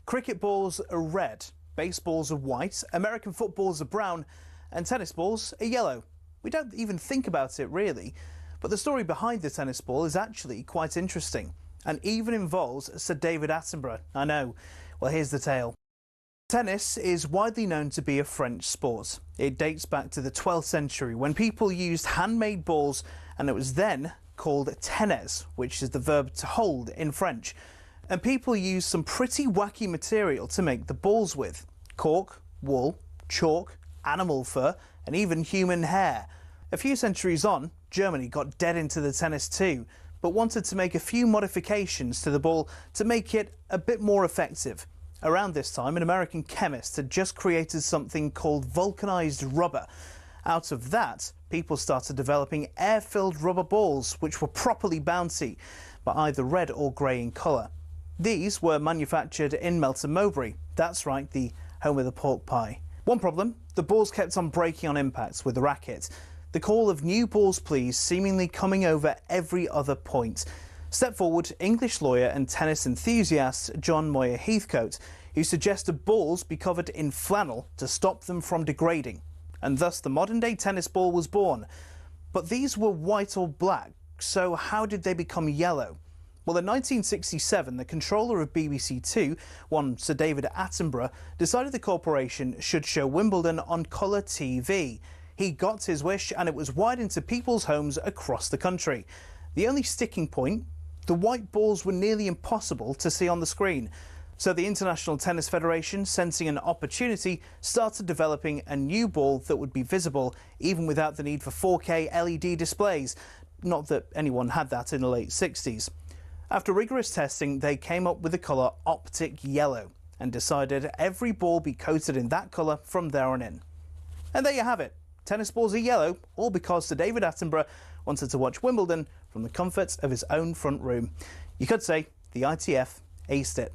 Cricket balls are red, baseballs are white, American footballs are brown, and tennis balls are yellow. We don't even think about it really, but the story behind the tennis ball is actually quite interesting and even involves Sir David Attenborough. I know. Well, here's the tale. Tennis is widely known to be a French sport. It dates back to the 12th century when people used handmade balls, and it was then called tennis, which is the verb to hold in French. And people used some pretty wacky material to make the balls with: cork, wool, chalk, animal fur, and even human hair. A few centuries on, Germany got dead into the tennis too, but wanted to make a few modifications to the ball to make it a bit more effective. Around this time, an American chemist had just created something called vulcanized rubber. Out of that, people started developing air-filled rubber balls, which were properly bouncy, but either red or grey in colour. These were manufactured in Melton Mowbray. That's right, the home of the pork pie. One problem, the balls kept on breaking on impact with the racket. The call of "new balls please" seemingly coming over every other point. Step forward English lawyer and tennis enthusiast John Moyer Heathcote, who suggested balls be covered in flannel to stop them from degrading. And thus the modern-day tennis ball was born. But these were white or black, so how did they become yellow? Well, in 1967, the controller of BBC Two, one Sir David Attenborough, decided the corporation should show Wimbledon on colour TV. He got his wish, and it was wide into people's homes across the country. The only sticking point: the white balls were nearly impossible to see on the screen. So the International Tennis Federation, sensing an opportunity, started developing a new ball that would be visible even without the need for 4K LED displays. Not that anyone had that in the late 60s. After rigorous testing, they came up with the colour optic yellow and decided every ball be coated in that colour from there on in. And there you have it. Tennis balls are yellow, all because Sir David Attenborough wanted to watch Wimbledon from the comfort of his own front room. You could say the ITF aced it.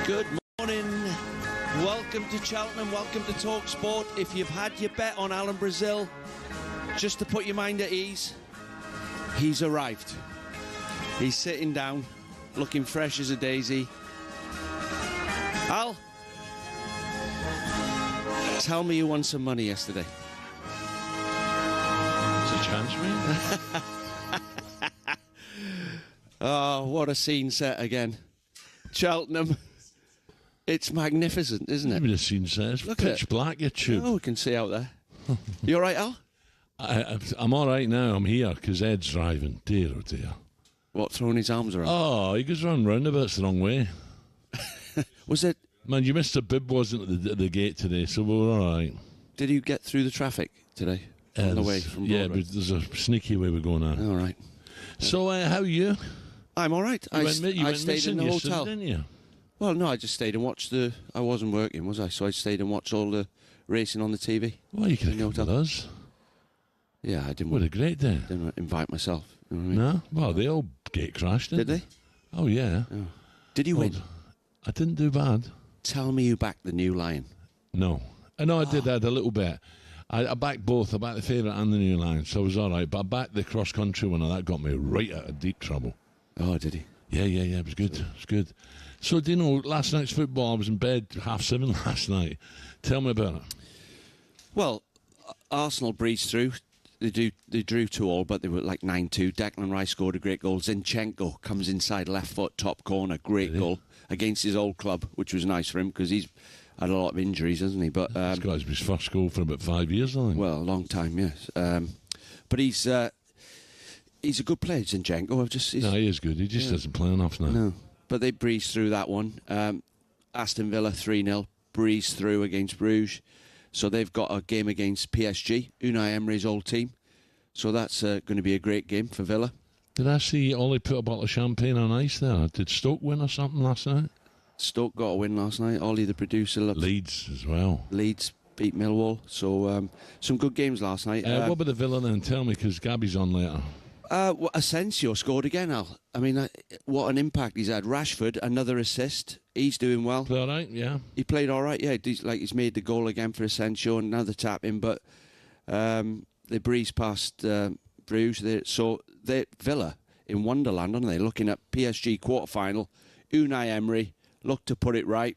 Good morning, welcome to Cheltenham, welcome to talkSPORT. If you've had your bet on Alan Brazil, just to put your mind at ease, he's arrived. He's sitting down, looking fresh as a daisy. Al, tell me you won some money yesterday. There's a chance, mate. Oh, what a scene set again. Cheltenham. It's magnificent, isn't it? Maybe the scene says pitch black, you tube. Oh, we can see out there. You all right, Al? I'm all right now. I'm here because Ed's driving. Dear, oh dear. What, throwing his arms around? Oh, he goes round roundabouts the wrong way. Was it? Man, you missed a bib, wasn't at the gate today, so we were all right. Did you get through the traffic today? On the way from Broadway? Yeah, but there's a sneaky way we're going now. All right. So, how are you? I'm all right. I stayed in the hotel. Didn't you? Well, no, I just stayed and watched I wasn't working, was I? So I stayed and watched all the racing on the TV. Well, you could have come with us. Yeah, I didn't. What a great day. Didn't invite myself. You know what I mean? No? Well, they all get crashed, didn't Did they? Oh, yeah. Oh. Did you win? I didn't do bad. Tell me you backed the new Lion. No. I know I did a little bit. I backed both. I backed the favourite and the new Lion, so I was all right. But I backed the cross-country one, and that got me right out of deep trouble. Oh, did he? Yeah. It was good. It was good. So, do you know, last night's football, I was in bed 7:30 last night. Tell me about it. Well, Arsenal breezed through. They drew 2-2, but they were like 9-2. Declan Rice scored a great goal. Zinchenko comes inside left foot, top corner, great goal against his old club, which was nice for him because he's had a lot of injuries, hasn't he? But he's got his first goal for about 5 years, I think. Well, a long time, yes. But he's a good player, Zinchenko. No, he is good. He just doesn't play enough now. No, but they breezed through that one. Aston Villa 3-0, breezed through against Bruges. So they've got a game against PSG, Unai Emery's old team. So that's going to be a great game for Villa. Did I see Ollie put a bottle of champagne on ice there? Did Stoke win or something last night? Stoke got a win last night. Ollie, the producer. Leeds as well. Leeds beat Millwall. So some good games last night. What about the Villa then? Tell me, because Gabby's on later. Asensio scored again, Al. I mean, what an impact he's had. Rashford, another assist. He's doing well. Played all right, yeah. He played all right, yeah. He's made the goal again for Asensio, and another tap in. But they breezed past Bruges. So they're Villa in Wonderland, aren't they? Looking at PSG quarter-final. Unai Emery looked to put it right.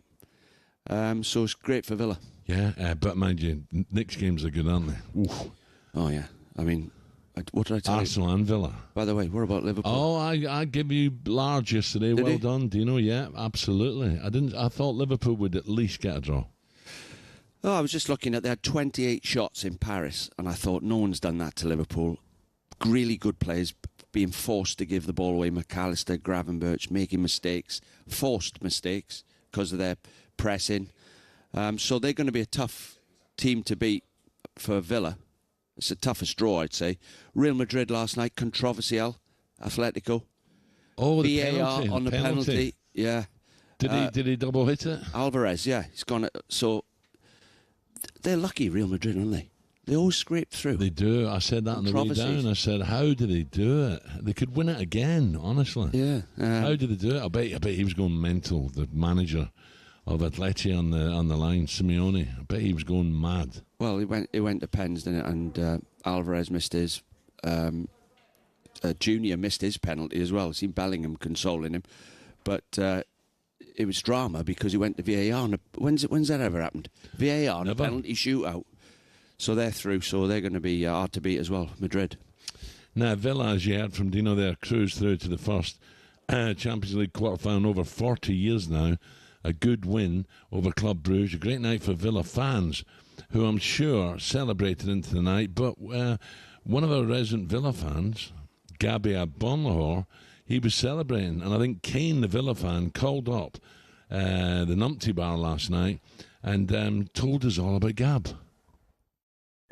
So it's great for Villa. Yeah, but mind you, next games are good, aren't they? Oof. Oh, yeah. I mean, what did I tell you? Arsenal and Villa. By the way, what about Liverpool? Oh, I give you large yesterday. Did well he? Done. Dino. Yeah, absolutely. I thought Liverpool would at least get a draw. Oh, I was just looking at, they had 28 shots in Paris, and I thought no one's done that to Liverpool. Really good players being forced to give the ball away. McAllister, Gravenberch making mistakes, forced mistakes because of their pressing. So they're going to be a tough team to beat for Villa. It's the toughest draw, I'd say. Real Madrid last night, controversial. Atletico. Oh, the VAR penalty, on the penalty. Yeah. Did he double hit it? Alvarez, yeah. He's gone. So they're lucky, Real Madrid, aren't they? They always scrape through. They do. I said that on the way down. I said, how do they do it? They could win it again, honestly. Yeah. How did they do it? I bet he was going mental, the manager of Atleti on the line, Simeone. I bet he was going mad. Well, it went to pens, didn't it? And Alvarez missed his. Junior missed his penalty as well. I seen Bellingham consoling him, but it was drama because he went to VAR. When's that ever happened? VAR, a penalty shootout. So they're through. So they're going to be hard to beat as well. Madrid. Now Villa, as you heard from Dino, there cruised through to the first Champions League quarter-final over 40 years now. A good win over Club Brugge. A great night for Villa fans, who I'm sure celebrated into the night. But one of our resident Villa fans, Gabby Agbonlahor, he was celebrating. And I think Kane, the Villa fan, called up the Numpty Bar last night and told us all about Gab.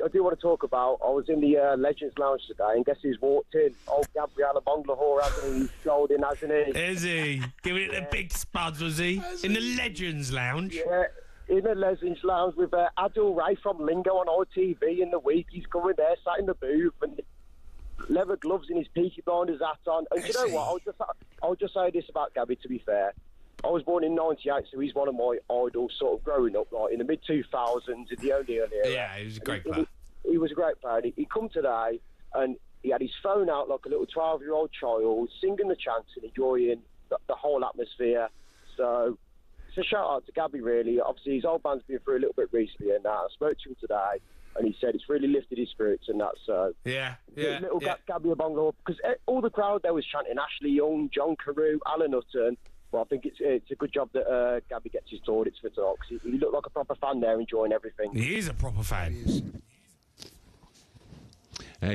I do want to talk about, I was in the Legends Lounge today, and guess who's walked in? Old Gabriel Agbonlahor, hasn't he? He's golden, hasn't he? Is he? Giving it the big spuds, was he? In the Legends Lounge? Yeah, in the Legends Lounge with Adil Ray from Lingo on OTV in the week. He's coming there, sat in the booth, and leather gloves and his peaky blinders hat on. And you know what? I'll just say this about Gabby, to be fair. I was born in 98, so he's one of my idols sort of growing up, like in the mid-2000s, in the early era. Yeah, he was a great player. He was a great player. He come today, and he had his phone out like a little 12-year-old child, singing the chants and enjoying the whole atmosphere. So it's a shout-out to Gabby, really. Obviously, his old band's been through a little bit recently, and I spoke to him today, and he said it's really lifted his spirits and that. So little Gabby Agbonlahor, because all the crowd there was chanting Ashley Young, John Carew, Alan Hutton. Well, I think it's a good job that Gabby gets his plaudits for talks. He looked like a proper fan there, enjoying everything. He is a proper fan.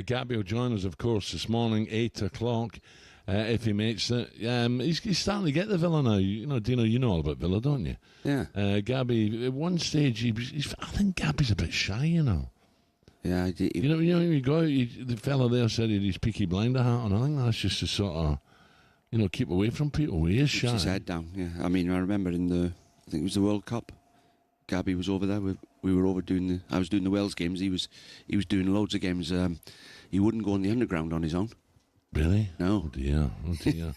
Gabby will join us, of course, this morning, 8 o'clock, if he makes it. He's starting to get the Villa now. You know, Dino, you know all about Villa, don't you? Yeah. Gabby, at one stage, I think Gabby's a bit shy, you know. Yeah, you know, when you go out, the fella there said he had his Peaky Blinder hat on. I think that's just a sort of keep away from people. He is Keeps shy. his head down. Yeah, I mean, I remember I think it was the World Cup. Gabby was over there. We were over I was doing the Wales games. He was doing loads of games. He wouldn't go on the underground on his own. Really? No. Oh dear.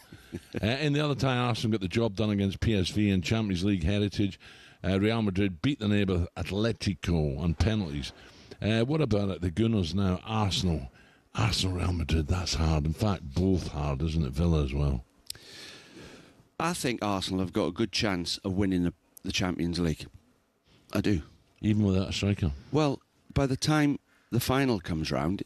In the other tie, Arsenal got the job done against PSV in Champions League heritage. Real Madrid beat the neighbour Atletico on penalties. What about it? The Gunners now, Arsenal, Real Madrid, that's hard. In fact, both hard, isn't it? Villa as well. I think Arsenal have got a good chance of winning the Champions League. I do. Even without a striker? Well, by the time the final comes round,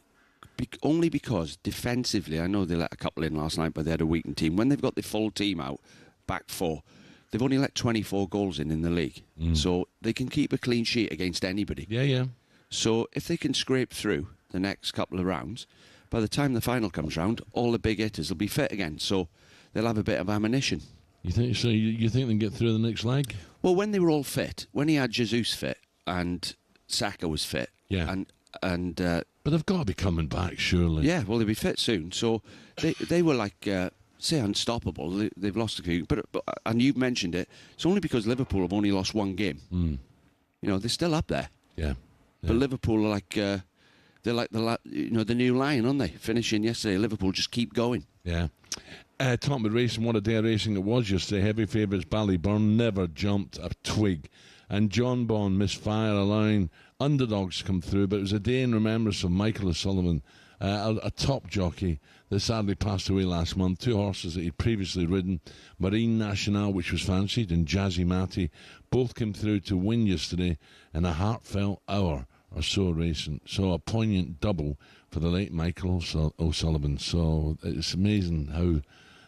only because defensively, I know they let a couple in last night, but they had a weakened team. When they've got the full team out, back four, they've only let 24 goals in the league. So they can keep a clean sheet against anybody. Yeah. So if they can scrape through the next couple of rounds, by the time the final comes round, all the big hitters will be fit again. So they'll have a bit of ammunition. You think so? You think they can get through the next leg? Well, when they were all fit, when he had Jesus fit and Saka was fit, Yeah. and But they've got to be coming back, surely. yeah, well, they'll be fit soon. So they were like, say, unstoppable. They've lost a few, but and you've mentioned it. It's only because Liverpool have only lost one game. They're still up there. Yeah. But Liverpool are like they're like the new lion, aren't they? Finishing yesterday, Liverpool just keep going. Yeah. Talking about racing, what a day of racing it was yesterday. Heavy favourites Ballyburn never jumped a twig. And John Bond misfire, allowing underdogs to come through. But it was a day in remembrance of Michael O'Sullivan, a top jockey that sadly passed away last month. Two horses that he'd previously ridden, Marine Nationale, which was fancied, and Jazzy Matty, both came through to win yesterday in a heartfelt hour or so racing. So a poignant double for the late Michael O'Sullivan. So it's amazing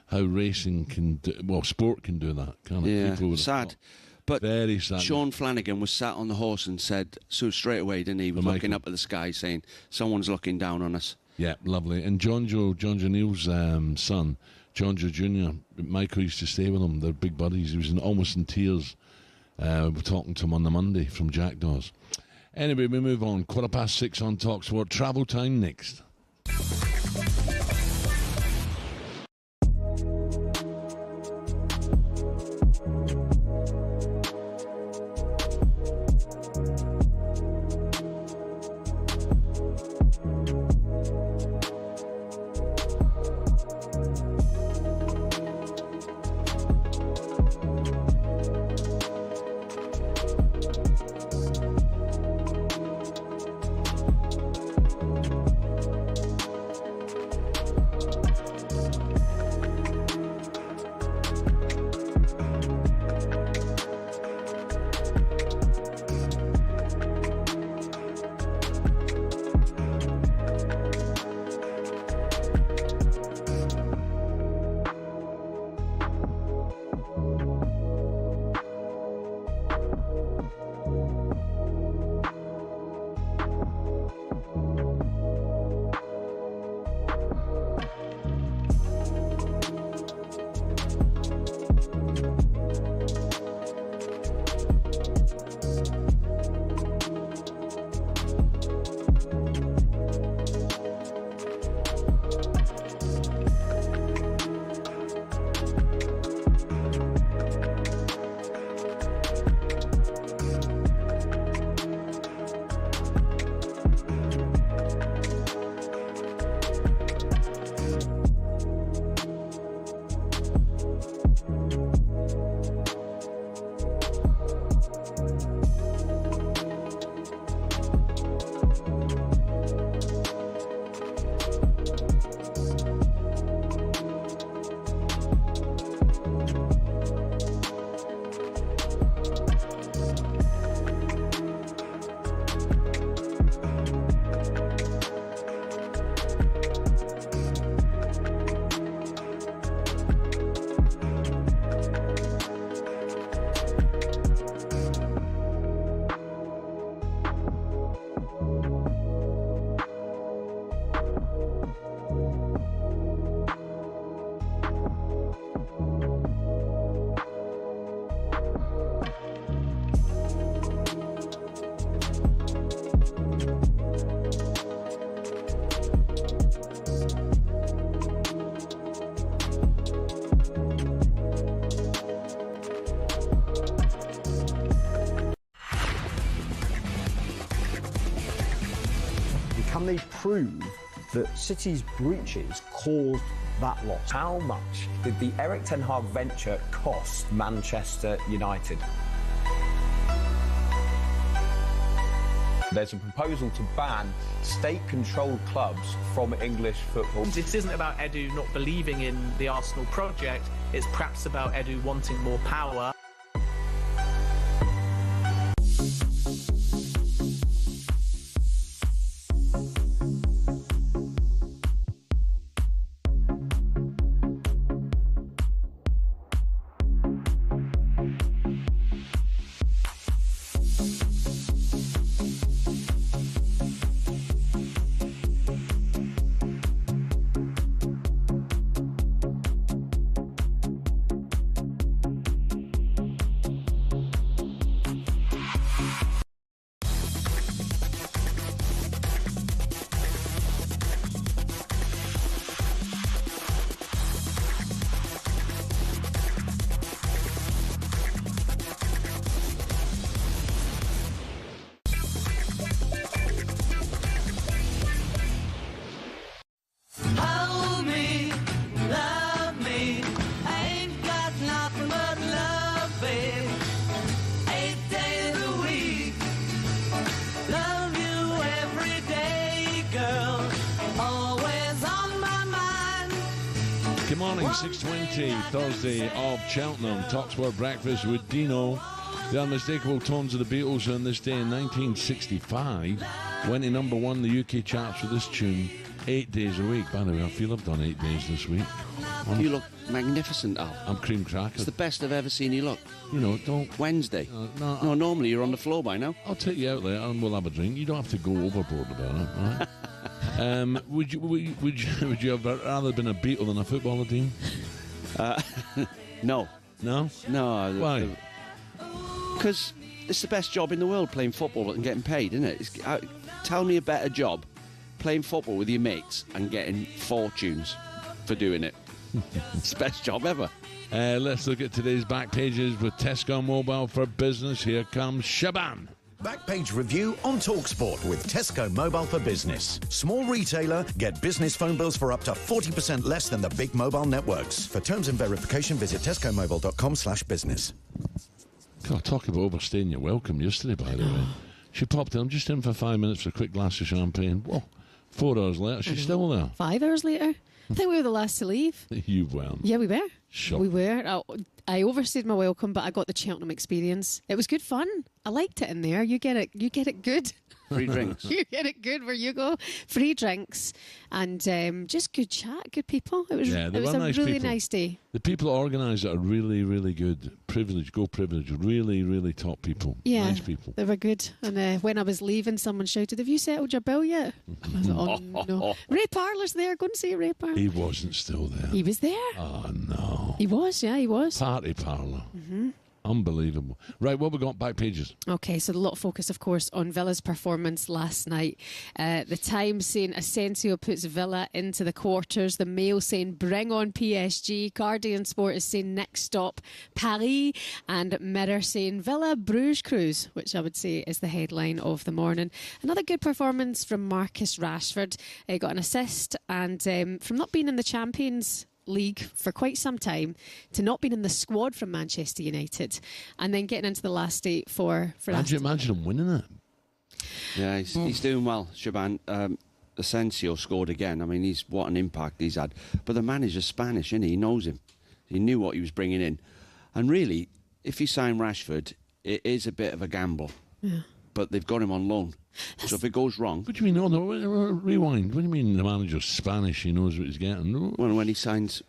how racing can do, sport can do that, can't it? Yeah, People would have sad. thought. But Very sad. Sean Flanagan was sat on the horse and said, so straight away, didn't he? He was looking Michael. up at the sky saying, someone's looking down on us. Yeah, lovely. And John Neal's son, John Joe Jr., Michael used to stay with him. They're big buddies. He was almost in tears talking to him on the Monday from Jackdaws. Anyway, we move on. 6:15 on talkSPORT. Travel time next. Can they prove that City's breaches caused that loss? How much did the Eric Ten Hag venture cost Manchester United? There's a proposal to ban state-controlled clubs from English football. It isn't about Edu not believing in the Arsenal project, it's perhaps about Edu wanting more power. Good morning, 6:20, Thursday of Cheltenham. talkSPORT breakfast with Dino. The unmistakable tones of the Beatles on this day in 1965 went to number one in the UK charts with this tune 8 days a week. By the way, I feel I've done 8 days this week. You look magnificent, Al. I'm cream cracker. It's the best I've ever seen you look. You know, don't... Wednesday. No, normally you're on the floor by now. I'll take you out there and we'll have a drink. You don't have to go overboard about it, all right? Would you have rather been a Beatle than a footballer, Dean? No. No? No. Why? Because it's the best job in the world, playing football and getting paid, isn't it? Tell me a better job, playing football with your mates and getting fortunes for doing it. It's the best job ever. Let's look at today's back pages with Tesco Mobile for Business. Here comes Shaban. Backpage review on talkSPORT with Tesco Mobile for Business. Small retailer, get business phone bills for up to 40% less than the big mobile networks. For terms and verification, visit tescomobile.com/business. God, talk about overstaying your welcome yesterday, by the way. She popped in. I'm just in for 5 minutes for a quick glass of champagne. Whoa, 4 hours later, she's still there. 5 hours later? I think we were the last to leave. You weren't. Yeah, we were. Sure. We were. I overstayed my welcome, but I got the Cheltenham experience. It was good fun. I liked it in there. You get it good. Free drinks. You get it good where you go. Free drinks and just good chat, good people. It was a nice really people. nice day. The people that organise it are really, really good. Privilege. Really, really top people. Yeah, nice people. They were good. And when I was leaving, someone shouted, "Have you settled your bill yet?" I was like, "Oh no." Ray Parlour's there. Go and see Ray Parlour. He wasn't still there. He was there. Oh no. He was. Yeah, he was. Party Parlour. Unbelievable. Right, what we got back pages? Okay, so a lot of focus, of course, on Villa's performance last night. The Times saying Asensio puts Villa into the quarters. The Mail saying bring on PSG. Guardian Sport is saying next stop Paris. And Mirror saying Villa Bruges cruise, which I would say is the headline of the morning. Another good performance from Marcus Rashford. He got an assist, and from not being in the Champions League for quite some time to not being in the squad from Manchester United and then getting into the last eight for Imagine him winning it. Yeah, he's doing well, Shaban. Asensio scored again. I mean, what an impact he's had. But the manager's Spanish, isn't he? He knows him. He knew what he was bringing in. And really, if you sign Rashford, it is a bit of a gamble. Yeah. But they've got him on loan. So if it goes wrong... What do you mean? No, rewind. What do you mean the manager's Spanish? He knows what he's getting? No. Well, when he signed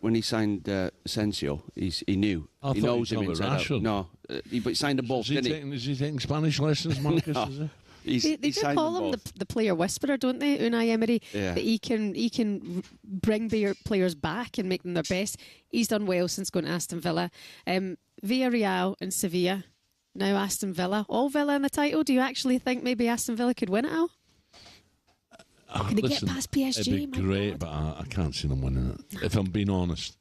Asensio, he knew. I he knows him inside out. No, but he signed a ball, didn't he? Is he taking Spanish lessons, Marcus? No. They do call him the player whisperer, don't they, Unai Emery? Yeah. That he can bring players back and make them their best. He's done well since going to Aston Villa. Villarreal and Sevilla. Now Aston Villa. All Villa in the title. Do you actually think maybe Aston Villa could win it, Al? Can they get past PSG? It'd be great, but I can't see them winning it, if I'm being honest.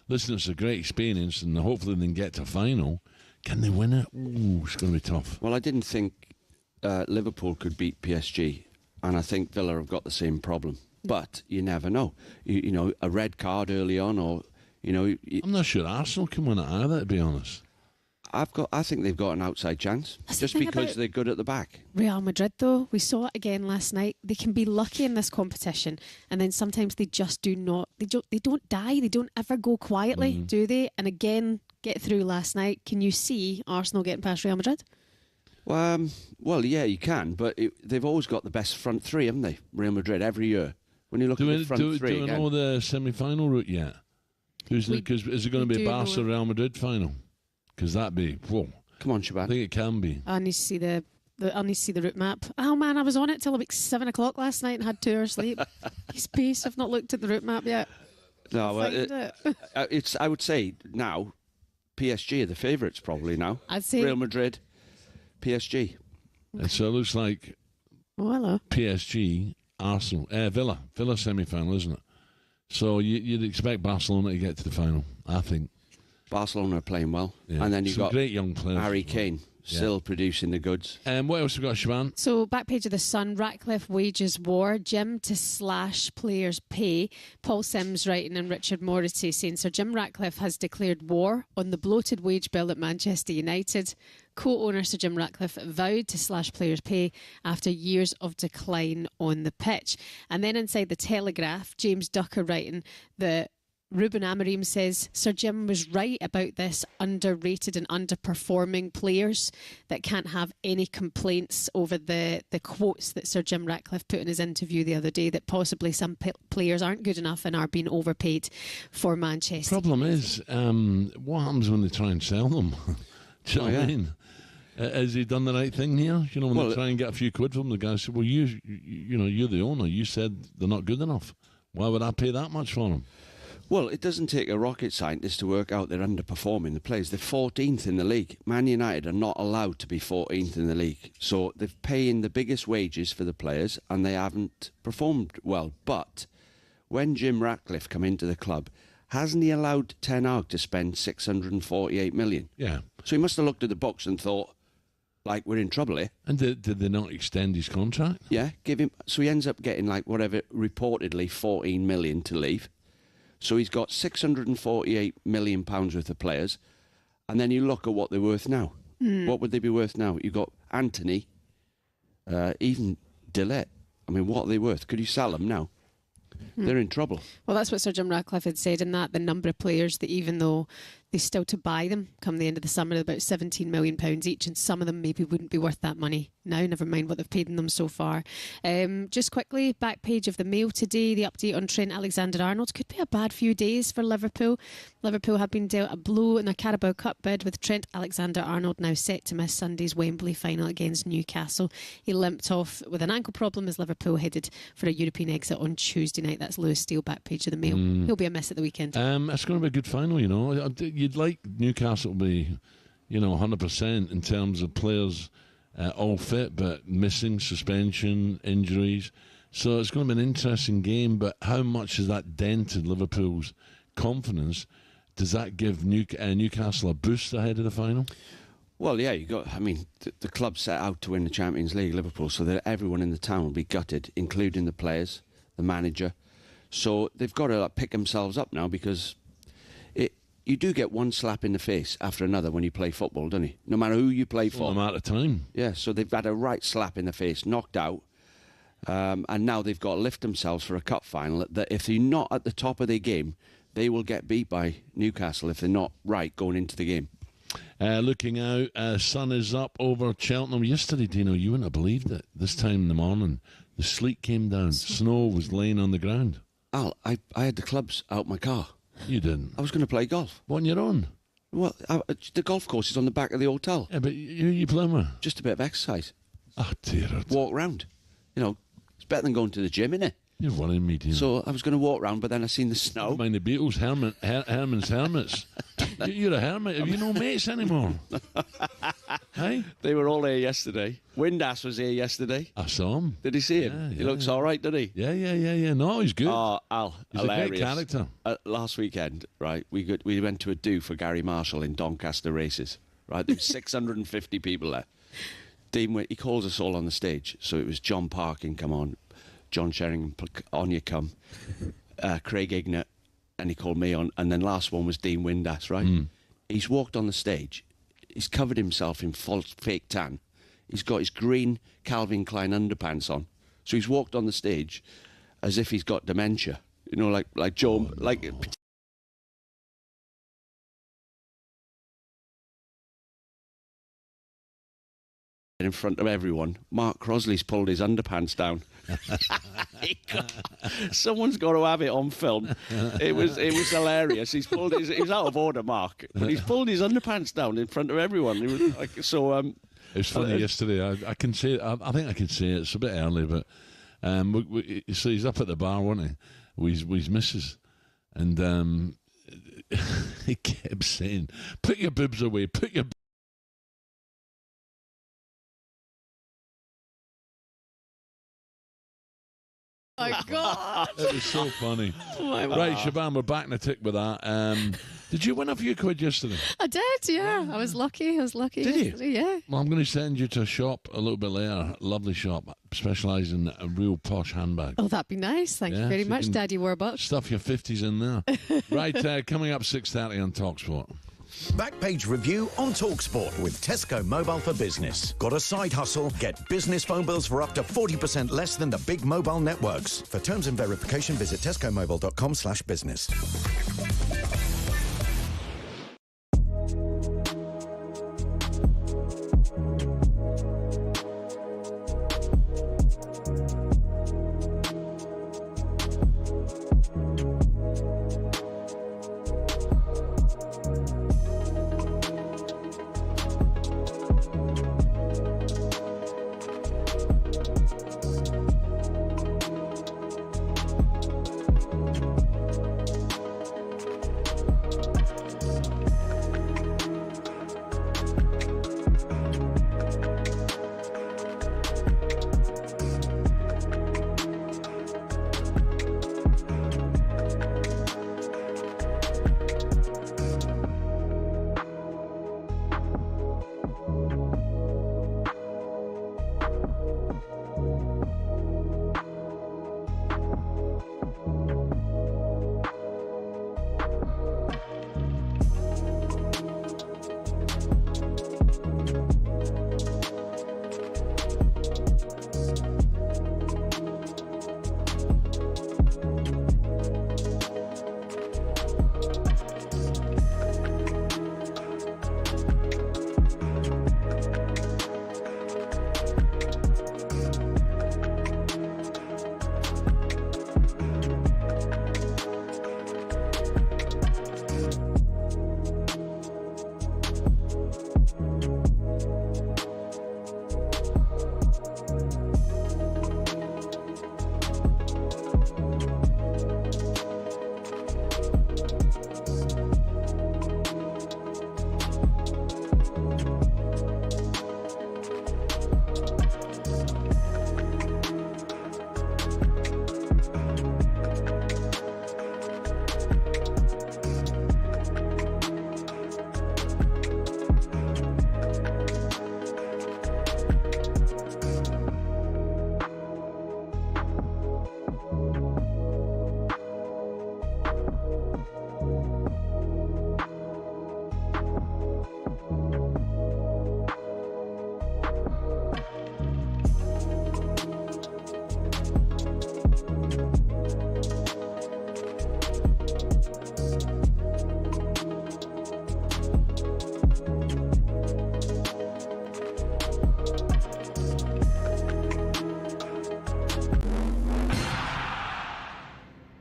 Listen, it's a great experience, and hopefully they can get to final. Can they win it? Ooh, it's going to be tough. Well, I didn't think Liverpool could beat PSG. and I think Villa have got the same problem. But you never know. You know, a red card early on, or I'm not sure Arsenal can win it either, to be honest. I think they've got an outside chance just because they're good at the back. Real Madrid, though, we saw it again last night. They can be lucky in this competition, and then sometimes they just do not. They don't die. They don't ever go quietly, do they? And again, get through last night. Can you see Arsenal getting past Real Madrid? Well, yeah, you can, but they've always got the best front three, haven't they? Real Madrid every year. When you look at the front three, do we know the semi-final route yet? Is it going to be a Barca Real Madrid final? Because that'd be whoa. Come on, Shaban. I think it can be. I need to see the route map. Oh man, I was on it till about 7 o'clock last night and had 2 hours sleep. Peace. I've not looked at the route map yet. No, I would say now, PSG are the favourites probably now. I'd say Real Madrid, PSG. And so it looks like PSG, Arsenal, Villa semi-final, isn't it? So you'd expect Barcelona to get to the final, I think. Barcelona are playing well. Yeah. And then you've got great young players. Harry Kane still producing the goods. What else have we got, Siobhan? So, back page of The Sun, Ratcliffe wages war, Jim to slash players' pay. Paul Sims writing and Richard Morrissey saying Sir Jim Ratcliffe has declared war on the bloated wage bill at Manchester United. Co-owner Sir Jim Ratcliffe vowed to slash players' pay after years of decline on the pitch. And then inside The Telegraph, James Ducker writing that Ruben Amorim says Sir Jim was right about this underrated and underperforming players that can't have any complaints over the quotes that Sir Jim Ratcliffe put in his interview the other day, that possibly some players aren't good enough and are being overpaid for Manchester. The problem is, what happens when they try and sell them? Do you know what I mean? Has he done the right thing here? You know, when they try and get a few quid from the guy, say, well, you're the owner. You said they're not good enough. Why would I pay that much for them? Well, it doesn't take a rocket scientist to work out they're underperforming the players. They're 14th in the league. Man United are not allowed to be 14th in the league. So they're paying the biggest wages for the players and they haven't performed well. But when Jim Ratcliffe come into the club, hasn't he allowed Ten Hag to spend $648 million? Yeah. So he must have looked at the books and thought, like, we're in trouble here. And did they not extend his contract? Yeah, give him. So he ends up getting, like, whatever, reportedly $14 million to leave. So he's got £648 million worth of players. And then you look at what they're worth now. What would they be worth now? You've got Anthony, even Dillette. I mean, what are they worth? Could you sell them now? They're in trouble. Well, that's what Sir Jim Ratcliffe had said in that, the number of players that even though they still to buy them come the end of the summer, about £17 million each, and some of them maybe wouldn't be worth that money now, never mind what they've paid in them so far. Just quickly, back page of the Mail today, the update on Trent Alexander-Arnold. Could be a bad few days for Liverpool. Liverpool have been dealt a blow in their Carabao Cup bid, with Trent Alexander-Arnold now set to miss Sunday's Wembley final against Newcastle. He limped off with an ankle problem as Liverpool headed for a European exit on Tuesday night. That's Lewis Steele, back page of the Mail. He'll be a miss at the weekend. It's going to be a good final, you know. You'd like Newcastle to be, 100% in terms of players all fit, but missing, suspension, injuries. So it's going to be an interesting game, but how much has that dented Liverpool's confidence? Does that give Newcastle a boost ahead of the final? Well, yeah, the club set out to win the Champions League, Liverpool, so that everyone in the town will be gutted, including the players, the manager. So they've got to pick themselves up now, because you do get one slap in the face after another when you play football, don't you? No matter who you play for. No matter time. Yeah, so they've had a right slap in the face, knocked out, and now they've got to lift themselves for a cup final. That if they're not at the top of their game, they will get beat by Newcastle if they're not right going into the game. Looking out, sun is up over Cheltenham. Yesterday, Dino, you wouldn't have believed it. This time in the morning, the sleet came down. Snow was laying on the ground. Al, I had the clubs out my car. You didn't? I was going to play golf. What, on your own? Well, the golf course is on the back of the hotel. Yeah, but who are you playing with? Just a bit of exercise. Oh, dear. Walk round. It's better than going to the gym, innit? You're worrying me, Dino. So I was going to walk round, but then I seen the snow. Mind the Beatles, Herman's Hermits. You're a hermit. Have you no mates anymore? Hey? They were all here yesterday. Windass was here yesterday. I saw him. Did he see him? He looks all right, didn't he? Yeah. No, he's good. Oh, Al, he's hilarious. a great character. Last weekend, right, we went to a do for Gary Marshall in Doncaster races. Right, there were 650 people there. Dean, he calls us all on the stage. So it was John Parkin, come on, John Sheringham, on you come, Craig Ignat, and he called me on, and then last one was Dean Windass, right? He's walked on the stage, he's covered himself in false fake tan, he's got his green Calvin Klein underpants on, so he's walked on the stage as if he's got dementia, you know, like Joe, like... in front of everyone, Mark Crosley's pulled his underpants down. Someone's got to have it on film. It was hilarious. He was out of order, Mark, but he's pulled his underpants down in front of everyone. It was like, so. It was funny yesterday. I can say it. I think I can say it. It's a bit early, but so he's up at the bar, wasn't he? With his missus, and he kept saying, "Put your boobs away. Put your." Oh my God! It was so funny. Right, Shaban, we're back in a tick with that. Did you win a few quid yesterday? I did, yeah. I was lucky. Did you? Yeah. Well, I'm going to send you to a shop a little bit later. Lovely shop, specialising in a real posh handbag. Oh, that'd be nice. Thank you very much, Daddy Warbucks. Stuff your 50s in there. Right, coming up 6:30 on talkSPORT. Backpage review on talkSPORT with Tesco Mobile for Business. Got a side hustle? Get business phone bills for up to 40% less than the big mobile networks. For terms and verification, visit tescomobile.com/business.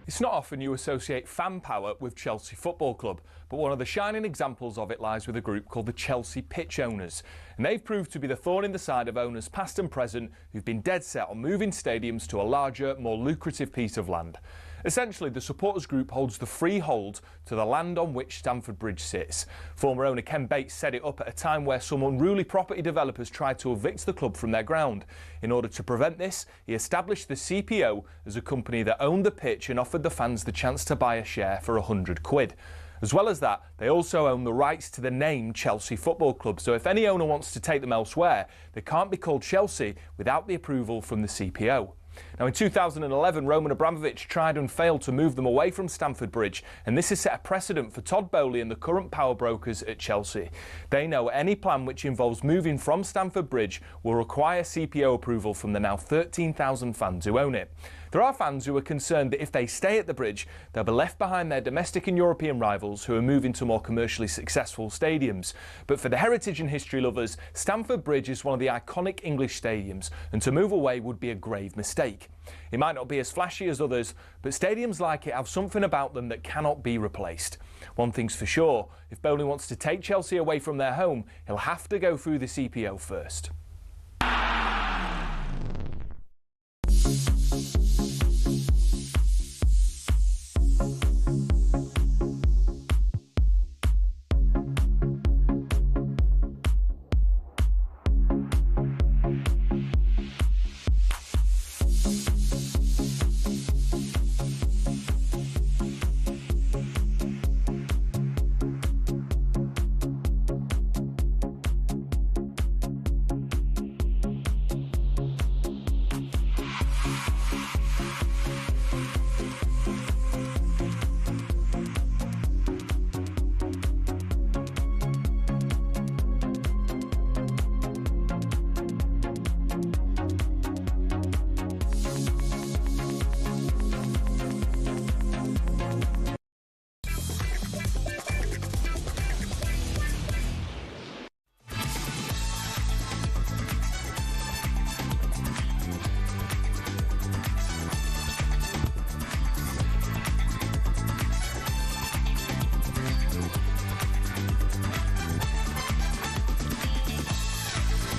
It's not often you associate fan power with Chelsea Football Club, but one of the shining examples of it lies with a group called the Chelsea Pitch Owners. And they've proved to be the thorn in the side of owners past and present who've been dead set on moving stadiums to a larger, more lucrative piece of land. Essentially, the supporters group holds the freehold to the land on which Stamford Bridge sits. Former owner Ken Bates set it up at a time where some unruly property developers tried to evict the club from their ground. In order to prevent this, he established the CPO as a company that owned the pitch and offered the fans the chance to buy a share for £100. As well as that, they also own the rights to the name Chelsea Football Club, so if any owner wants to take them elsewhere, they can't be called Chelsea without the approval from the CPO. Now, in 2011, Roman Abramovich tried and failed to move them away from Stamford Bridge, and this has set a precedent for Todd Bowley and the current power brokers at Chelsea. They know any plan which involves moving from Stamford Bridge will require CPO approval from the now 13,000 fans who own it. There are fans who are concerned that if they stay at the bridge, they'll be left behind their domestic and European rivals who are moving to more commercially successful stadiums. But for the heritage and history lovers, Stamford Bridge is one of the iconic English stadiums, and to move away would be a grave mistake. It might not be as flashy as others, but stadiums like it have something about them that cannot be replaced. One thing's for sure, if Bowley wants to take Chelsea away from their home, he'll have to go through the CPO first.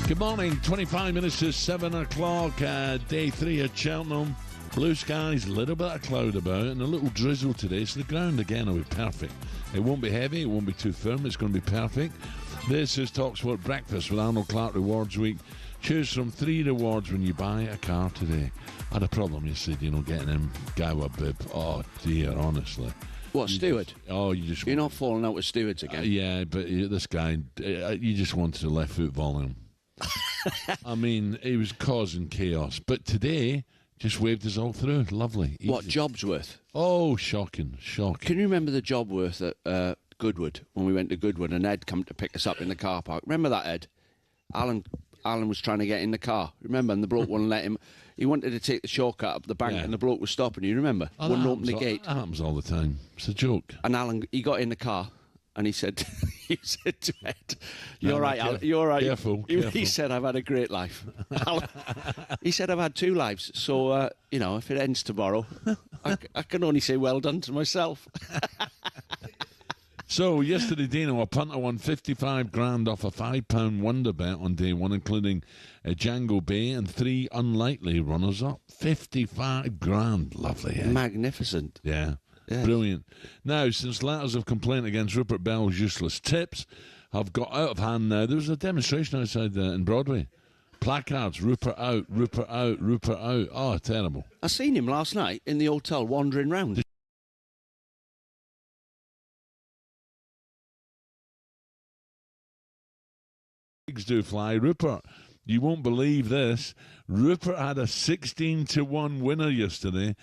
Good morning, 25 minutes to 7 o'clock, day 3 at Cheltenham. Blue skies, a little bit of cloud about, and a little drizzle today, so the ground again will be perfect. It won't be heavy, it won't be too firm, it's going to be perfect. This is talkSPORT Breakfast with Arnold Clark Rewards Week. Choose from 3 rewards when you buy a car today. I had a problem yesterday, getting him Gower bib. Oh dear, honestly. What, steward? You're not falling out with stewards again? Yeah, but this guy, you just wanted a left foot volume. I mean, he was causing chaos. But today, just waved us all through. Lovely. Easy. What, Jobsworth? Oh, shocking. Can you remember the Jobsworth at Goodwood, when we went to Goodwood and Ed come to pick us up in the car park? Remember that, Ed? Alan was trying to get in the car. Remember? And the bloke wouldn't let him. He wanted to take the shortcut up the bank, and the bloke was stopping. You remember? Wouldn't open the gate. That happens all the time. It's a joke. And Alan, he got in the car. And he said, to Ed, "You're right, Alan. You're right." Careful. He said, "I've had a great life." He said, "I've had 2 lives. So, if it ends tomorrow, I can only say well done to myself." So, yesterday, Dino, a punter won 55 grand off a £5 wonder bet on day 1, including Django Bay and 3 unlikely runners-up. 55 grand. Lovely, eh? Magnificent. Yeah. Yes. Brilliant. Now, since letters of complaint against Rupert Bell's useless tips have got out of hand now, there was a demonstration outside in Broadway. Placards, Rupert out, Rupert out, Rupert out. Oh, terrible. I seen him last night in the hotel wandering round. Pigs do fly. Rupert, you won't believe this. Rupert had a 16-1 winner yesterday.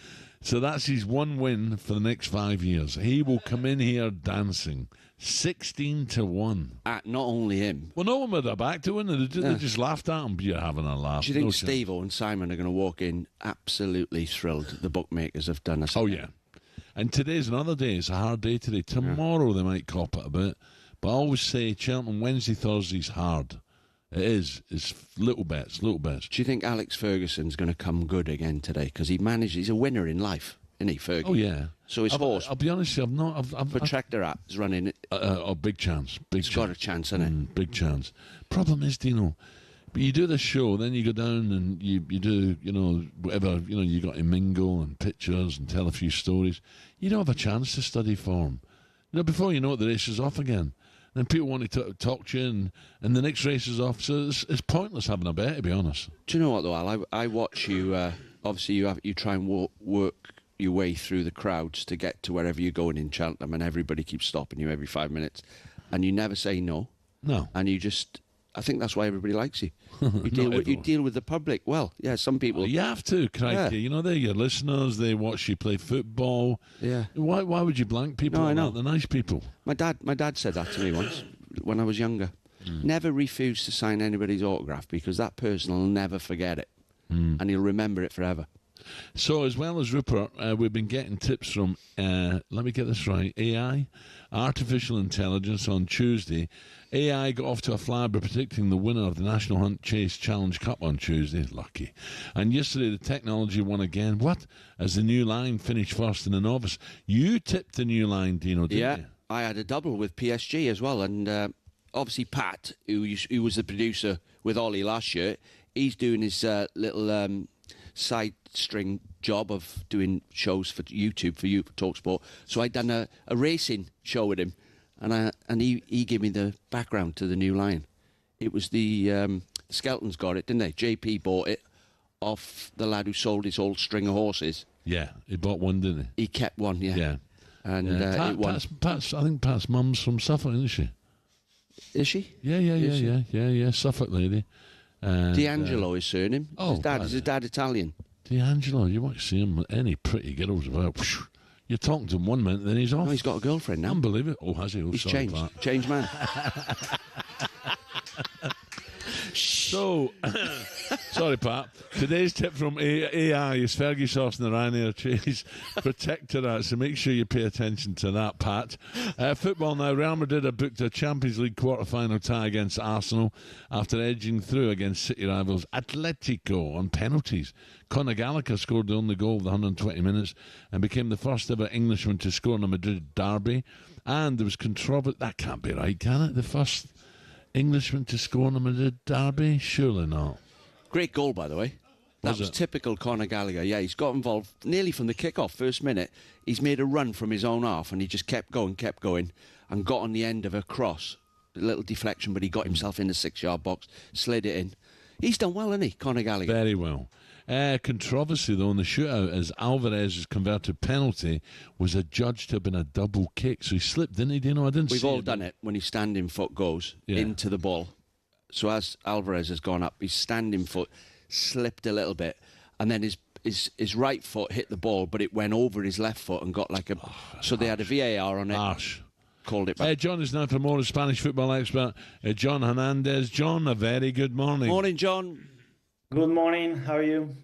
So that's his 1 win for the next 5 years. He will come in here dancing. 16-1. Not only him. Well, no one with their back to him. They just laughed at him. You're having a laugh. Do you think Steve-O and Simon are going to walk in absolutely thrilled? The bookmakers have done us. Oh, yeah. And today's another day. It's a hard day today. Tomorrow they might cop it a bit. But I always say Cheltenham Wednesday, Thursday's hard. It is. It's little bets. Do you think Alex Ferguson's going to come good again today? Because he's a winner in life, isn't he, Fergie? Oh, yeah. So his horse... I'll be honest with you, Protractor is running... big chance. It's got a chance, hasn't it? Big chance. Problem is, Dino, but you do this show, then you go down and you do, whatever, you got to mingle and pictures and tell a few stories. You don't have a chance to study form. Before you know it, the race is off again. Then people want to talk to you, and the next race is off. So it's pointless having a bet, to be honest. Do you know what, though, Al? I watch you. Obviously, you try and work your way through the crowds to get to wherever you're going in Cheltenham, and everybody keeps stopping you every 5 minutes, and you never say no. No. And you just... I think that's why everybody likes you. You deal with the public well. Yeah, some people... Well, you have to, crikey. Yeah. You know, they're your listeners. They watch you play football. Yeah. Why would you blank people? No, I like know. that? They're nice people. My dad said that to me once when I was younger. Never refuse to sign anybody's autograph, because that person will never forget it. And he'll remember it forever. So, as well as Rupert, we've been getting tips from, let me get this right, AI, artificial intelligence. On Tuesday, AI got off to a flyer by predicting the winner of the National Hunt Chase Challenge Cup on Tuesday. Lucky. And yesterday, the technology won again. What? As the New Line finished first in the novice. You tipped the New Line, Dino, didn't you? I had a double with PSG as well. And obviously Pat, who was the producer with Ollie last year, he's doing his little... side string job of doing shows for YouTube for talkSPORT. So I'd done a racing show with him, and he gave me the background to the New Line. It was the Skeltons got it, didn't they? JP bought it off the lad who sold his old string of horses. Yeah, he bought one, didn't he? He kept one, yeah. Yeah. And it won. I think Pat's mum's from Suffolk, isn't she? Is she? Yeah. Suffolk lady. D'Angelo, his surname. Oh, is his dad Italian? D'Angelo, you won't see him with any pretty girls about. You're talking to him 1 minute, then he's off. No, he's got a girlfriend now. Unbelievable. Oh, has he? Oh, he's sorry, changed. Pat. Changed man. So, sorry, Pat. Today's tip from AI is Fergie sauce and the Ryanair cheese protector that, so make sure you pay attention to that, Pat. Football now. Real Madrid have booked a Champions League quarter-final tie against Arsenal after edging through against City rivals Atletico on penalties. Conor Gallagher scored the only goal of the 120 minutes and became the first ever Englishman to score in a Madrid derby. And there was controversy. That can't be right, can it? The first Englishman to score in a Madrid derby? Surely not. Great goal, by the way. That was typical Conor Gallagher. Yeah, he's got involved nearly from the kick-off, first minute. He's made a run from his own half, and he just kept going, and got on the end of a cross. A little deflection, but he got himself in the 6-yard box, slid it in. He's done well, hasn't he, Conor Gallagher? Very well. Controversy, though, in the shootout, as Alvarez's converted penalty was adjudged to have been a double kick. So he slipped, didn't he? Do you know? We've all done it when his standing foot goes into the ball. So as Alvarez has gone up, his standing foot slipped a little bit, and then his right foot hit the ball, but it went over his left foot and got like a... so they had a VAR on it. Harsh. Called it back. John is now promoted Spanish football expert, John Hernandez. John, a very good morning. Morning, John. Good morning. How are you?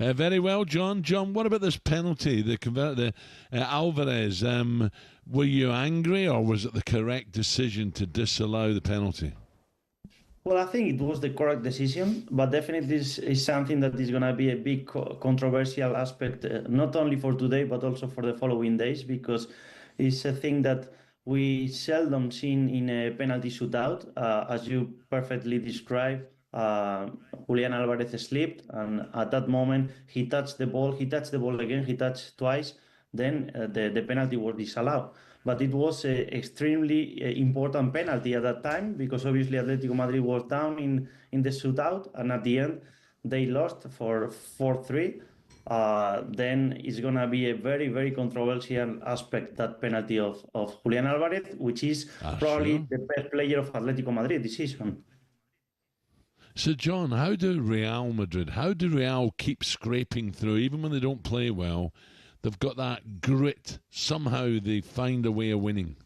Very well, John. John, what about this penalty, the Alvarez? Were you angry, or was it the correct decision to disallow the penalty? Well, I think it was the correct decision, but definitely this is something that is going to be a big controversial aspect, not only for today, but also for the following days, because it's a thing that we seldom seen in a penalty shootout. As you perfectly described, Julian Alvarez slipped, and at that moment he touched the ball again, he touched twice, then the penalty was disallowed. But it was an extremely important penalty at that time, because obviously Atletico Madrid was down in the shootout, and at the end they lost for 4-3. Then it's going to be a very, very controversial aspect, that penalty of Julian Alvarez, which is probably the best player of Atletico Madrid this season. So, John, how do Real keep scraping through, even when they don't play well? They've got that grit. Somehow they find a way of winning.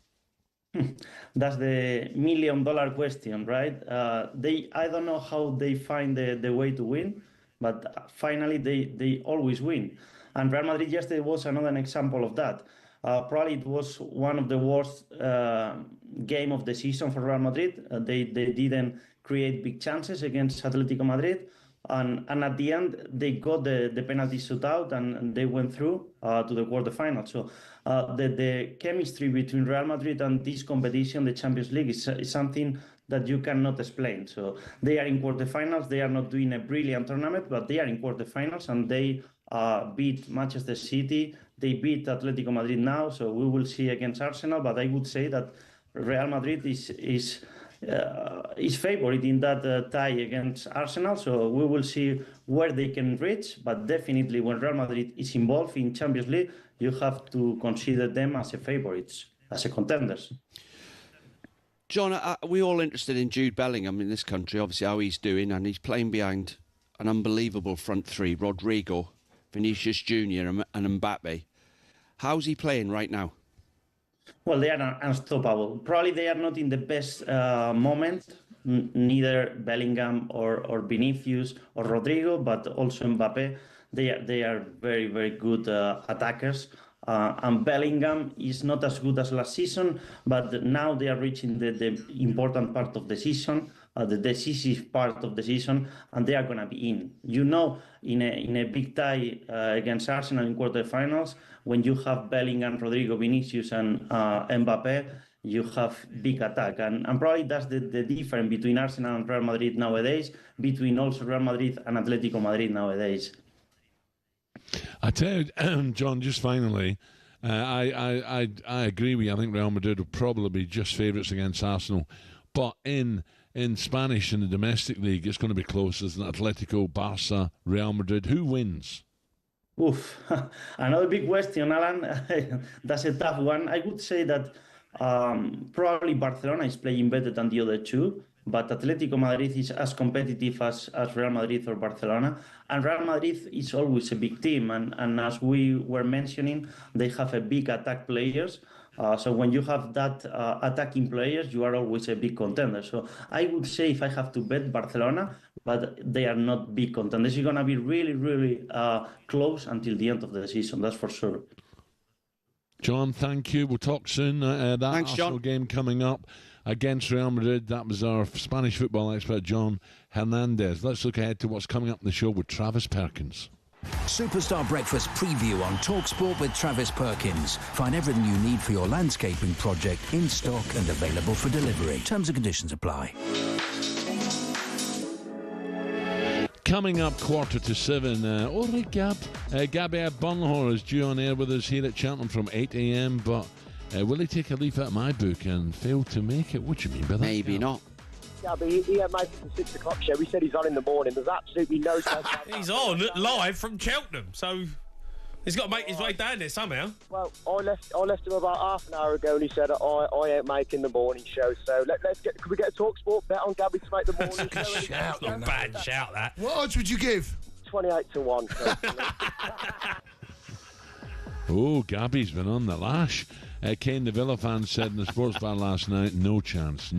That's the $1 million question, right? I don't know how they find the way to win, but finally they always win. And Real Madrid yesterday was another example of that. Probably it was one of the worst game of the season for Real Madrid. They didn't create big chances against Atletico Madrid. And at the end, they got the penalty shootout and they went through to the quarterfinals. So the chemistry between Real Madrid and this competition, the Champions League, is something that you cannot explain. So they are in quarterfinals. They are not doing a brilliant tournament, but they are in quarterfinals, and they beat Manchester City. They beat Atletico Madrid now. So we will see against Arsenal. But I would say that Real Madrid is is favourite in that tie against Arsenal. So we will see where they can reach. But definitely, when Real Madrid is involved in Champions League, you have to consider them as a favourites, as a contenders. John, we're all interested in Jude Bellingham in this country, obviously how he's doing, and he's playing behind an unbelievable front three, Rodrigo, Vinicius Jr. and Mbappe. How's he playing right now? Well, they are unstoppable. Probably they are not in the best moment, neither Bellingham or Vinicius or Rodrigo, but also Mbappe. They are very, very good attackers. And Bellingham is not as good as last season, but now they are reaching the important part of the season, the decisive part of the season, and they are going to be in. You know, in a big tie against Arsenal in quarterfinals, when you have Bellingham, Rodrigo, Vinicius, and Mbappe, you have big attack. And probably that's the difference between Arsenal and Real Madrid nowadays, between also Real Madrid and Atletico Madrid nowadays. I tell you, John, just finally, I agree with you. I think Real Madrid will probably be just favourites against Arsenal. But in Spanish, in the domestic league, it's going to be close. There's an Atletico, Barca, Real Madrid. Who wins? Oof, another big question, Alan. That's a tough one. I would say that probably Barcelona is playing better than the other two, but Atletico Madrid is as competitive as Real Madrid or Barcelona. And Real Madrid is always a big team. And as we were mentioning, they have a big attack players. So when you have that attacking players, you are always a big contender. So I would say if I have to bet Barcelona, but they are not big contenders. It's going to be really, really close until the end of the season. That's for sure. John, thank you. We'll talk soon. That Thanks, Arsenal John. game coming up against Real Madrid. That was our Spanish football expert, John Hernandez. Let's look ahead to what's coming up in the show with Travis Perkins. Superstar Breakfast preview on talkSPORT with Travis Perkins. Find everything you need for your landscaping project in stock and available for delivery. Terms and conditions apply. Coming up 7:15, Gabby Agbonlahor is due on air with us here at Cheltenham from 8 a.m. But will he take a leaf out of my book and fail to make it? What do you mean by that? Maybe not. Yeah, but he ain't making the 6 o'clock show. He said he's on in the morning. There's absolutely no chance. He's on live from Cheltenham, so he's got to make his way down there somehow. Well, I left him about half an hour ago, and he said I ain't making the can we get a talkSPORT bet on Gabby to make the morning show? Shout, not bad. Shout that. What odds would you give? 28-1. Oh, Gabby's been on the lash. Kane, the Villa fan, said in the sports bar last night, no chance.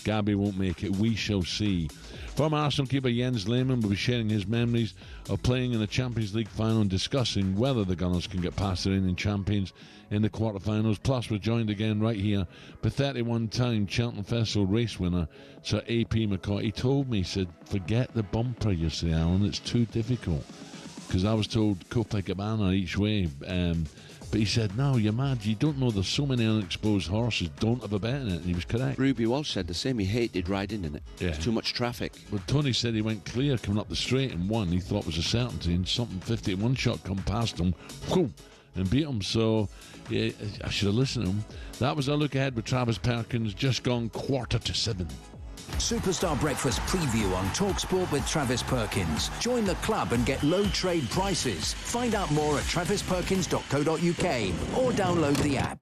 Gabby won't make it. We shall see. Former Arsenal keeper Jens Lehmann will be sharing his memories of playing in the Champions League final and discussing whether the Gunners can get past the reigning champions in the quarterfinals. Plus, we're joined again right here by 31-time Cheltenham Festival race winner Sir A.P. McCoy. He told me, he said, forget the bumper yesterday, Alan. It's too difficult. Because I was told Copacabana each way. But he said, no, you're mad. You don't know there's so many unexposed horses. Don't have a bet in it. And he was correct. Ruby Walsh said the same. He hated riding in it. Yeah. There's too much traffic. But Tony said he went clear coming up the straight and won. He thought it was a certainty. And something 51 shot come past him whoop, and beat him. So yeah, I should have listened to him. That was our look ahead with Travis Perkins. Just gone 7:15. Superstar Breakfast preview on talkSPORT with Travis Perkins. Join the club and get low trade prices. Find out more at travisperkins.co.uk or download the app.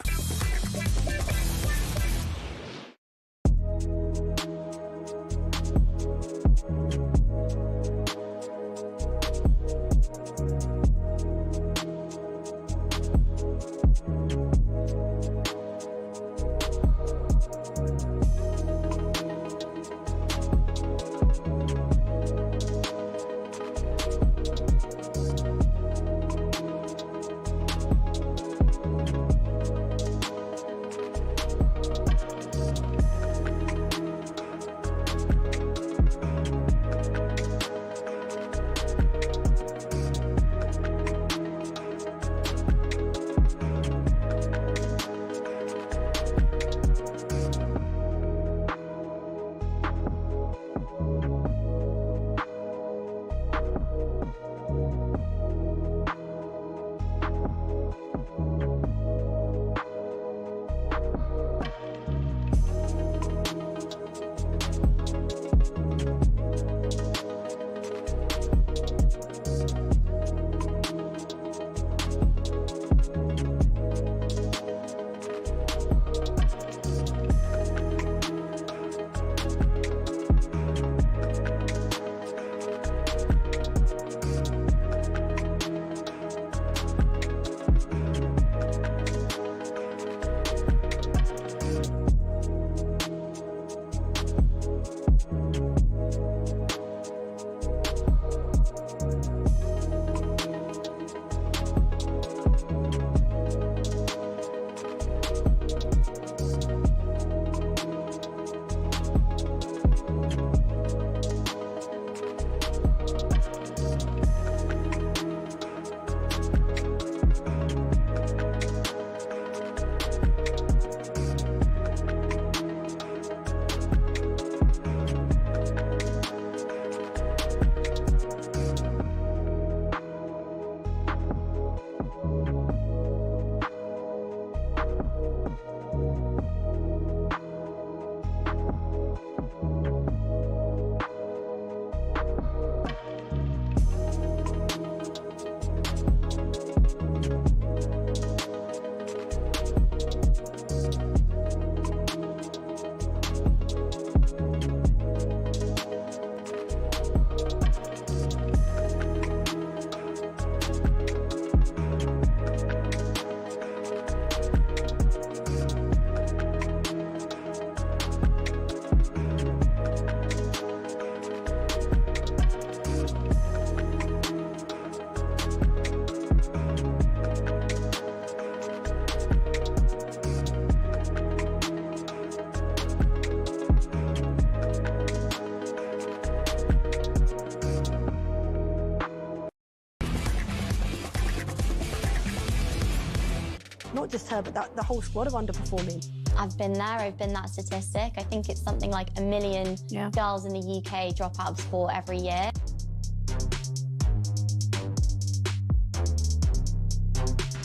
not just her, but the whole squad are underperforming. I've been there, I've been that statistic. I think it's something like 1 million girls in the UK drop out of sport every year.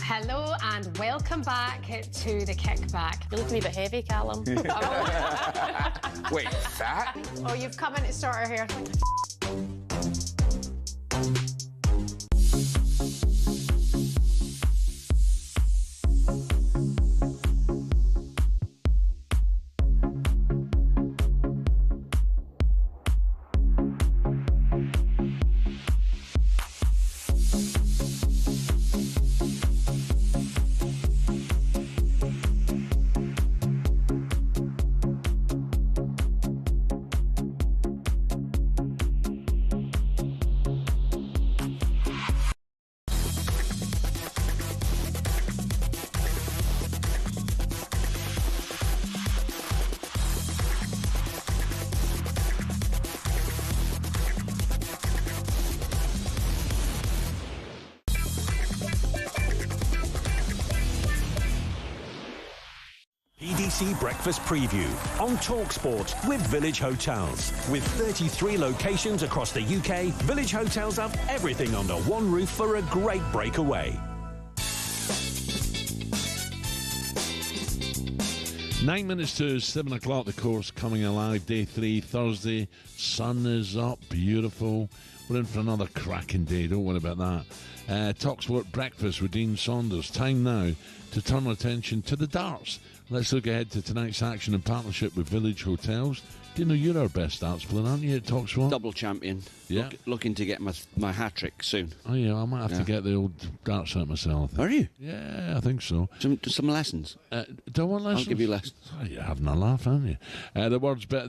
Hello and welcome back to the kickback. You're looking a bit heavy, Callum. Wait, that? Oh, you've come in to sort her hair. PDC Breakfast Preview on talkSPORT with Village Hotels. With 33 locations across the UK, Village Hotels have everything under one roof for a great breakaway. 9 minutes to 7 o'clock, the course coming alive. Day 3, Thursday. Sun is up, beautiful. We're in for another cracking day, don't worry about that. talkSPORT Breakfast with Dean Saunders. Time now to turn our attention to the darts. Let's look ahead to tonight's action in partnership with Village Hotels. Do you know you're our best darts player, aren't you, at talkSPORT? Double champion. Yeah. Looking to get my hat-trick soon. Oh, yeah, I might have to get the old darts out myself. Are you? Yeah, I think so. Some lessons? Do I want lessons? I'll give you lessons. Oh, you're having a laugh, aren't you? The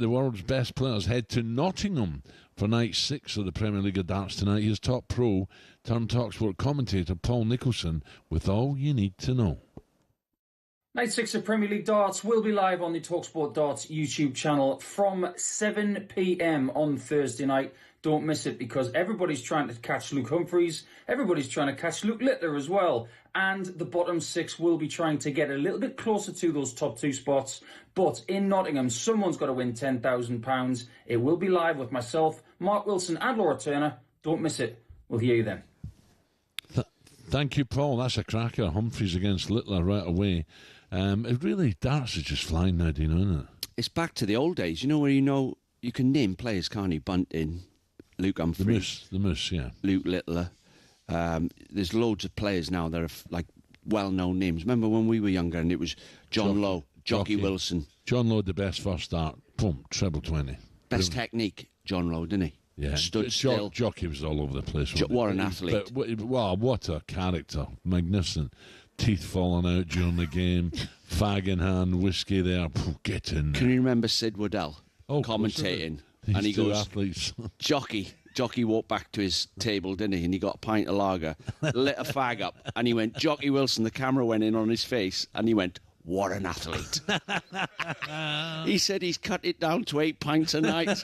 world's best players head to Nottingham for night 6 of the Premier League of Darts tonight. Here's top pro turned talkSPORT commentator Paul Nicholson with all you need to know. Night 6 of Premier League Darts will be live on the talkSPORT Darts YouTube channel from 7 p.m. on Thursday night. Don't miss it, because everybody's trying to catch Luke Humphreys, everybody's trying to catch Luke Littler as well, and the bottom 6 will be trying to get a little bit closer to those top 2 spots. But in Nottingham, someone's got to win £10,000. It will be live with myself, Mark Wilson and Laura Turner. Don't miss it. We'll hear you then. Thank you, Paul. That's a cracker. Humphreys against Littler right away. It really, darts is just flying now, do you know, isn't it? It's back to the old days, where you can name players, can't you? Bunting, Luke Humphreys. The Moose, yeah. Luke Littler. There's loads of players now that are like well-known names. Remember when we were younger and it was John Lowe, Jockey Wilson. John Lowe, the best first start. Boom, treble 20. Best technique, John Lowe, didn't he? Yeah, stood still. Jockey was all over the place. What an athlete. But, wow, what a character. Magnificent. Teeth falling out during the game, fag in hand, whiskey there. Get in there. Can you remember Sid Waddell commentating? And he goes, athletes. Jockey walked back to his table, didn't he? And he got a pint of lager, lit a fag up, and he went, Jockey Wilson, the camera went in on his face, and he went, what an athlete. He said he's cut it down to 8 pints a night.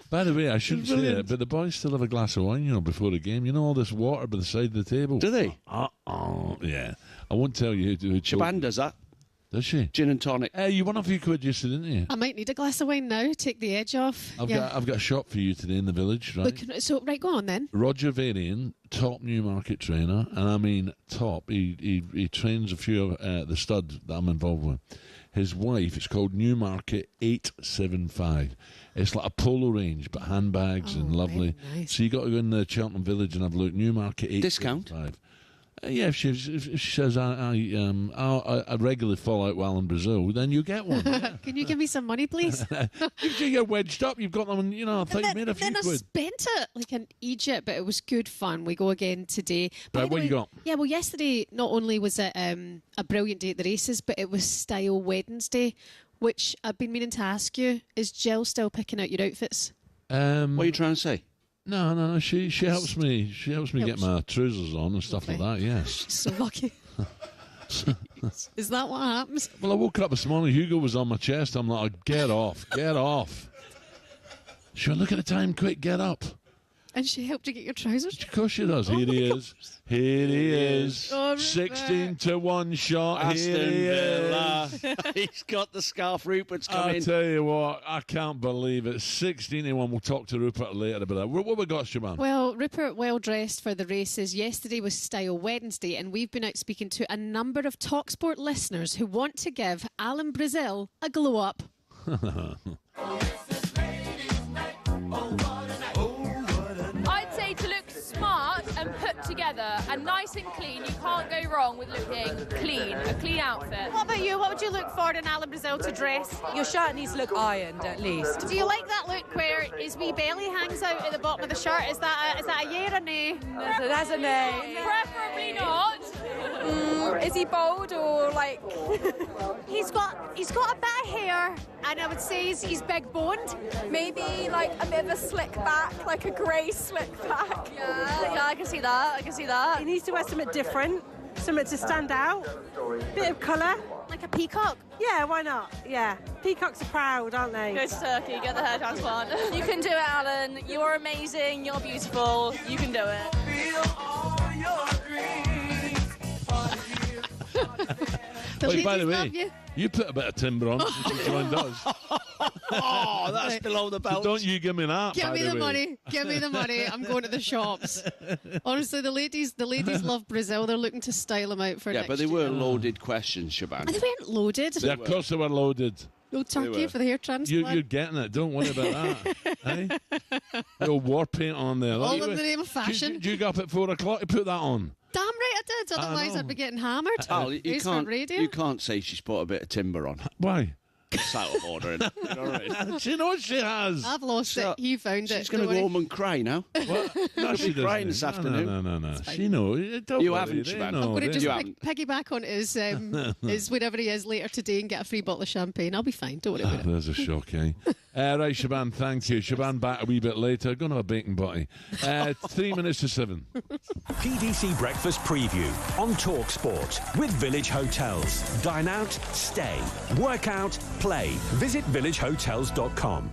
By the way, I shouldn't say it, but the boys still have a glass of wine, before the game. You know all this water by the side of the table? Do they? Yeah. I won't tell you who Shaban does that. Does she? Gin and tonic. You won a few quid yesterday, didn't you? I might need a glass of wine now, take the edge off. I've got a shop for you today in the village, right? Right, go on then. Roger Varian, top Newmarket trainer, and I mean top. He trains a few of the studs that I'm involved with. His wife, it's called Newmarket 875. It's like a polo range, but handbags and lovely. Nice. So you got to go in the Cheltenham Village and have a look. Newmarket 875. Discount? Yeah, if she says I regularly fall out while in Brazil, then you get one. Yeah. Can you give me some money, please? You're wedged up. You've got them, I thought you made a few then quid. I spent it like in Egypt, but it was good fun. We go again today. Right, what you got? Yeah, well, yesterday not only was it a brilliant day at the races, but it was Style Wednesday, which I've been meaning to ask you. Is Jill still picking out your outfits? What are you trying to say? No. She helps me. She helps me get my trousers on and stuff like that. Yes. She's so lucky. Is that what happens? Well, I woke up this morning. Hugo was on my chest. I'm like, get off. Sure, look at the time. Quick, get up. And she helped you get your trousers? Of course she does. Here he is. Here he is. Oh, 16-1 shot. Here Aston he Villa. is. He's got the scarf. Rupert's coming. I'll tell you what, I can't believe it. 16-1. We'll talk to Rupert later about that. What we got, Siobhan? Well, Rupert, well dressed for the races. Yesterday was Style Wednesday, and we've been out speaking to a number of talkSPORT listeners who want to give Alan Brazil a glow up. I'd say to look smart and put together and nice and clean. You can't go wrong with looking clean, a clean outfit. What about you? What would you look for in Alan Brazil to dress? Your shirt needs to look ironed at least. Do you like that look where his wee belly hangs out at the bottom of the shirt? Is that a yeah or a nay? That's a nay. Preferably not. Is he bald or like? He's got a bit of hair, and I would say he's big boned. Maybe like a bit of a slick back, like a grey slick back. Yeah, I can see that. He needs to wear something different, something to stand out. Bit of colour. Like a peacock? Yeah, why not? Yeah. Peacocks are proud, aren't they? Go to Turkey, get the hair transplant. You can do it, Alan. You are amazing. You're beautiful. You can do it. Wait, by the way, you put a bit of timber on, which Joanne does. Oh, that's below the belt. So don't you give me that. Give me the money. Give me the money. I'm going to the shops. Honestly, the ladies love Brazil. They're looking to style him out for Yeah, next but they year. were loaded questions, Siobhan. And they weren't loaded. Yeah, of course they were loaded. No turkey for the hair transplant. You're getting it. Don't worry about that. eh? Little war paint on there. All Look, in the name of fashion. Did you go up at 4 o'clock to put that on? Damn right I did. Otherwise, I'd be getting hammered. Al, you Face for radio. can't say she's put a bit of timber on. Why? It's out of order, isn't it? You know what I mean? She knows she has. I've lost it. He found it. She's going to go home and cry now. What? No, She'll be crying this afternoon. No. She knows. Don't You worry, haven't, they Siobhan. know, I'm going to they just know. piggyback on his wherever he is later today and get a free bottle of champagne. I'll be fine. Don't worry about it. There's a shock, eh? Right, Siobhan, thank you. Siobhan back a wee bit later. Going to have a bacon butty. 3 minutes to 7. PDC Breakfast Preview on talkSPORT with Village Hotels. Dine out, stay, work out, play. Visit villagehotels.com.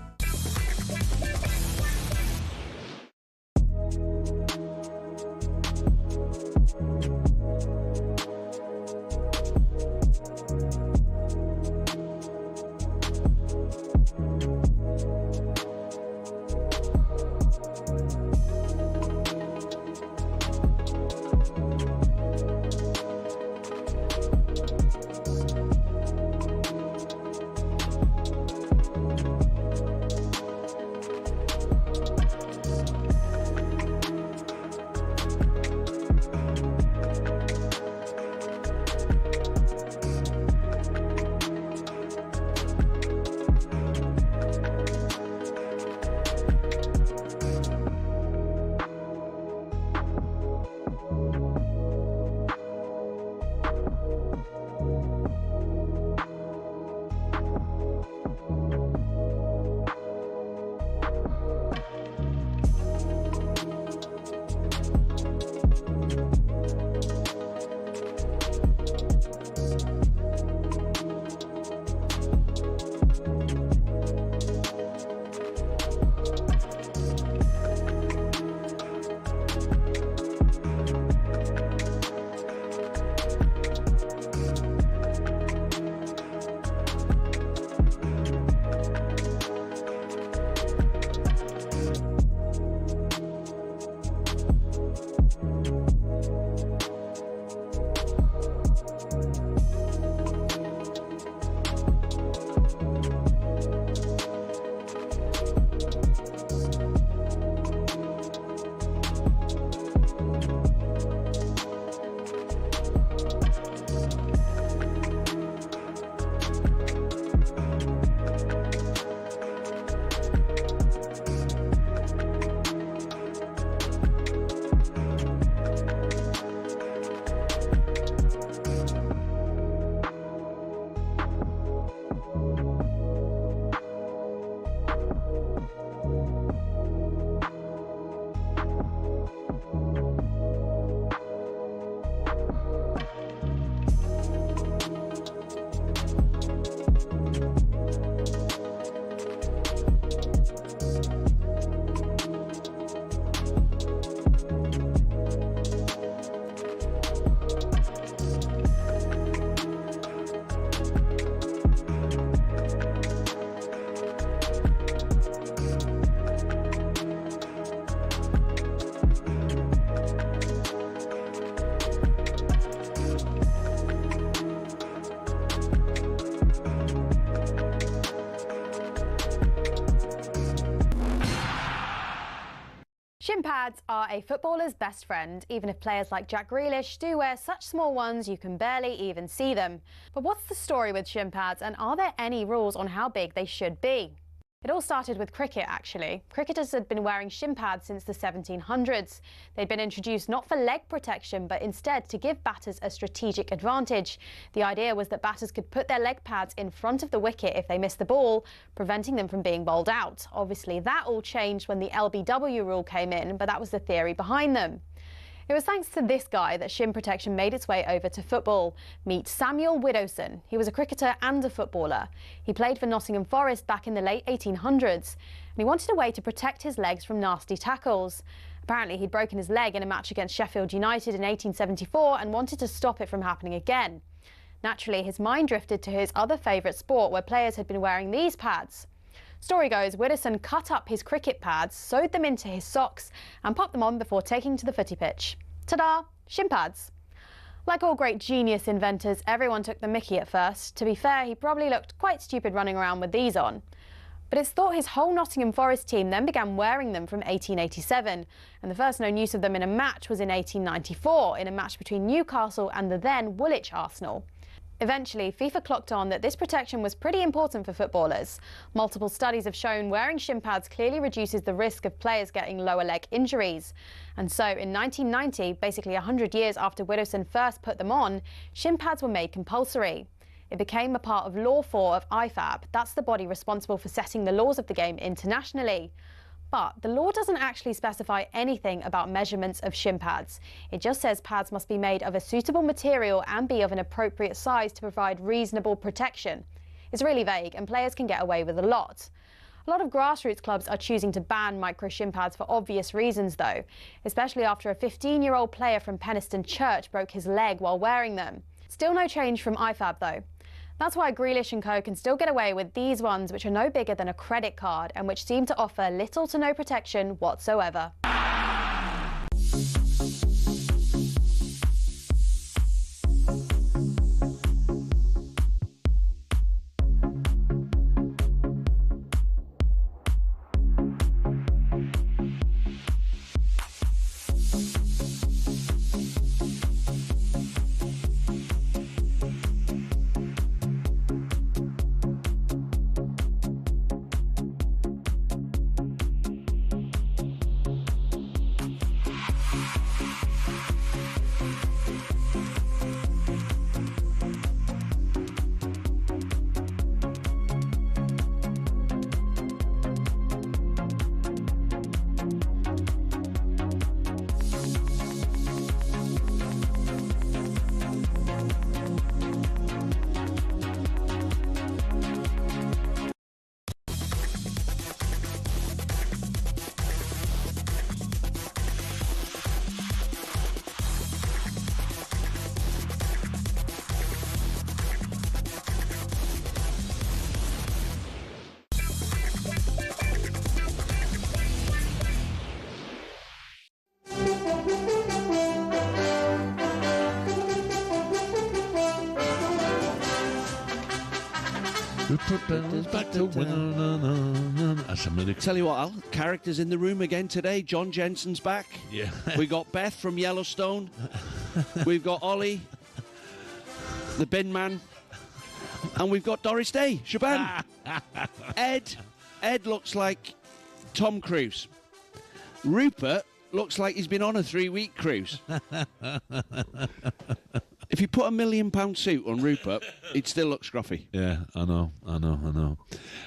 Shin pads are a footballer's best friend, even if players like Jack Grealish do wear such small ones you can barely even see them. But what's the story with shin pads, and are there any rules on how big they should be? It all started with cricket, actually. Cricketers had been wearing shin pads since the 1700s. They'd been introduced not for leg protection, but instead to give batters a strategic advantage. The idea was that batters could put their leg pads in front of the wicket if they missed the ball, preventing them from being bowled out. Obviously, that all changed when the LBW rule came in, but that was the theory behind them. It was thanks to this guy that shin protection made its way over to football. Meet Samuel Widdowson. He was a cricketer and a footballer. He played for Nottingham Forest back in the late 1800s, and he wanted a way to protect his legs from nasty tackles. Apparently, he'd broken his leg in a match against Sheffield United in 1874 and wanted to stop it from happening again. Naturally, his mind drifted to his other favourite sport, where players had been wearing these pads. Story goes, Widdowson cut up his cricket pads, sewed them into his socks and popped them on before taking to the footy pitch. Ta-da! Shin pads. Like all great genius inventors, everyone took the mickey at first. To be fair, he probably looked quite stupid running around with these on. But it's thought his whole Nottingham Forest team then began wearing them from 1887, and the first known use of them in a match was in 1894, in a match between Newcastle and the then Woolwich Arsenal. Eventually, FIFA clocked on that this protection was pretty important for footballers. Multiple studies have shown wearing shin pads clearly reduces the risk of players getting lower leg injuries. And so, in 1990, basically 100 years after Widdowson first put them on, shin pads were made compulsory. It became a part of Law 4 of IFAB. That's the body responsible for setting the laws of the game internationally. But the law doesn't actually specify anything about measurements of shin pads. It just says pads must be made of a suitable material and be of an appropriate size to provide reasonable protection. It's really vague, and players can get away with a lot. A lot of grassroots clubs are choosing to ban micro shin pads for obvious reasons, though, especially after a 15-year-old player from Penistone Church broke his leg while wearing them. Still no change from IFAB, though. That's why Grealish and co can still get away with these ones, which are no bigger than a credit card and which seem to offer little to no protection whatsoever. Tell you what, Al, characters in the room again today. John Jensen's back. Yeah. We got Beth from Yellowstone. We've got Ollie, the bin man. And we've got Doris Day, Shaban. Ed looks like Tom Cruise. Rupert looks like he's been on a 3-week cruise. If you put a £1 million suit on Rupert, he'd still look scruffy. Yeah, I know.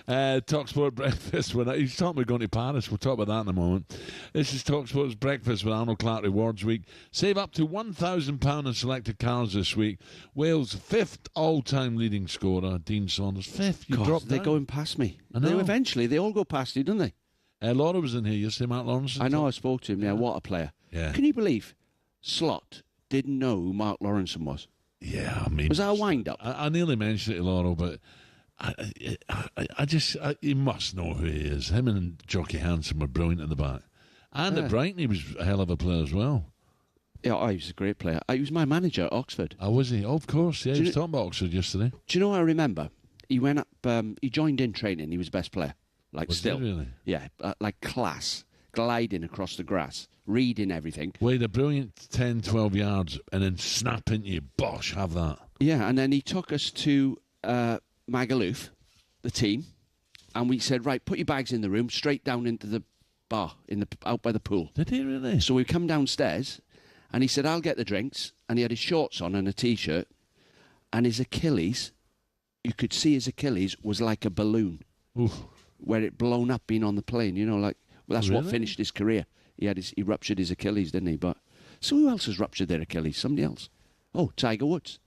talkSPORT Breakfast. He's talking about going to Paris. We'll talk about that in a moment. This is talkSPORT's Breakfast with Arnold Clark Rewards Week. Save up to £1,000 on selected cars this week. Wales' 5th all-time leading scorer, Dean Saunders. 5th. You dropped they're down. going past me. I know. Eventually, they all go past you, don't they? Laura was in here yesterday, Mark Lawrence. I know, I spoke to him. Yeah, what a player. Yeah. Can you believe Slot didn't know who Mark Lawrence was? Yeah, I mean... Was that a wind-up? I nearly mentioned it to Laura, but I just... you must know who he is. Him and Jockey Hansen were brilliant at the back. And at Brighton, he was a hell of a player as well. Yeah, he was a great player. He was my manager at Oxford. Oh, was he? Oh, of course, yeah. He was talking about Oxford yesterday. Do you know what I remember? He went up... he joined in training. He was the best player. Was he really? Yeah, like class. gliding across the grass, reading everything. Wait a brilliant 10, 12 yards and then snap into you. Bosh, have that. Yeah, and then he took us to Magaluf, the team, and we said, right, put your bags in the room, straight down into the bar out by the pool. Did he really? So we come downstairs, and he said, I'll get the drinks, and he had his shorts on and a T-shirt, and his Achilles, you could see his Achilles was like a balloon. Oof. Where it blown up being on the plane, you know, like, well, that's what Really? finished his career. He ruptured his Achilles, didn't he? But so who else has ruptured their Achilles? Somebody else. Oh, Tiger Woods.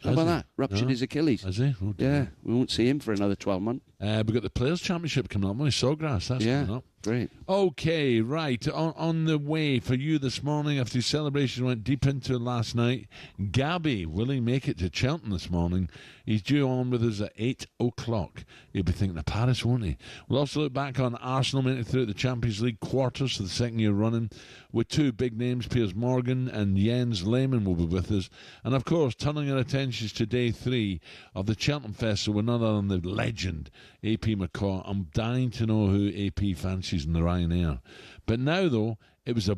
How Has about he? that? Ruptured No. his Achilles. Has he? Oh, dear. Yeah, we won't see him for another 12 months. We've got the Players' Championship coming up. Only Sawgrass, that's coming up. Great. Okay, right. On the way for you this morning after the celebration went deep into last night. Gabby, will he make it to Cheltenham this morning? He's due on with us at 8 o'clock. He'll be thinking of Paris, won't he? We'll also look back on Arsenal making it through the Champions League quarters for the second year running with two big names, Piers Morgan and Jens Lehmann will be with us. And of course, turning our attentions to day 3 of the Cheltenham Festival with none other than the legend, AP McCaw. I'm dying to know who AP fancies in the Ryanair. But now, though, it was a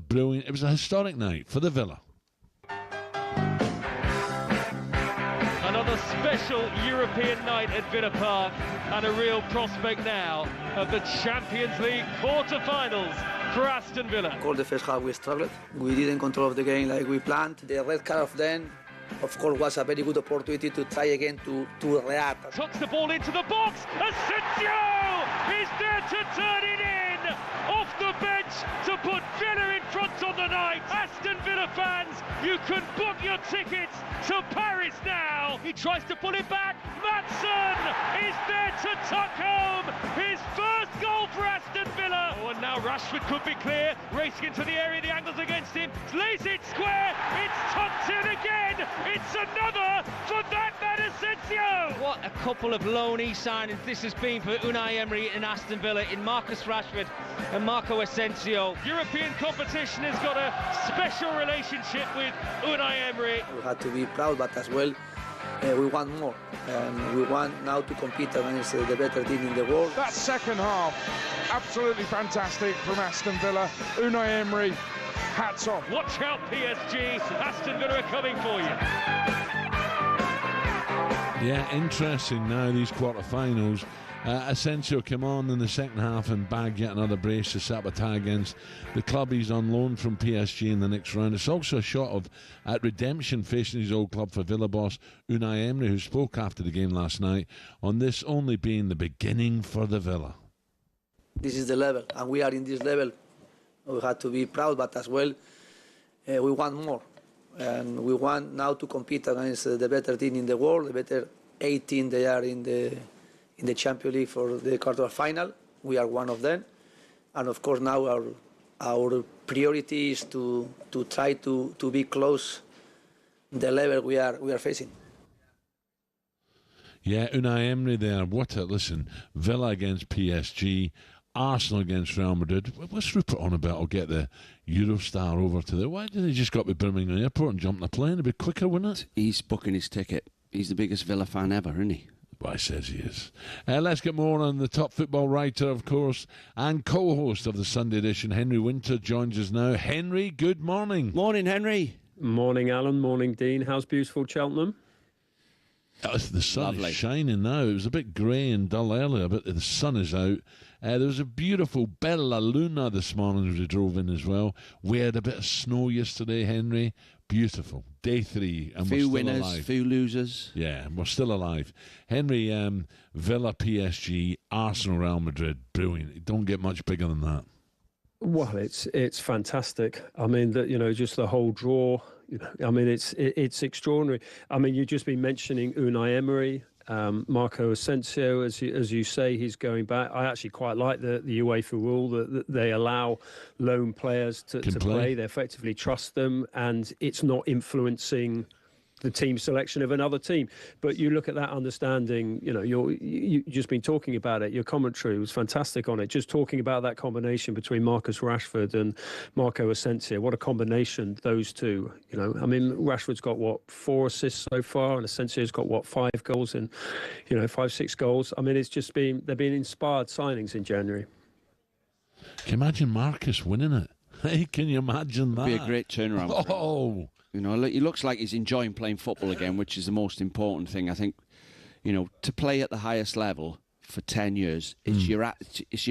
historic night for the Villa. Another special European night at Villa Park and a real prospect now of the Champions League quarter-finals for Aston Villa. Of course, the first half we struggled. We didn't control the game like we planned. The red card of them, of course, was a very good opportunity to try again to react. Tucks the ball into the box. Asensio is there to turn it in. Off the bench to put Villa in front on the night. Aston Villa fans, you can book your tickets to Paris now. He tries to pull it back. Maatsen is there to tuck home his first goal for Aston Villa. Oh, and now Rashford could be clear. Racing into the area, the angle's against him. Lays it square. It's tucked in again. It's another for that man Asensio. What a couple of loanee signings this has been for Unai Emery and Aston Villa in Marcus Rashford and Marco Asensio. European competition has got a special relationship with Unai Emery. We had to be proud, but as well, we want more. And we want now to compete against the better team in the world. That second half, absolutely fantastic from Aston Villa. Unai Emery, hats off. Watch out, PSG. Aston Villa are coming for you. Yeah, interesting now, these quarter-finals. Asensio came on in the second half and bagged yet another brace to sabotage against the club he's on loan from PSG in the next round. It's also a shot of at redemption facing his old club for Villa boss Unai Emery, who spoke after the game last night on this only being the beginning for the Villa. This is the level, and we are in this level. We have to be proud, but as well, we want more. And we want now to compete against the better team in the world, the better 18 they are in the Champions League for the quarter final. We are one of them. And of course now our priority is to try to be close the level we are facing. Yeah, Unai Emery there. Listen, Villa against PSG, Arsenal against Real Madrid. What's Rupert on about? I'll get the Eurostar over to there. Why did he just got to Birmingham Airport and jump on a plane? It'd be quicker, wouldn't it? He's booking his ticket. He's the biggest Villa fan ever, isn't he? Well, he says he is. Let's get more on the top football writer, of course, and co-host of the Sunday edition. Henry Winter joins us now. Henry, good morning. Morning, Henry. Morning, Alan. Morning, Dean. How's beautiful Cheltenham? The sun Lovely. is shining now. It was a bit grey and dull earlier, but the sun is out. There was a beautiful Bella Luna this morning as we drove in as well. We had a bit of snow yesterday, Henry. Beautiful. Day 3, and few we're still winners, alive. few losers. Yeah, we're still alive. Henry, Villa, PSG, Arsenal, Real Madrid. Brilliant. It don't get much bigger than that. Well, it's fantastic. I mean, just the whole draw. I mean, it's extraordinary. I mean, you've just been mentioning Unai Emery, Marco Asensio, as you say, he's going back. I actually quite like the UEFA rule that they allow lone players to play. They effectively trust them, and it's not influencing the team selection of another team. But you look at that understanding, you've just been talking about it. Your commentary was fantastic on it. Just talking about that combination between Marcus Rashford and Marco Asensio. What a combination, those two. I mean, Rashford's got, 4 assists so far, and Asensio's got, 5 goals in, 5, 6 goals. I mean, they've been inspired signings in January. Can you imagine Marcus winning it? Hey, can you imagine that? It'd be a great turnaround. Oh, you know, he looks like he's enjoying playing football again, which is the most important thing. I think, you know, to play at the highest level for 10 years, it's your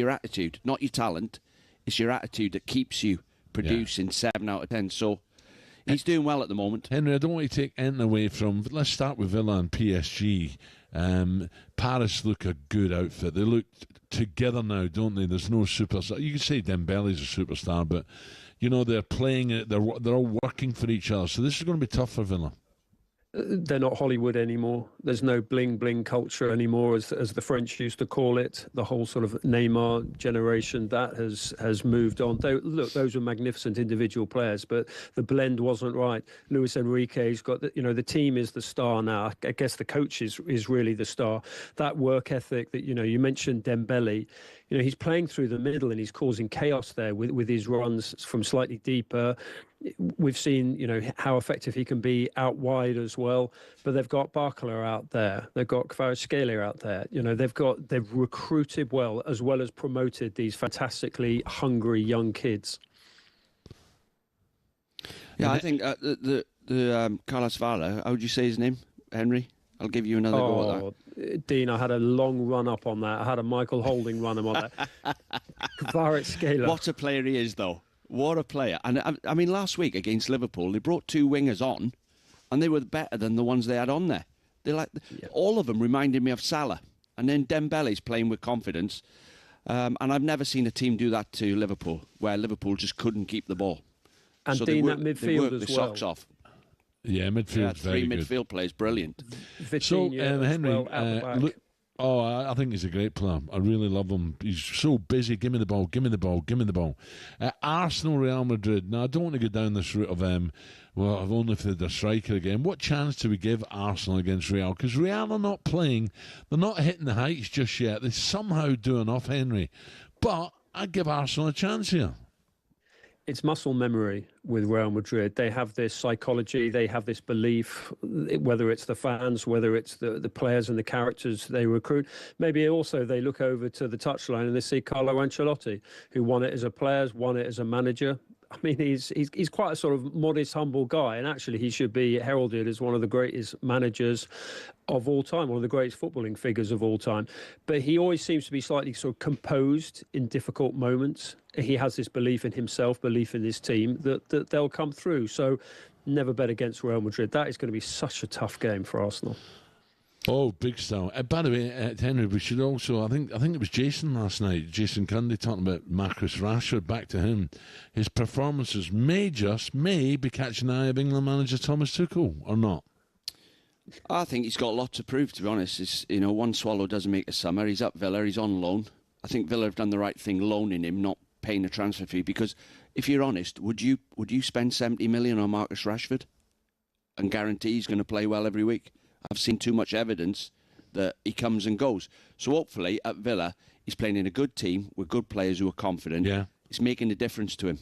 attitude, not your talent. It's your attitude that keeps you producing 7 out of 10. So he's doing well at the moment. Henry, I don't want to take anything away from... Let's start with Villa and PSG. Paris look a good outfit. They look together now, don't they? There's no superstar. You could say Dembele's a superstar, but, you know, they're playing it. They're all working for each other. So this is going to be tough for Villa. They're not Hollywood anymore. There's no bling culture anymore, as the French used to call it. The whole sort of Neymar generation, that has moved on. Look, those were magnificent individual players, but the blend wasn't right. Luis Enrique's got the team is the star now. I guess the coach is really the star. That work ethic that, you mentioned Dembele. He's playing through the middle and he's causing chaos there with his runs from slightly deeper. We've seen, how effective he can be out wide as well. But they've got Barcola out there. They've got Kvaratskhelia out there. They've recruited well as promoted these fantastically hungry young kids. Yeah, I think the Carlos Vela, how would you say his name, Henry? I'll give you another go at that. Dean, I had a long run up on that. I had a Michael Holding run on that. Kvaratskhelia. What a player he is, though. What a player. And I mean, last week against Liverpool, they brought 2 wingers on, and they were better than the ones they had on there. All of them reminded me of Salah. And then Dembele's playing with confidence. And I've never seen a team do that to Liverpool, where Liverpool just couldn't keep the ball. And so Dean, they that midfield worked as the well. socks off. Yeah, midfield's very good. 3 midfield players, brilliant. Vitinha Henry, Henry, I think he's a great player. I really love him. He's so busy. Give me the ball, give me the ball, give me the ball. Arsenal, Real Madrid. Now, I don't want to go down this route of, I've only for the striker again. What chance do we give Arsenal against Real? Because Real are not playing. They're not hitting the heights just yet. They somehow do enough, Henry. But I'd give Arsenal a chance here. It's muscle memory with Real Madrid. They have this psychology, they have this belief, whether it's the fans, whether it's the players and the characters they recruit. Maybe also they look over to the touchline and they see Carlo Ancelotti, who won it as a player, won it as a manager. I mean, he's quite a sort of modest, humble guy, and actually he should be heralded as one of the greatest managers of all time, one of the greatest footballing figures of all time. But he always seems to be slightly sort of composed in difficult moments. He has this belief in himself, belief in his team that they'll come through. So never bet against Real Madrid. That is going to be such a tough game for Arsenal. Oh, big style. By the way, Henry, we should also, I think it was Jason last night, Jason Cundy, talking about Marcus Rashford, back to him. His performances may be catching the eye of England manager Thomas Tuchel, or not? I think he's got a lot to prove, to be honest. One swallow doesn't make a summer. He's up Villa, he's on loan. I think Villa have done the right thing loaning him, not paying a transfer fee, because if you're honest, would you spend 70 million on Marcus Rashford and guarantee he's going to play well every week? I've seen too much evidence that he comes and goes. So hopefully at Villa, he's playing in a good team with good players who are confident. Yeah. It's making a difference to him.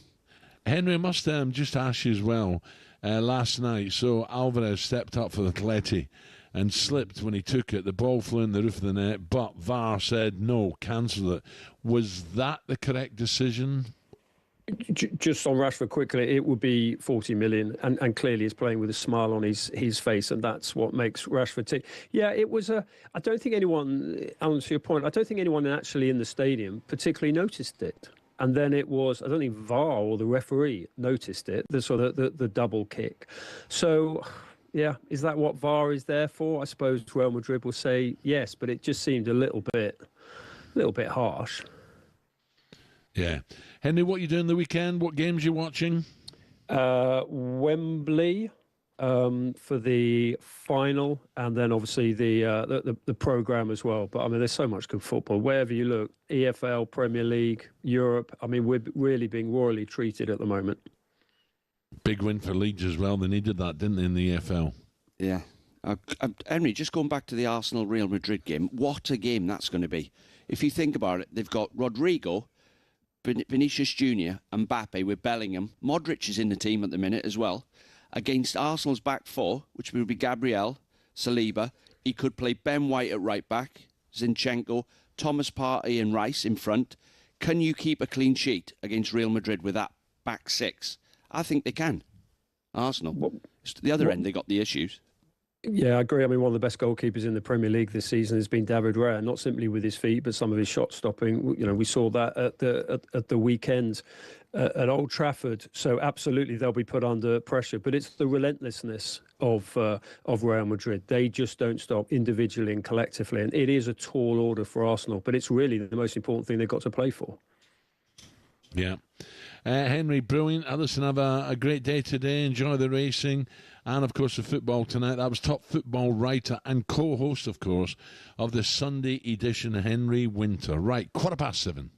Henry, I must just ask you as well, last night, so Alvarez stepped up for the Atleti and slipped when he took it. The ball flew in the roof of the net, but VAR said no, cancel it. Was that the correct decision? Just on Rashford quickly, it would be 40 million, and clearly he's playing with a smile on his face, and that's what makes Rashford tick. Yeah, it was I don't think anyone, Alan, to your point, I don't think anyone actually in the stadium particularly noticed it. And then it was, I don't think VAR or the referee noticed it, the double kick. So, yeah, is that what VAR is there for? I suppose Real Madrid will say yes, but it just seemed a little bit harsh. Yeah. Henry, what are you doing the weekend? What games are you watching? Wembley for the final, and then obviously the programme as well. But, I mean, there's so much good football. Wherever you look, EFL, Premier League, Europe, I mean, we're really being royally treated at the moment. Big win for Leeds as well. They needed that, didn't they, in the EFL? Yeah. Henry, just going back to the Arsenal-Real Madrid game, what a game that's going to be. If you think about it, they've got Rodrigo, Vinicius Jr. and Mbappe with Bellingham. Modric is in the team at the minute as well. Against Arsenal's back four, which would be Gabriel, Saliba. He could play Ben White at right back, Zinchenko, Thomas Partey and Rice in front, can you keep a clean sheet against Real Madrid with that back six? I think they can. Arsenal. It's the other end, they got the issues. Yeah, I agree. I mean, one of the best goalkeepers in the Premier League this season has been David Raya, not simply with his feet, but some of his shot stopping. You know, we saw that at the weekend at Old Trafford. So absolutely, they'll be put under pressure. But it's the relentlessness of Real Madrid. They just don't stop individually and collectively. And it is a tall order for Arsenal, but it's really the most important thing they've got to play for. Yeah. Henry, brilliant. Listen, have a great day today. Enjoy the racing and, of course, the football tonight. That was top football writer and co-host, of course, of the Sunday edition, Henry Winter. Right, 7:15.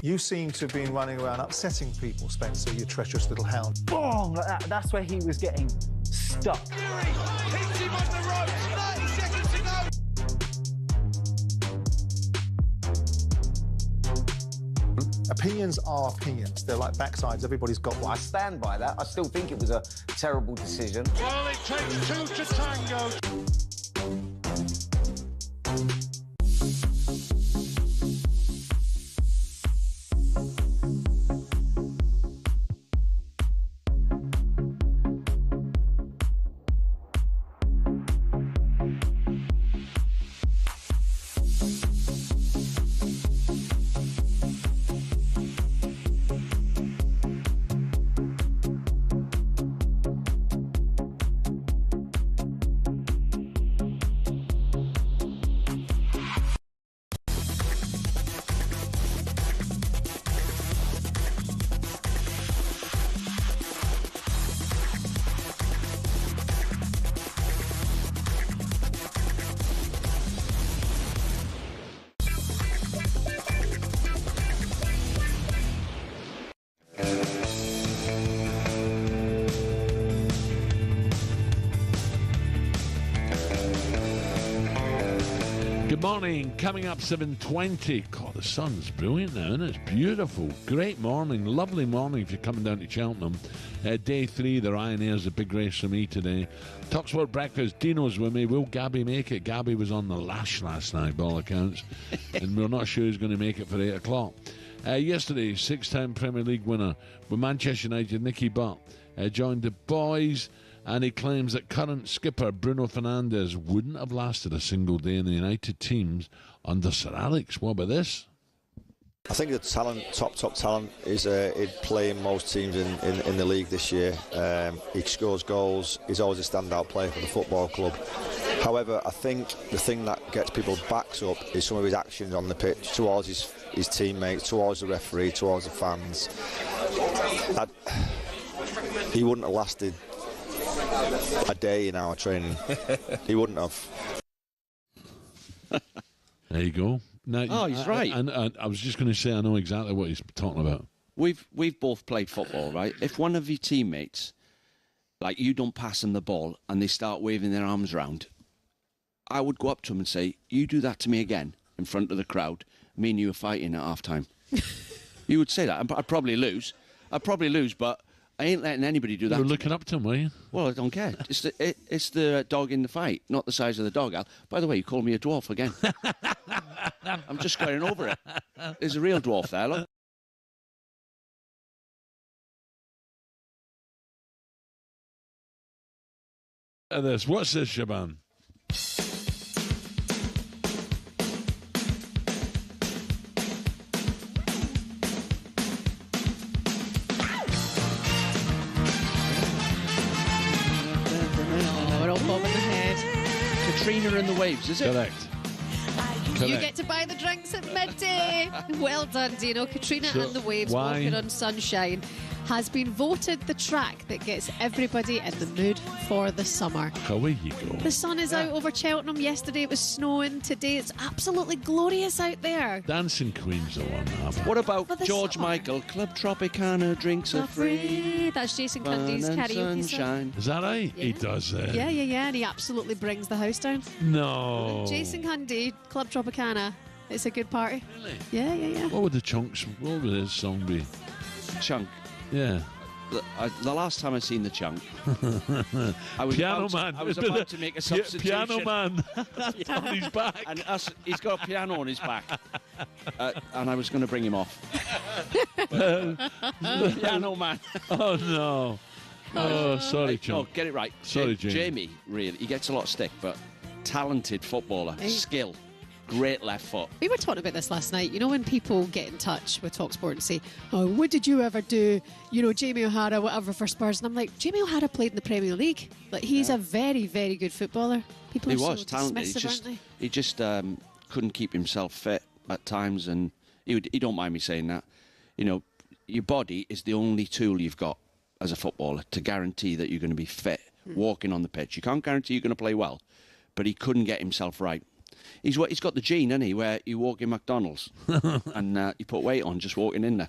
You seem to have been running around upsetting people, Spencer, you treacherous little hound. Boom! Like that. That's where he was getting stuck. Hits him on the ropes, 30 seconds to go. Opinions are opinions. They're like backsides. Everybody's got one. I stand by that. I still think it was a terrible decision. Well, it takes two to tango. Good morning. Coming up 7:20. the sun's brilliant now, isn't it? It's beautiful. Great morning. Lovely morning if you're coming down to Cheltenham. Day 3, the Ryanair's a big race for me today. talkSPORT breakfast. Dino's with me. Will Gabby make it? Gabby was on the lash last night, by all accounts. And we're not sure he's going to make it for 8 o'clock. Yesterday, 6-time Premier League winner with Manchester United, Nicky Butt, joined the boys. And he claims that current skipper Bruno Fernandes wouldn't have lasted a single day in the United teams under Sir Alex. What about this? I think the talent, top talent, is in play in most teams in the league this year. He scores goals. He's always a standout player for the football club. However, I think the thing that gets people's backs up is some of his actions on the pitch towards his teammates, towards the referee, towards the fans. He wouldn't have lasted a day in our training. He wouldn't have. There you go. Now, he's right. And I was just going to say, I know exactly what he's talking about. We've both played football, right? If one of your teammates, like you don't pass them the ball and they start waving their arms around, I would go up to him and say, "You do that to me again in front of the crowd. Me and you are fighting at half time." You would say that. I'd probably lose. But I ain't letting anybody do that. You were looking up to him, were you? Well, I don't care. It's the dog in the fight, not the size of the dog, Al. By the way, you called me a dwarf again. I'm just squaring over it. There's a real dwarf there, look. What's this, Shaban? Katrina and the Waves, is it? Correct. You get to buy the drinks at midday. Well done, Dino. Katrina and the Waves, Walking on Sunshine, has been voted the track that gets everybody in the mood for the summer. Away you go. The sun is out over Cheltenham. Yesterday it was snowing. Today it's absolutely glorious out there. Dancing Queen's the one. What about George Michael? Club Tropicana, drinks are free. That's Jason Cundy's karaoke song. Is that right? Yeah. He does it. Yeah. And he absolutely brings the house down. No. Jason Cundy, Club Tropicana. It's a good party. Really? Yeah. What would his song be? Chunk. Yeah. The last time I seen the Chunk, I was Piano about Man. I was about to make a substitution. Piano Man on his back. And he's got a piano on his back. And I was going to bring him off. Piano Man. Oh, no. Oh, sorry, Chunk. Oh, get it right. Sorry, Jamie, really, he gets a lot of stick, but talented footballer, skill. Great left foot. We were talking about this last night. You know, when people get in touch with talkSPORT and say, "Oh, what did you ever do? You know, Jamie O'Hara, whatever for Spurs." And I'm like, Jamie O'Hara played in the Premier League. Like, he's a very, very good footballer. People are so talented. dismissive, aren't they? He just couldn't keep himself fit at times, and he don't mind me saying that. You know, your body is the only tool you've got as a footballer to guarantee that you're going to be fit walking on the pitch. You can't guarantee you're going to play well, but he couldn't get himself right. He's got the gene, hasn't he, where you walk in McDonald's and you put weight on just walking in there.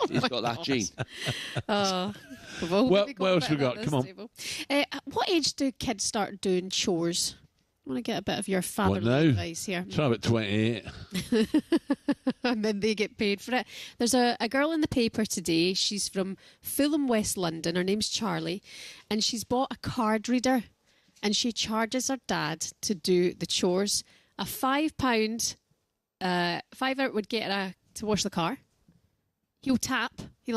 He's got that gene. What else we got? Come on. What age do kids start doing chores? I want to get a bit of your fatherly advice here. Try about 28. And then they get paid for it. There's a girl in the paper today. She's from Fulham, West London. Her name's Charlie. And she's bought a card reader. And she charges her dad to do the chores. A £5 would get her to wash the car. He'll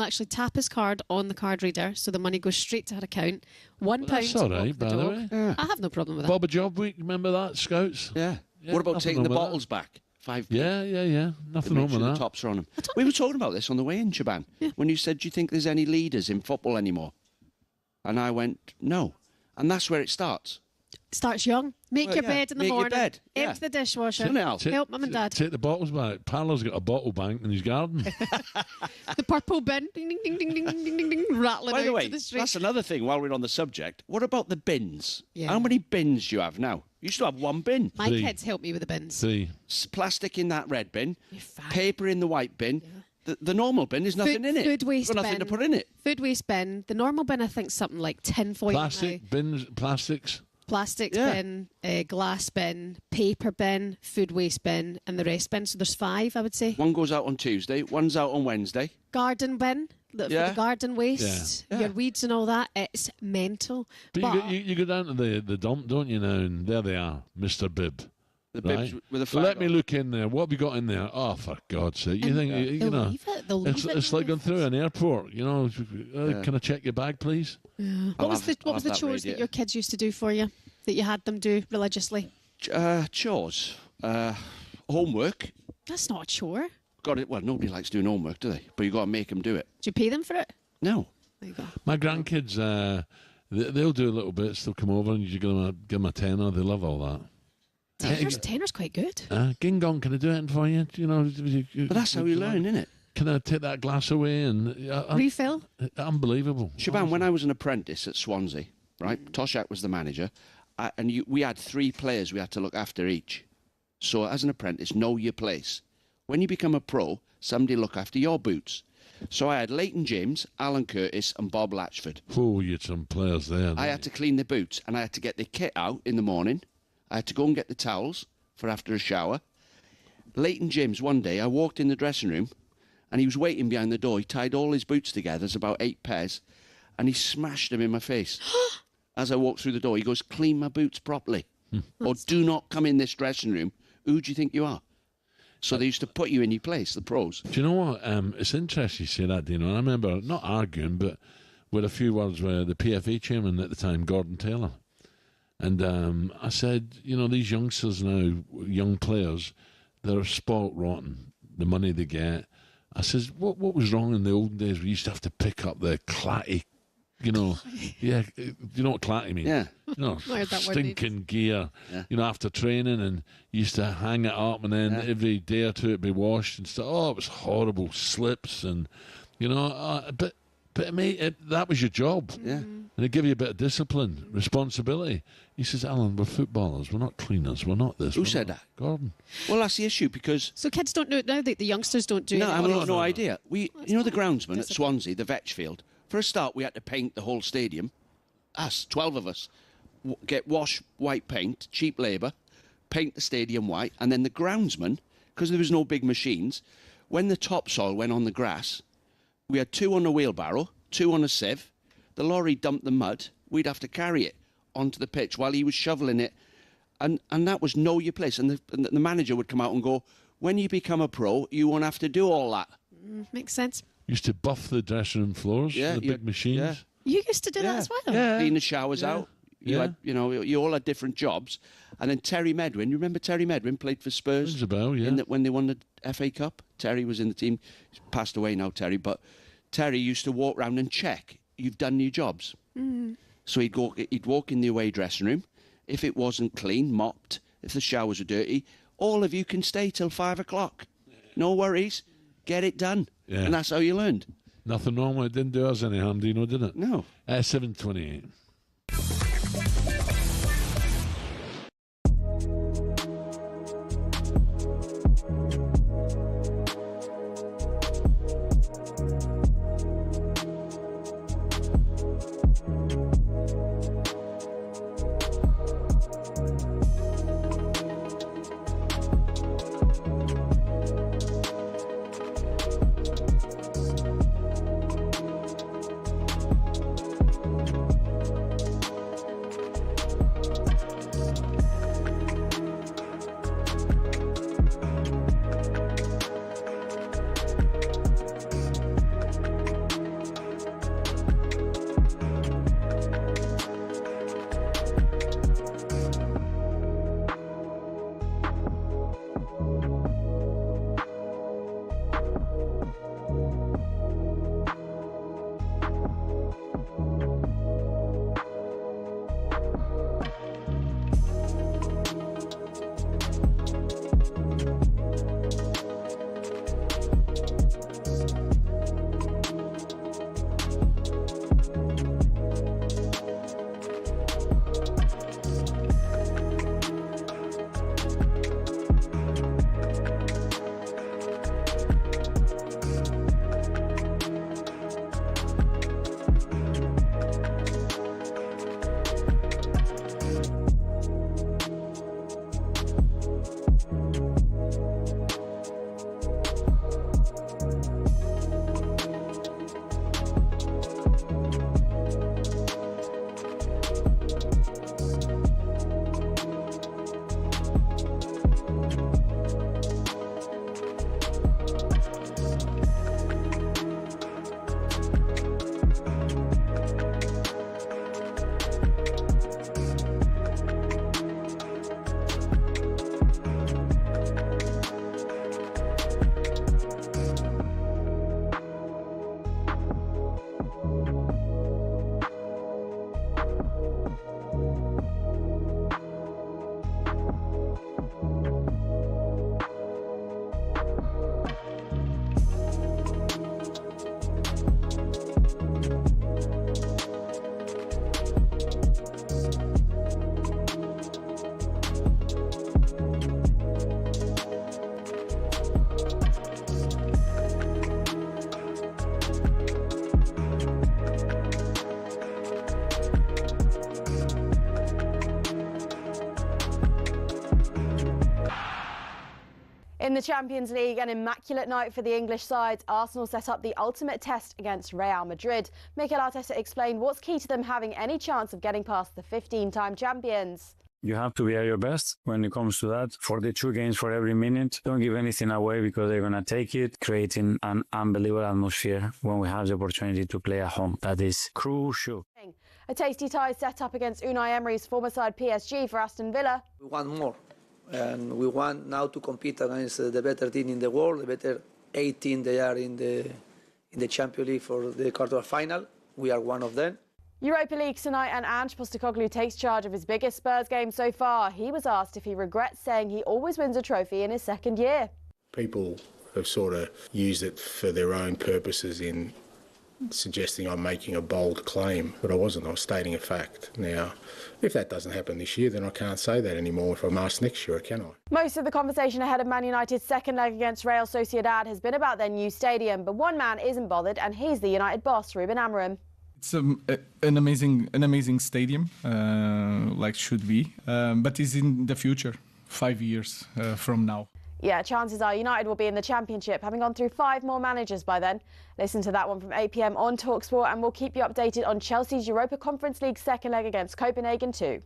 actually tap his card on the card reader, so the money goes straight to her account. £1 that's all right, by the way. Yeah. I have no problem with that. Bob a Job Week, remember that, Scouts? Yeah. What about taking the bottles back? £5. Yeah. Nothing wrong with that. The tops are on them. We were talking about this on the way in, Shaban, when you said, "Do you think there's any leaders in football anymore?" And I went, "No." And that's where it starts. Starts young. Make your bed in the morning. Bed. Empty the dishwasher. Help mum and dad. Take the bottles back. Paolo's got a bottle bank in his garden. The purple bin. Ding, ding, ding, ding, ding, ding, ding, ding, rattling By the out way, to the street. that's another thing while we're on the subject. What about the bins? Yeah. How many bins do you have now? You used to have one bin. My kids help me with the bins. 3. Plastic in that red bin. Paper in the white bin. Yeah. The normal bin, there's nothing in it. Food waste bin. Nothing to put in it. Food waste bin. The normal bin, I think, something like 10 for Plastic bins, plastics. Plastic bin, glass bin, paper bin, food waste bin, and the rest bin. So there's 5, I would say. One goes out on Tuesday, one's out on Wednesday. Garden bin, for the garden waste, your weeds and all that. It's mental. But you go down to the dump, don't you, now, and there they are, Mr. Bib. The bibs with a flag Let me look in there. What have you got in there? Oh, for God's sake. You think, you know, it's like going through an airport, you know. Can I check your bag, please? Yeah. What was the chores that your kids used to do for you, that you had them do religiously? Chores? Homework. That's not a chore. Got it. Well, nobody likes doing homework, do they? But you got to make them do it. Do you pay them for it? No. There you go. My grandkids, they'll do a little bit. They'll come over and you give them a tenner. They love all that. Tenner's quite good. Ging gong, can I do anything for you? You know, but that's how you learn, isn't it? Can I take that glass away and refill? Unbelievable. Shaban, when I was an apprentice at Swansea, right? Toshak was the manager, we had 3 players we had to look after each. So as an apprentice, know your place. When you become a pro, somebody look after your boots. So I had Leighton James, Alan Curtis, and Bob Latchford. Oh, you had some players there. I had to clean their boots, and I had to get the kit out in the morning. I had to go and get the towels for after a shower. Leighton James, one day, I walked in the dressing room and he was waiting behind the door. He tied all his boots together, there's about 8 pairs, and he smashed them in my face. As I walked through the door, he goes, clean my boots properly or do not come in this dressing room. Who do you think you are? So they used to put you in your place, the pros. Do you know what? It's interesting you say that, Dino. And I remember not arguing, but with a few words with the PFA chairman at the time, Gordon Taylor. And I said, you know, these youngsters now, young players, they're spoilt rotten, the money they get. I says, what was wrong in the old days? We used to have to pick up the clatty, you know. Yeah, you know what clatty means? Yeah. You know, stinking gear, you know, after training, and used to hang it up, and then every day or two it'd be washed and stuff. Oh, it was horrible, slips, and, you know, but mate, that was your job. Yeah. And it gave you a bit of discipline, responsibility. He says, Alan, we're footballers. We're not cleaners. We're not this. Who said that? Gordon. Well, that's the issue, because... So kids don't do it now? The youngsters don't do it? No, I have no idea. You know the groundsman at Swansea, the Vetchfield? For a start, we had to paint the whole stadium. Us, 12 of us. Get wash white paint, cheap labour, paint the stadium white, and then the groundsman, because there was no big machines, when the topsoil went on the grass, we had 2 on a wheelbarrow, 2 on a sieve. The lorry dumped the mud. We'd have to carry it onto the pitch while he was shoveling it. And that was know your place. And the manager would come out and go, when you become a pro, you won't have to do all that. Makes sense. Used to buff the dressing room floors, the big machines. Yeah. You used to do that as well? Yeah. Clean the showers out. You had, you know, you all had different jobs. And then Terry Medwin, you remember Terry Medwin played for Spurs? Rings a bell, yeah. When they won the FA Cup. Terry was in the team. He's passed away now, Terry. But Terry used to walk round and check, you've done your jobs. So he'd walk in the away dressing room. If it wasn't clean, mopped, if the showers were dirty, all of you can stay till 5 o'clock. No worries. Get it done. Yeah. And that's how you learned. Nothing wrong with it. Didn't do us any harm, Dino, did it? No. 7:28. In the Champions League, an immaculate night for the English side. Arsenal set up the ultimate test against Real Madrid. Mikel Arteta explained what's key to them having any chance of getting past the 15-time champions. You have to be at your best when it comes to that. For the 2 games for every minute, don't give anything away because they're going to take it, creating an unbelievable atmosphere when we have the opportunity to play at home. That is crucial. A tasty tie set up against Unai Emery's former side PSG for Aston Villa. We want more. And we want now to compete against the better team in the world, the better 18 they are in the Champions League for the quarter-final. We are one of them. Europa League tonight, and Ange Postecoglou takes charge of his biggest Spurs game so far. He was asked if he regrets saying he always wins a trophy in his second year. People have sort of used it for their own purposes in suggesting I'm making a bold claim, but I wasn't. I was stating a fact. Now, if that doesn't happen this year, then I can't say that anymore. If I'm asked next year, can I? Most of the conversation ahead of Man United's second leg against Real Sociedad has been about their new stadium, but one man isn't bothered, and he's the United boss, Ruben Amorim. It's an amazing stadium, like should be, but it's in the future, 5 years from now. Yeah, chances are United will be in the Championship, having gone through 5 more managers by then. Listen to that one from 8 p.m. on talkSPORT, and we'll keep you updated on Chelsea's Europa Conference League second leg against Copenhagen too.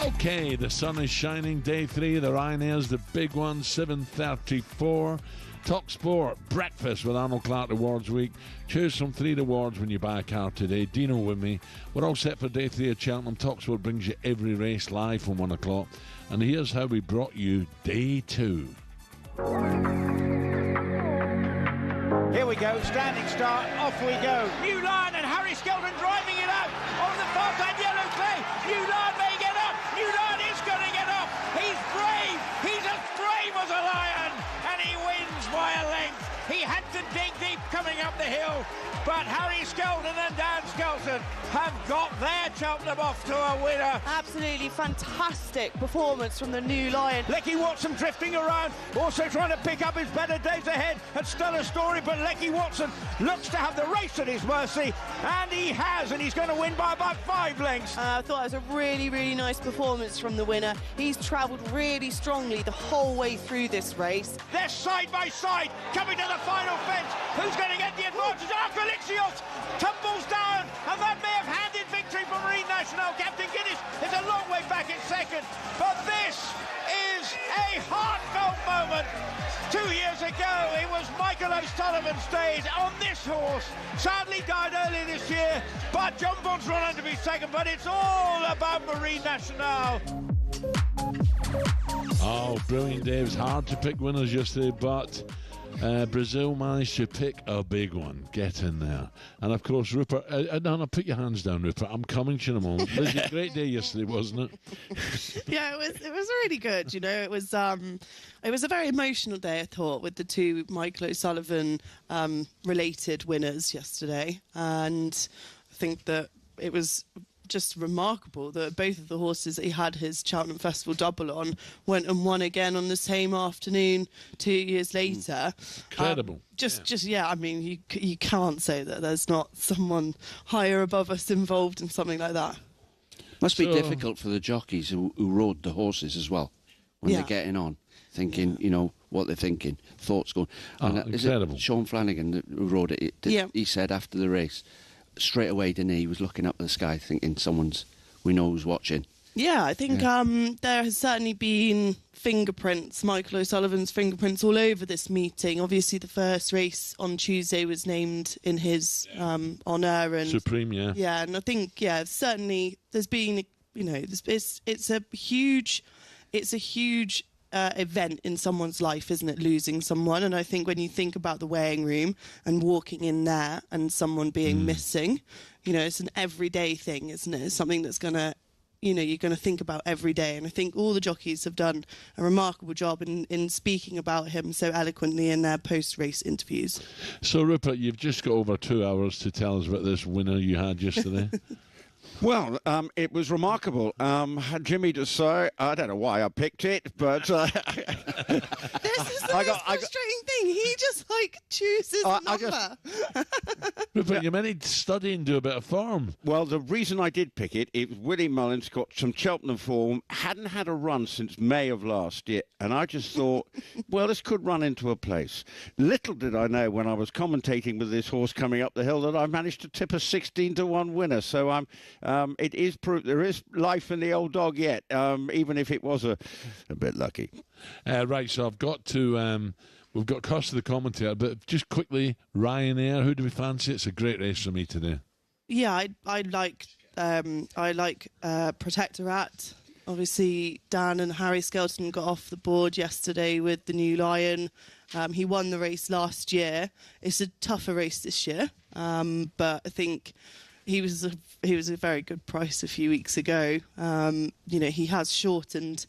Okay, the sun is shining, day 3, the Ryanair's the big one, 7:34. talkSPORT, breakfast with Arnold Clark Awards Week. Choose from 3 awards when you buy a car today. Dino with me. We're all set for day 3 of Cheltenham. talkSPORT brings you every race live from 1 o'clock. And here's how we brought you day 2. Here we go, standing start, off we go. New Lion and Harry Skelton driving it out on the far side yellow clay. New Lion may get up. New Lion is going to get up. He's brave. He's as brave as a lion. And he wins by a length. He had to dig deep coming up the hill. But Harry Skelton and Dan Skelton have got their Cheltenham off to a winner. Absolutely fantastic performance from the New Lion. Lecky Watson drifting around, also trying to pick up his better days ahead at Stellar Story, but Lecky Watson looks to have the race at his mercy, and he has, and he's going to win by about 5 lengths. I thought it was a really, really nice performance from the winner. He's travelled really strongly the whole way through this race. They're side by side, coming to the final fence. Who's going to get the advantage? Alexios tumbles down, and that may have handed victory for Marine National. Captain Guinness is a long way back in second, but this is a heartfelt moment. 2 years ago, it was Michael O'Sullivan stayed on this horse. Sadly died early this year, but John Bond's run on to be second, but it's all about Marine National. Oh, brilliant, Dave. It's hard to pick winners yesterday, but Brazil managed to pick a big one. Get in there. And of course, Rupert, no, put your hands down, Rupert. I'm coming to you in a moment. Lizzie, great day yesterday, wasn't it? Yeah, it was really good. You know, it was a very emotional day, I thought, with the 2 Michael O'Sullivan related winners yesterday, and I think that it was just remarkable that both of the horses that he had his Cheltenham Festival double on went and won again on the same afternoon 2 years later. Incredible. I mean, you can't say that there's not someone higher above us involved in something like that. Must be difficult for the jockeys who rode the horses as well when they're getting on. thinking, what they're thinking, thoughts going. Is incredible. It Sean Flanagan who wrote it? He said after the race, straight away, didn't he? He was looking up at the sky thinking we know who's watching. Yeah, I think there has certainly been fingerprints, Michael O'Sullivan's fingerprints all over this meeting. Obviously, the first race on Tuesday was named in his honour. And Supreme, yeah. Yeah, and I think, certainly there's been, it's a huge event in someone's life, isn't it, losing someone? And I think when you think about the weighing room and walking in there and someone being missing, it's an everyday thing, isn't it? It's something that's going to, you're going to think about every day. And I think all the jockeys have done a remarkable job in speaking about him so eloquently in their post-race interviews. So, Rupert, you've just got over 2 hours to tell us about this winner you had yesterday. Well, it was remarkable. Jimmy Desai, I don't know why I picked it, but... This is the most frustrating thing. He just, chooses a number. Rupert, you meant to study and do a bit of form. Well, the reason I did pick it was Willie Mullins got some Cheltenham form, hadn't had a run since May of last year, and I just thought, well, this could run into a place. Little did I know when I was commentating with this horse coming up the hill that I managed to tip a 16-1 winner, so it is proof there is life in the old dog yet, even if it was a bit lucky. Right, so I've got to... we've got cost of the commentator, but just quickly, Ryanair, who do we fancy? It's a great race for me today. Yeah, I like Protectorat. Obviously, Dan and Harry Skelton got off the board yesterday with the New Lion. He won the race last year. It's a tougher race this year, but I think he was a very good price a few weeks ago. He has shortened,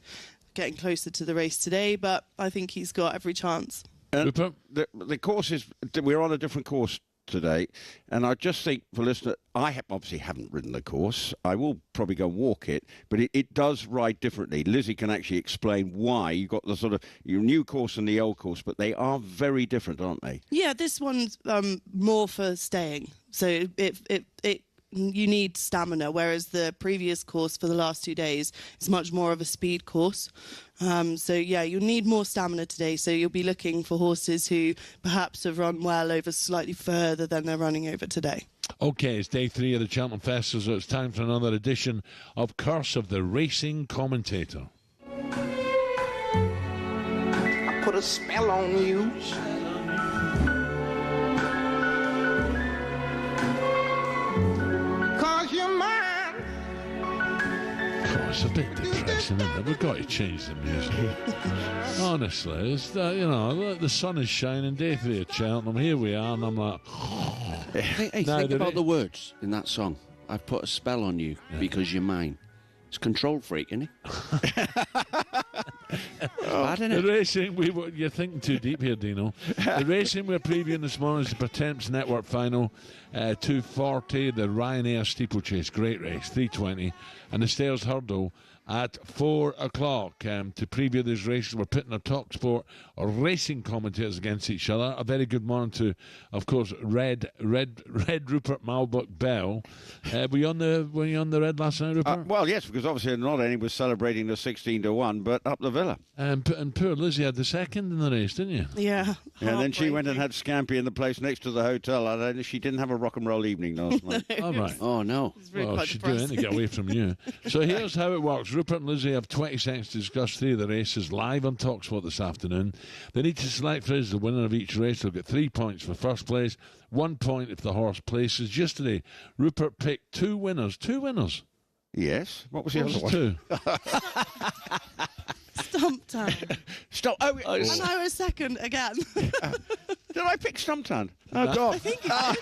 getting closer to the race today, but I think he's got every chance. The course is, we're on a different course today, and I just think for listeners, I obviously haven't ridden the course. I will probably go walk it, but it does ride differently. Lizzie can actually explain why you've got the sort of your new course and the old course, but they are very different, aren't they? Yeah, this one's more for staying. So you need stamina, whereas the previous course for the last 2 days is much more of a speed course. You need more stamina today. So you'll be looking for horses who perhaps have run well over slightly further than they're running over today. OK, it's day 3 of the Cheltenham Festival, so it's time for another edition of Curse of the Racing Commentator. I put a spell on you. It's a bit depressing, isn't it? We've got to change the music. Honestly, it's the sun is shining, day 3 of Cheltenham. Here we are, and I'm like... Hey, think about the words in that song. I've put a spell on you because you're mine. It's Control Freak, isn't it? Bad, isn't it? The racing, you're thinking too deep here, Dino. The racing we're previewing this morning is the Pertemps Network Final, 240, the Ryanair Steeplechase, great race, 320, and the Stairs Hurdle at 4 o'clock. To preview these races, we're putting our talkSPORT racing commentators against each other. A very good morning to, of course, Red Rupert Malbuck Bell. Were you on the red last night, Rupert? Well, yes, because obviously not only was celebrating the 16-1, but up the Villa. And poor Lizzie had the second in the race, didn't you? Yeah. And then she went and had Scampi in the place next to the hotel. And she didn't have a rock and roll evening last night. All right. Oh, no. Well, she'd do anything to get away from you. So here's how it works. Rupert and Lizzie have 20 seconds to discuss 3 of the races live on talkSPORT this afternoon. They need to select for us the winner of each race. They'll get 3 points for first place, 1 point if the horse places. Yesterday, Rupert picked 2 winners. 2 winners? Yes. What was the other one? 2. Stump Town. Stop. Oh, and I was second again. Did I pick Stump Town? Oh, God. I think you did.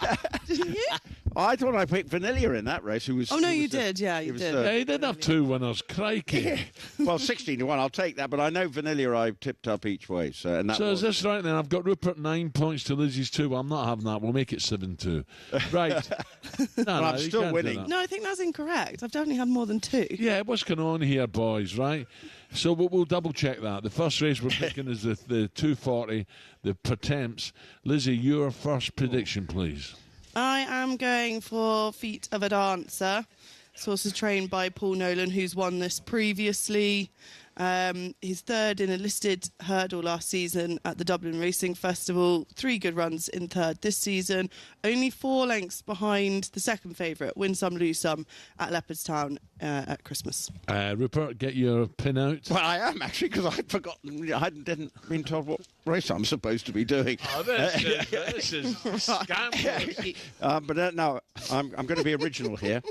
Didn't you? I thought I picked Vanilla in that race. Oh, no, you did. Yeah, you did. Yeah, he did have 2 winners. Crikey. Well, 16-1, I'll take that. But I know Vanilla I tipped up each way. So is this right then? I've got Rupert 9 points to Lizzie's 2. Well, I'm not having that. We'll make it 7-2. Right. No, I'm still winning. No, I think that's incorrect. I've definitely had more than 2. Yeah, what's going on here, boys, right? So we'll double-check that. The first race we're picking is the 240, the Pertemps. Lizzie, your first prediction, please. I am going for Feet of a Dancer. This horse is trained by Paul Nolan, who's won this previously. He's third in a listed hurdle last season at the Dublin Racing Festival. 3 good runs in third this season. Only 4 lengths behind the second favourite, Win Some, Lose Some, at Leopardstown at Christmas. Rupert, get your pin out. Well, I am actually, because I'd forgotten. I hadn't been told what race I'm supposed to be doing. Oh, this is scandalous. But no, I'm going to be original here.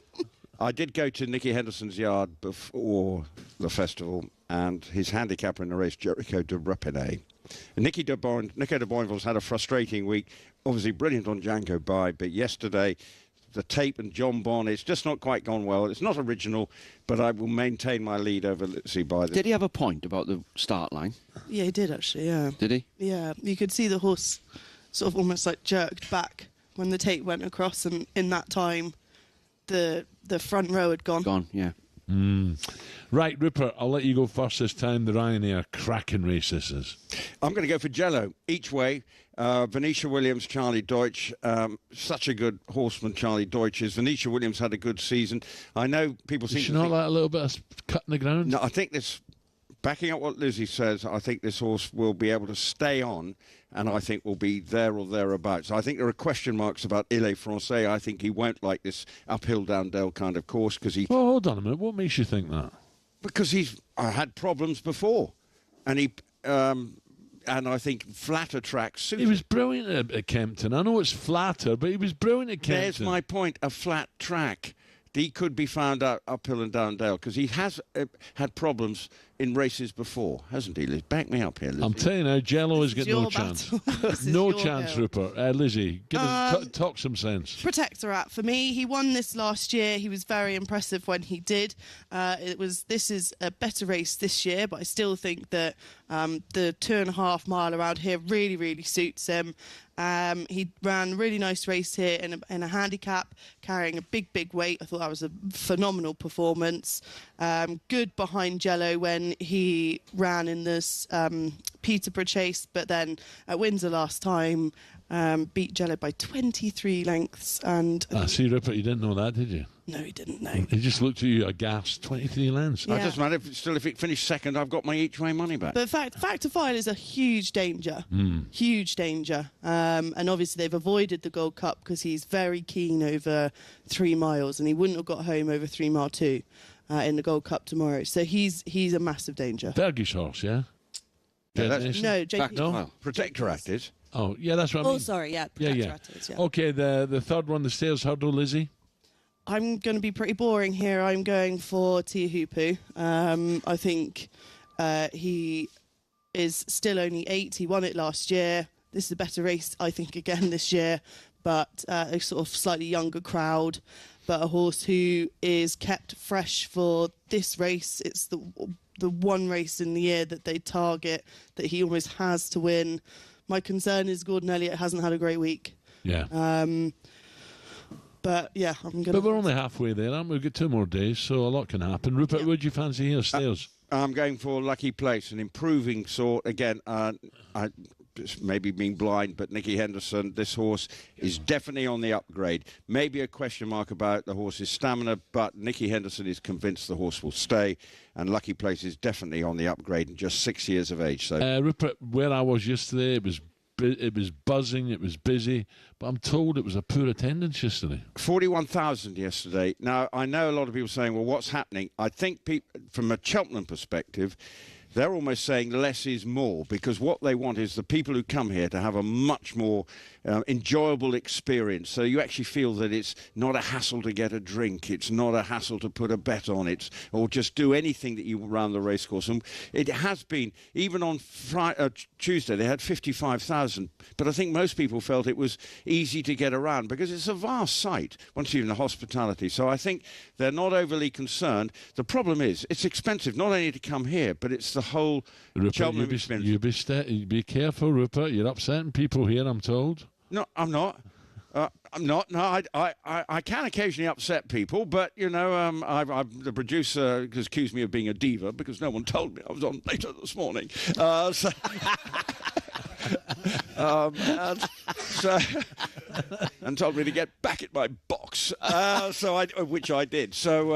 I did go to Nicky Henderson's yard before the festival, and his handicapper in the race, Jericho de Rapinay. Nico de Boinville's had a frustrating week. Obviously brilliant on Django By, but yesterday the tape and John Bon, it's just not quite gone well. It's not original, but I will maintain my lead over Lizzie By. Did he have a point about the start line? Yeah, he did actually, yeah. Did he? Yeah, you could see the horse sort of almost like jerked back when the tape went across, and in that time the front row had gone. Gone, yeah. Right, Rupert, I'll let you go first this time. The Ryanair cracking race this is. I'm going to go for Jello each way. Venetia Williams, Charlie Deutsch, such a good horseman Charlie Deutsch is. Venetia Williams had a good season. I know people seem to not think... like a little bit of cutting the ground? No, I think this, backing up what Lizzie says, I think this horse will be able to stay on, and I think will be there or thereabouts. I think there are question marks about Il est Francais. I think he won't like this uphill, down-dale kind of course because he... Well, hold on a minute. What makes you think that? Because he's had problems before, and he... and I think flatter tracks suit. He was brilliant at Kempton. I know it's flatter, but he was brilliant at Kempton. There's my point, a flat track. He could be found out uphill and down dale because he has had problems in races before, hasn't he, Liz? Back me up here, Liz. I'm telling you now, Jello has got no chance. No chance, Rupert. Lizzie, give us, talk some sense. Protectorat for me. He won this last year. He was very impressive when he did. This is a better race this year, but I still think that the 2.5 mile around here really, really suits him. He ran a really nice race here in a handicap, carrying a big weight. I thought that was a phenomenal performance. Good behind Jello when he ran in this Peterborough Chase, but then at Windsor last time beat Jello by 23 lengths. And see, Rupert, you didn't know that, did you? No, he didn't know. He just looked at you aghast. 23 lengths. Yeah. It doesn't matter. If it finished second, I've got my each-way money back. But Factor File is a huge danger. Huge danger. And obviously they've avoided the Gold Cup because he's very keen over 3 miles, and he wouldn't have got home over 3 mile 2 in the Gold Cup tomorrow. So he's a massive danger. Fergie's horse, yeah? No, JP. No, Protectorat is. Oh, yeah, that's what I mean. Oh, sorry, yeah. Protectorat is, yeah. Okay, the third one, the Stairs Hurdle, Lizzie? I'm going to be pretty boring here. I'm going for Tiahupu. I think he is still only 8. He won it last year. This is a better race, I think, again this year, but a sort of slightly younger crowd, but a horse who is kept fresh for this race. It's the one race in the year that they target that he almost has to win. My concern is Gordon Elliott hasn't had a great week. Yeah. But yeah, I'm going to... But we're only halfway there, aren't we? We've got 2 more days, so a lot can happen. Rupert, would you fancy here, Stairs? I'm going for Lucky Place, an improving sort. Again, maybe being blind, but Nicky Henderson, this horse is definitely on the upgrade. Maybe a question mark about the horse's stamina, but Nicky Henderson is convinced the horse will stay, and Lucky Place is definitely on the upgrade and just 6 years of age. So, Rupert, where I was yesterday, it was buzzing, it was busy, but I'm told it was a poor attendance yesterday. 41,000 yesterday. Now, I know a lot of people saying, well, what's happening? I think from a Cheltenham perspective, they're almost saying less is more, because what they want is the people who come here to have a much more enjoyable experience. So you actually feel that it's not a hassle to get a drink, it's not a hassle to put a bet on it, or just do anything that you around the racecourse. And it has been, even on Tuesday, they had 55,000. But I think most people felt it was easy to get around because it's a vast site once you're in the hospitality. So I think they're not overly concerned. The problem is it's expensive not only to come here, but it's the whole Cheltenham experience. You be careful, Rupert. You're upsetting people here, I'm told. No, I'm not. I'm not. No, I can occasionally upset people, but you know, the producer has accused me of being a diva because no one told me I was on later this morning. and told me to get back at my box, which I did. So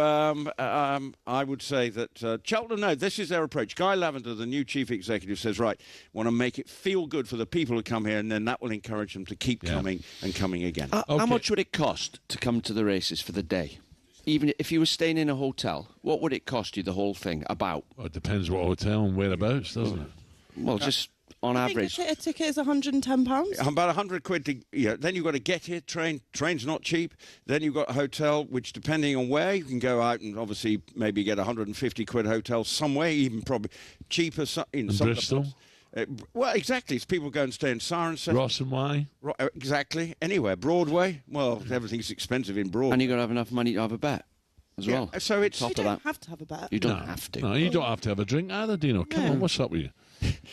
I would say that Cheltenham, no, this is their approach. Guy Lavender, the new chief executive, says, right, want to make it feel good for the people who come here, and then that will encourage them to keep coming and coming again. How much would it cost to come to the races for the day? Even if you were staying in a hotel, what would it cost you, the whole thing, about? Well, it depends what hotel and whereabouts, doesn't it? Well, just on average. A ticket is £110. About £100 then you've got to get here. Train's not cheap. Then you've got a hotel, which depending on where, you can go out and obviously maybe get £150 hotel somewhere, even probably cheaper in some Bristol. Well, exactly. It's people go and stay in Cirencester. Ross and Y. Exactly. Anywhere. Broadway. Well, everything's expensive in Broadway. And you've got to have enough money to have a bet as well. So it's... You don't have to have a bet. You don't have to. No, you don't have to have a drink either, Dino. Come on, what's up with you?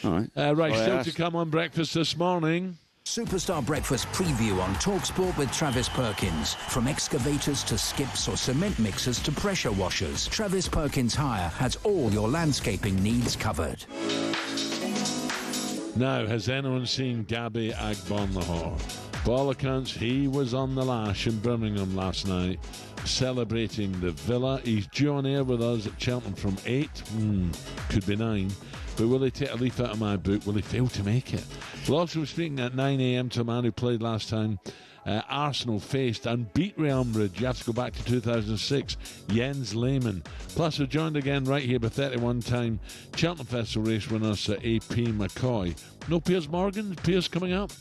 All right. Right, still to come on breakfast this morning. Superstar Breakfast preview on talkSPORT with Travis Perkins. From excavators to skips or cement mixers to pressure washers, Travis Perkins Hire has all your landscaping needs covered. Now, has anyone seen Gabby Agbonlahor? By all accounts, he was on the lash in Birmingham last night, celebrating the Villa. He's due on air with us at Cheltenham from 8, could be 9. But will he take a leaf out of my book? Will he fail to make it? We'll also be speaking at 9 a.m. to a man who played last time. Arsenal faced and beat Real Madrid. You have to go back to 2006. Jens Lehmann. Plus, we're joined again right here by 31-time Cheltenham Festival race winner Sir A.P. McCoy. No Piers Morgan? Piers coming up?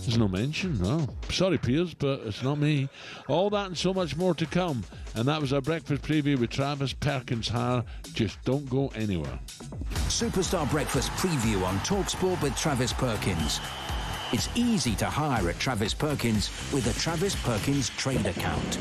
There's no mention. No. Sorry, Piers, but it's not me. All that and so much more to come. And that was our breakfast preview with Travis Perkins Hire. Just don't go anywhere. Superstar Breakfast preview on talkSPORT with Travis Perkins. It's easy to hire at Travis Perkins with a Travis Perkins trade account.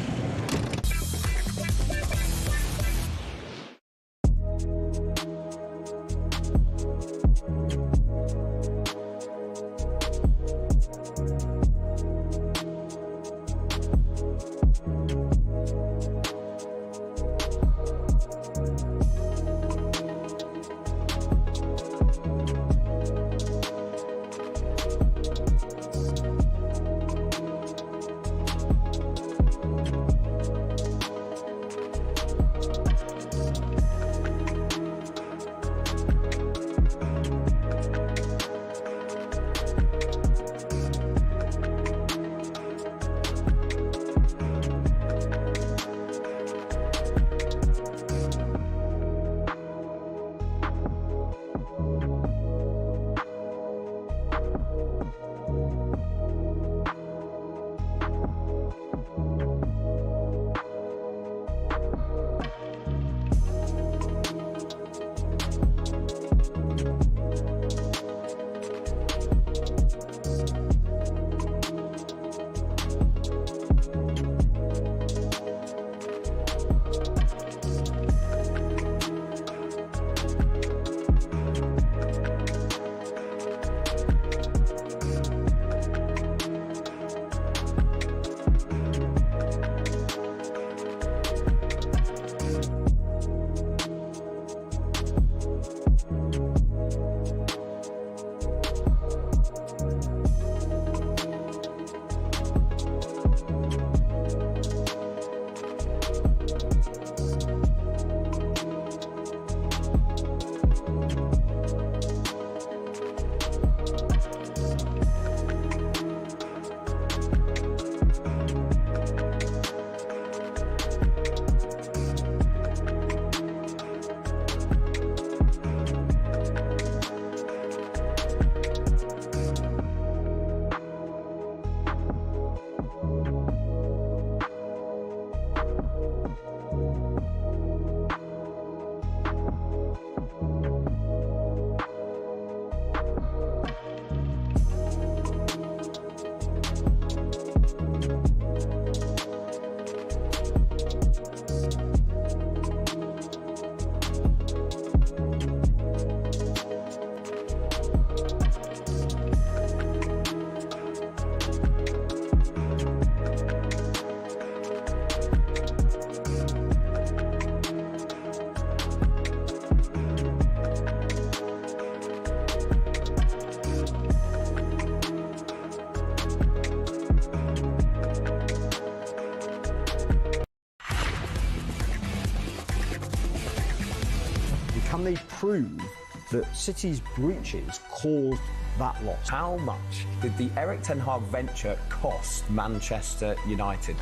Can they prove that City's breaches caused that loss? How much did the Erik ten Hag venture cost Manchester United?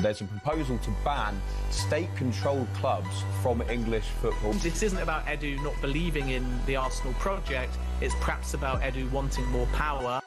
There's a proposal to ban state-controlled clubs from English football. This isn't about Edu not believing in the Arsenal project, it's perhaps about Edu wanting more power.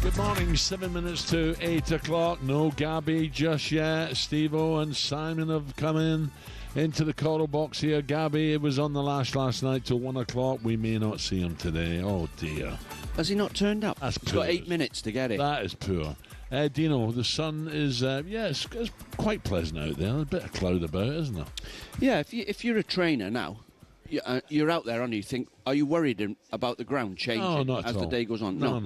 Good morning, 7 minutes to 8 o'clock. No Gabby just yet. Steve-O and Simon have come into the coral box here. Gabby was on the lash last night till 1 o'clock. We may not see him today. Oh dear. Has he not turned up? That's He's poor. got 8 minutes to get it. That is poor. Dino, the sun is, it's quite pleasant out there. A bit of cloud about, isn't it? Yeah, if you're a trainer now, you're out there, and you think, are you worried about the ground changing as the day goes on? No.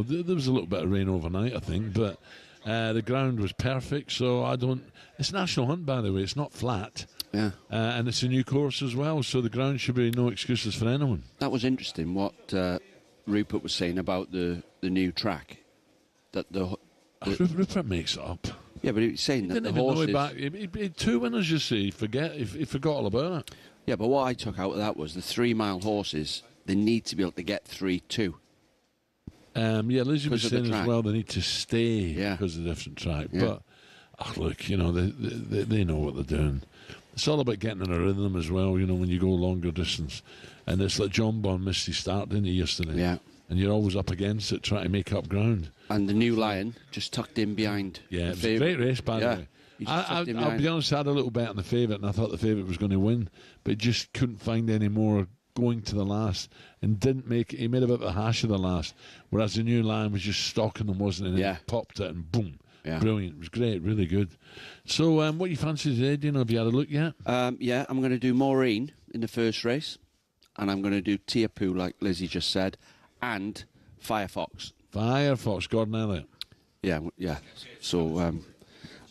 There was a little bit of rain overnight, I think, but the ground was perfect, so I don't... It's National Hunt, by the way. It's not flat. Yeah. And it's a new course as well, so the ground should be no excuses for anyone. That was interesting, what Rupert was saying about the new track. That Rupert makes it up. Yeah, but he was saying that the horses... He had 2 winners, you see. He forgot all about it. Yeah, but what I took out of that was the 3 mile horses, they need to be able to get 3-2. Lizzie was saying as well they need to stay because of the different track. Yeah. But, look, they know what they're doing. It's all about getting in a rhythm as well, when you go longer distance. And it's like John Bond missed his start, didn't he, yesterday? Yeah. And you're always up against it, trying to make up ground. And the New Lion just tucked in behind. Yeah, it was a great race, by the way. I'll be honest, I had a little bet on the favourite, and I thought the favourite was going to win, but just couldn't find any more going to the last, and didn't make it. He made a bit of a hash of the last, whereas the New Lion was just stalking them, wasn't it? And he popped it, and boom. Yeah. Brilliant. It was great, really good. So, what you fancy today? Have you had a look yet? I'm going to do Maureen in the first race, and I'm going to do Tiapu, like Lizzie just said, and Firefox. Gordon Elliott. Yeah. So,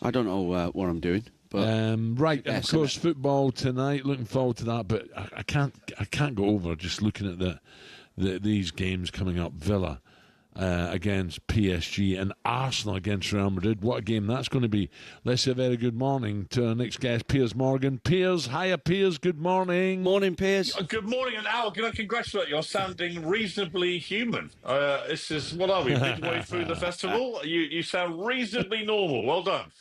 I don't know what I'm doing. But right, and of course, football tonight. Looking forward to that, but I can't go over just looking at these games coming up. Villa against PSG and Arsenal against Real Madrid. What a game that's going to be. Let's say a very good morning to our next guest, Piers Morgan. Piers, hiya, Piers. Good morning. Morning, Piers. Good morning, and Al, can I congratulate you? You're sounding reasonably human. This is, what are we, midway through the festival? You sound reasonably normal. Well done.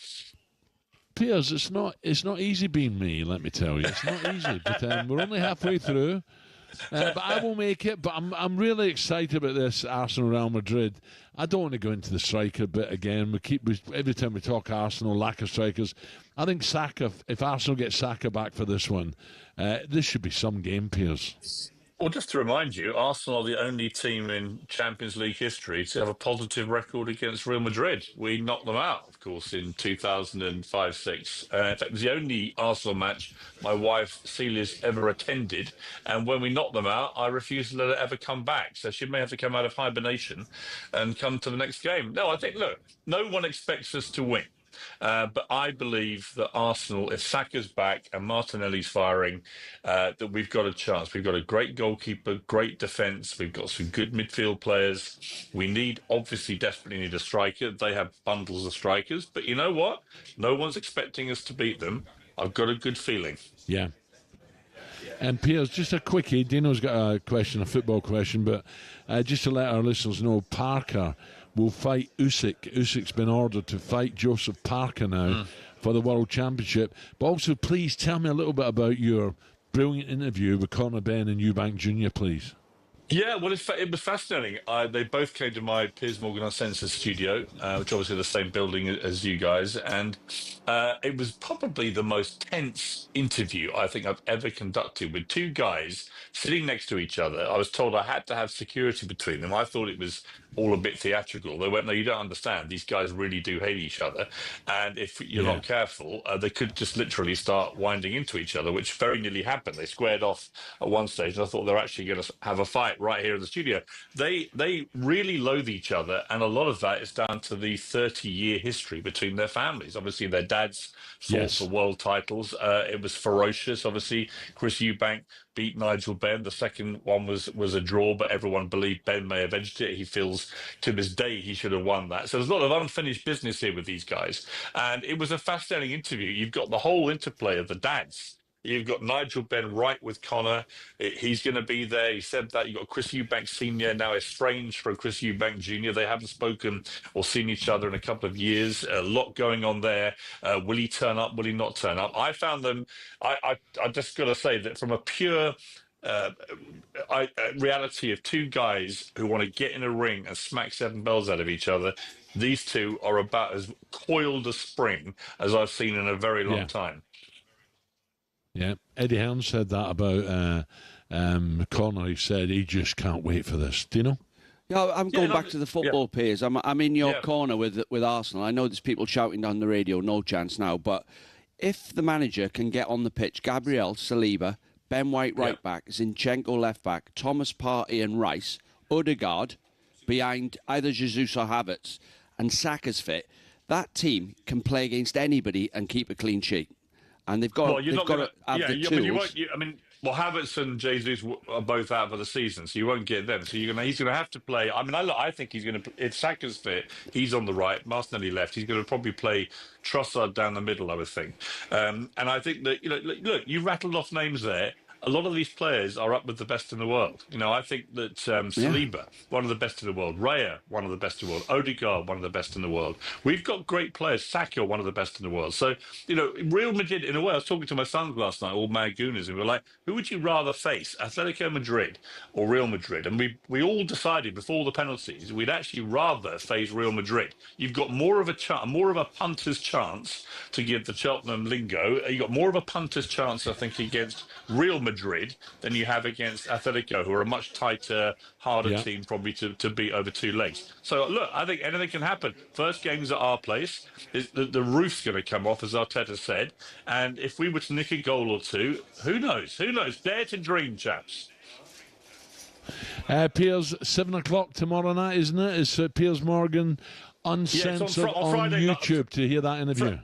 Piers, it's not easy being me, let me tell you. It's not easy, but we're only halfway through. But I will make it. But I'm really excited about this Arsenal Real Madrid. I don't want to go into the striker bit again. Every time we talk Arsenal, lack of strikers. I think Saka. If Arsenal get Saka back for this one, this should be some game, Piers. Well, just to remind you, Arsenal are the only team in Champions League history to have a positive record against Real Madrid. We knocked them out, of course, in 2005-06. In fact, it was the only Arsenal match my wife Celia's ever attended. And when we knocked them out, I refused to let her ever come back. So she may have to come out of hibernation and come to the next game. No, I think, look, no one expects us to win. But I believe that Arsenal, if Saka's back and Martinelli's firing, that we've got a chance. We've got a great goalkeeper, great defence. We've got some good midfield players. We desperately need a striker. They have bundles of strikers. But you know what? No one's expecting us to beat them. I've got a good feeling. Yeah. And Piers, just a quickie. Dino's got a question, a football question, but just to let our listeners know, Parker will fight Usyk. Usyk's been ordered to fight Joseph Parker now for the World Championship. But also, please tell me a little bit about your brilliant interview with Conor Benn and Eubank Jr., please. Yeah, well, it was fascinating. They both came to my Piers Morgan Uncensored studio, which obviously the same building as you guys, and it was probably the most tense interview I think I've ever conducted, with two guys sitting next to each other. I was told I had to have security between them. I thought it was all a bit theatrical. They went, no, you don't understand. These guys really do hate each other, and if you're not careful, they could just literally start winding into each other, which very nearly happened. They squared off at one stage, and I thought they're actually going to have a fight right here in the studio. They really loathe each other, and a lot of that is down to the 30-year history between their families. Obviously, their dads fought for world titles. It was ferocious. Obviously, Chris Eubank beat Nigel Benn. The second one was a draw, but everyone believed Benn may have edged it. He feels to this day he should have won that. So there's a lot of unfinished business here with these guys. And it was a fascinating interview. You've got the whole interplay of the dads. You've got Nigel Benn right with Conor. He's going to be there. He said that. You've got Chris Eubank Sr. now estranged from Chris Eubank Jr. They haven't spoken or seen each other in a couple of years. A lot going on there. Will he turn up? Will he not turn up? I found them, I just got to say that from a pure reality of two guys who want to get in a ring and smack seven bells out of each other, these two are about as coiled a spring as I've seen in a very long time. Yeah, Eddie Hearn said that about Conor. He said he just can't wait for this. Do you know? Yeah, I'm going back to the football, Piers. I'm in your corner with Arsenal. I know there's people shouting down the radio, no chance now. But if the manager can get on the pitch, Gabriel, Saliba, Ben White right back, Zinchenko left back, Thomas Partey and Rice, Odegaard behind either Jesus or Havertz, and Saka's fit, that team can play against anybody and keep a clean sheet. And they've got, to have the tools. Well, Havertz and Jesus are both out for the season, so you won't get them. So he's going to have to play. I mean, I think he's going to. If Saka's fit, he's on the right. Martinelli left. He's going to probably play Trossard down the middle, I would think. And I think that look, you rattled off names there. A lot of these players are up with the best in the world. I think that Saliba, one of the best in the world. Raya, one of the best in the world. Odegaard, one of the best in the world. We've got great players. Saka, one of the best in the world. So, Real Madrid, in a way, I was talking to my sons last night, all mad gooners, and we were like, who would you rather face, Atletico Madrid or Real Madrid? And we all decided before the penalties, we'd actually rather face Real Madrid. You've got more of a punter's chance, to give the Cheltenham lingo. You've got more of a punter's chance, I think, against Real Madrid than you have against Atletico, who are a much tighter, harder team probably to beat over two legs. So look, I think anything can happen. First game's at our place. The roof's going to come off, as Arteta said, and if we were to nick a goal or two, who knows? Who knows? Dare to dream, chaps. Piers, 7 o'clock tomorrow night, isn't it? It's Piers Morgan Uncensored on YouTube to hear that interview.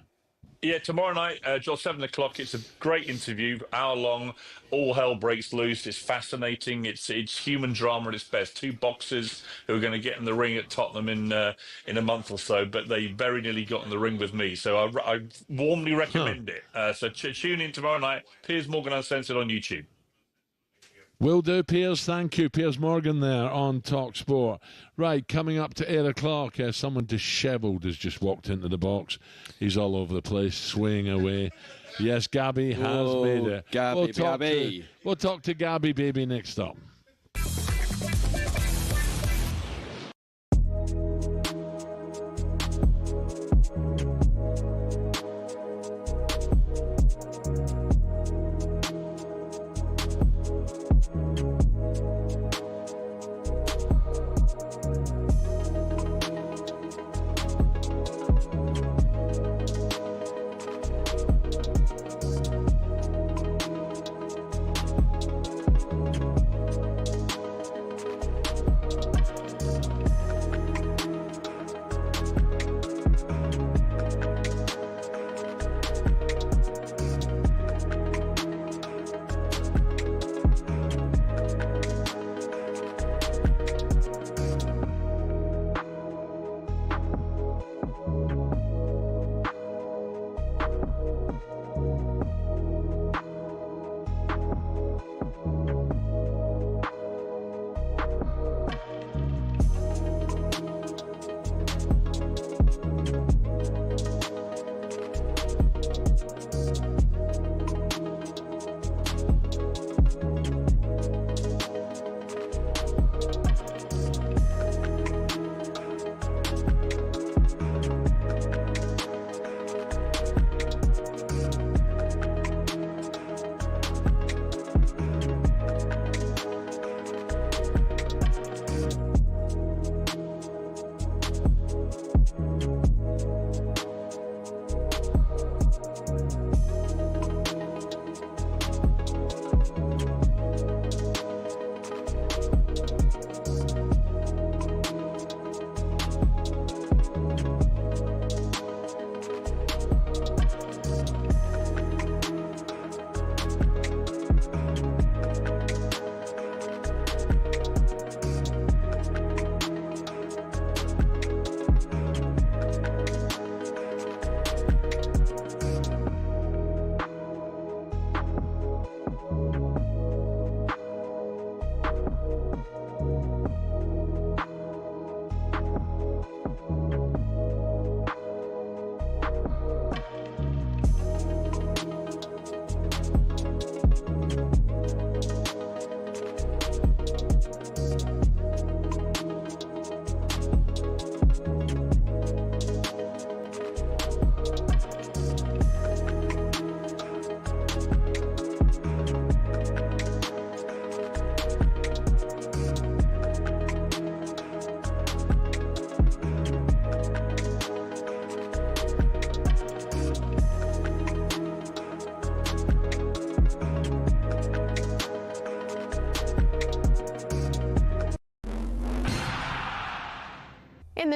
Yeah, tomorrow night, Joel, 7 o'clock. It's a great interview, hour long. All hell breaks loose. It's fascinating. It's human drama at its best. Two boxers who are going to get in the ring at Tottenham in a month or so, but they very nearly got in the ring with me. So I warmly recommend it. So tune in tomorrow night. Piers Morgan Uncensored on YouTube. Will do, Piers. Thank you. Piers Morgan there on talkSPORT. Right, coming up to 8 o'clock, someone dishevelled has just walked into the box. He's all over the place, swaying away. Yes, Gabby has made it. We'll talk to Gabby Baby next up.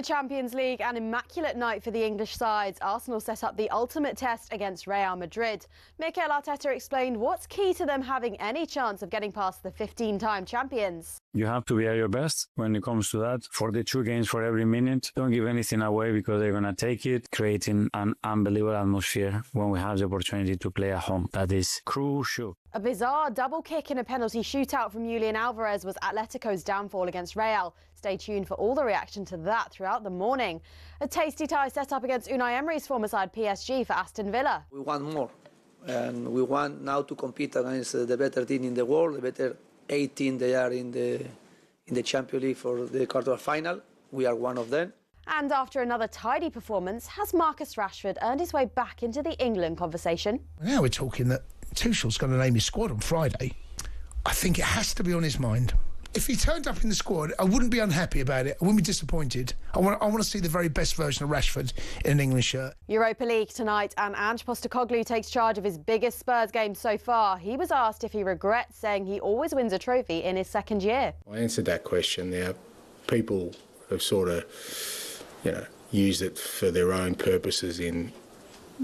Champions League, an immaculate night for the English sides. Arsenal set up the ultimate test against Real Madrid. Mikel Arteta explained what's key to them having any chance of getting past the 15-time champions. You have to be at your best when it comes to that. For the 2 games for every minute, don't give anything away because they're going to take it, creating an unbelievable atmosphere when we have the opportunity to play at home. That is crucial. A bizarre double kick in a penalty shootout from Julian Alvarez was Atletico's downfall against Real. Stay tuned for all the reaction to that throughout the morning. A tasty tie set up against Unai Emery's former side PSG for Aston Villa. We want more, and we want now to compete against the better team in the world, the better 18 they are in the Champions League for the quarter-final. We are one of them. And after another tidy performance, has Marcus Rashford earned his way back into the England conversation? Now we're talking that Tuchel's going to name his squad on Friday. I think it has to be on his mind. If he turned up in the squad, I wouldn't be unhappy about it. I wouldn't be disappointed. I want to see the very best version of Rashford in an England shirt. Europa League tonight, and Ange Postecoglou takes charge of his biggest Spurs game so far. He was asked if he regrets saying he always wins a trophy in his second year. I answered that question. Now, people have sort of, used it for their own purposes in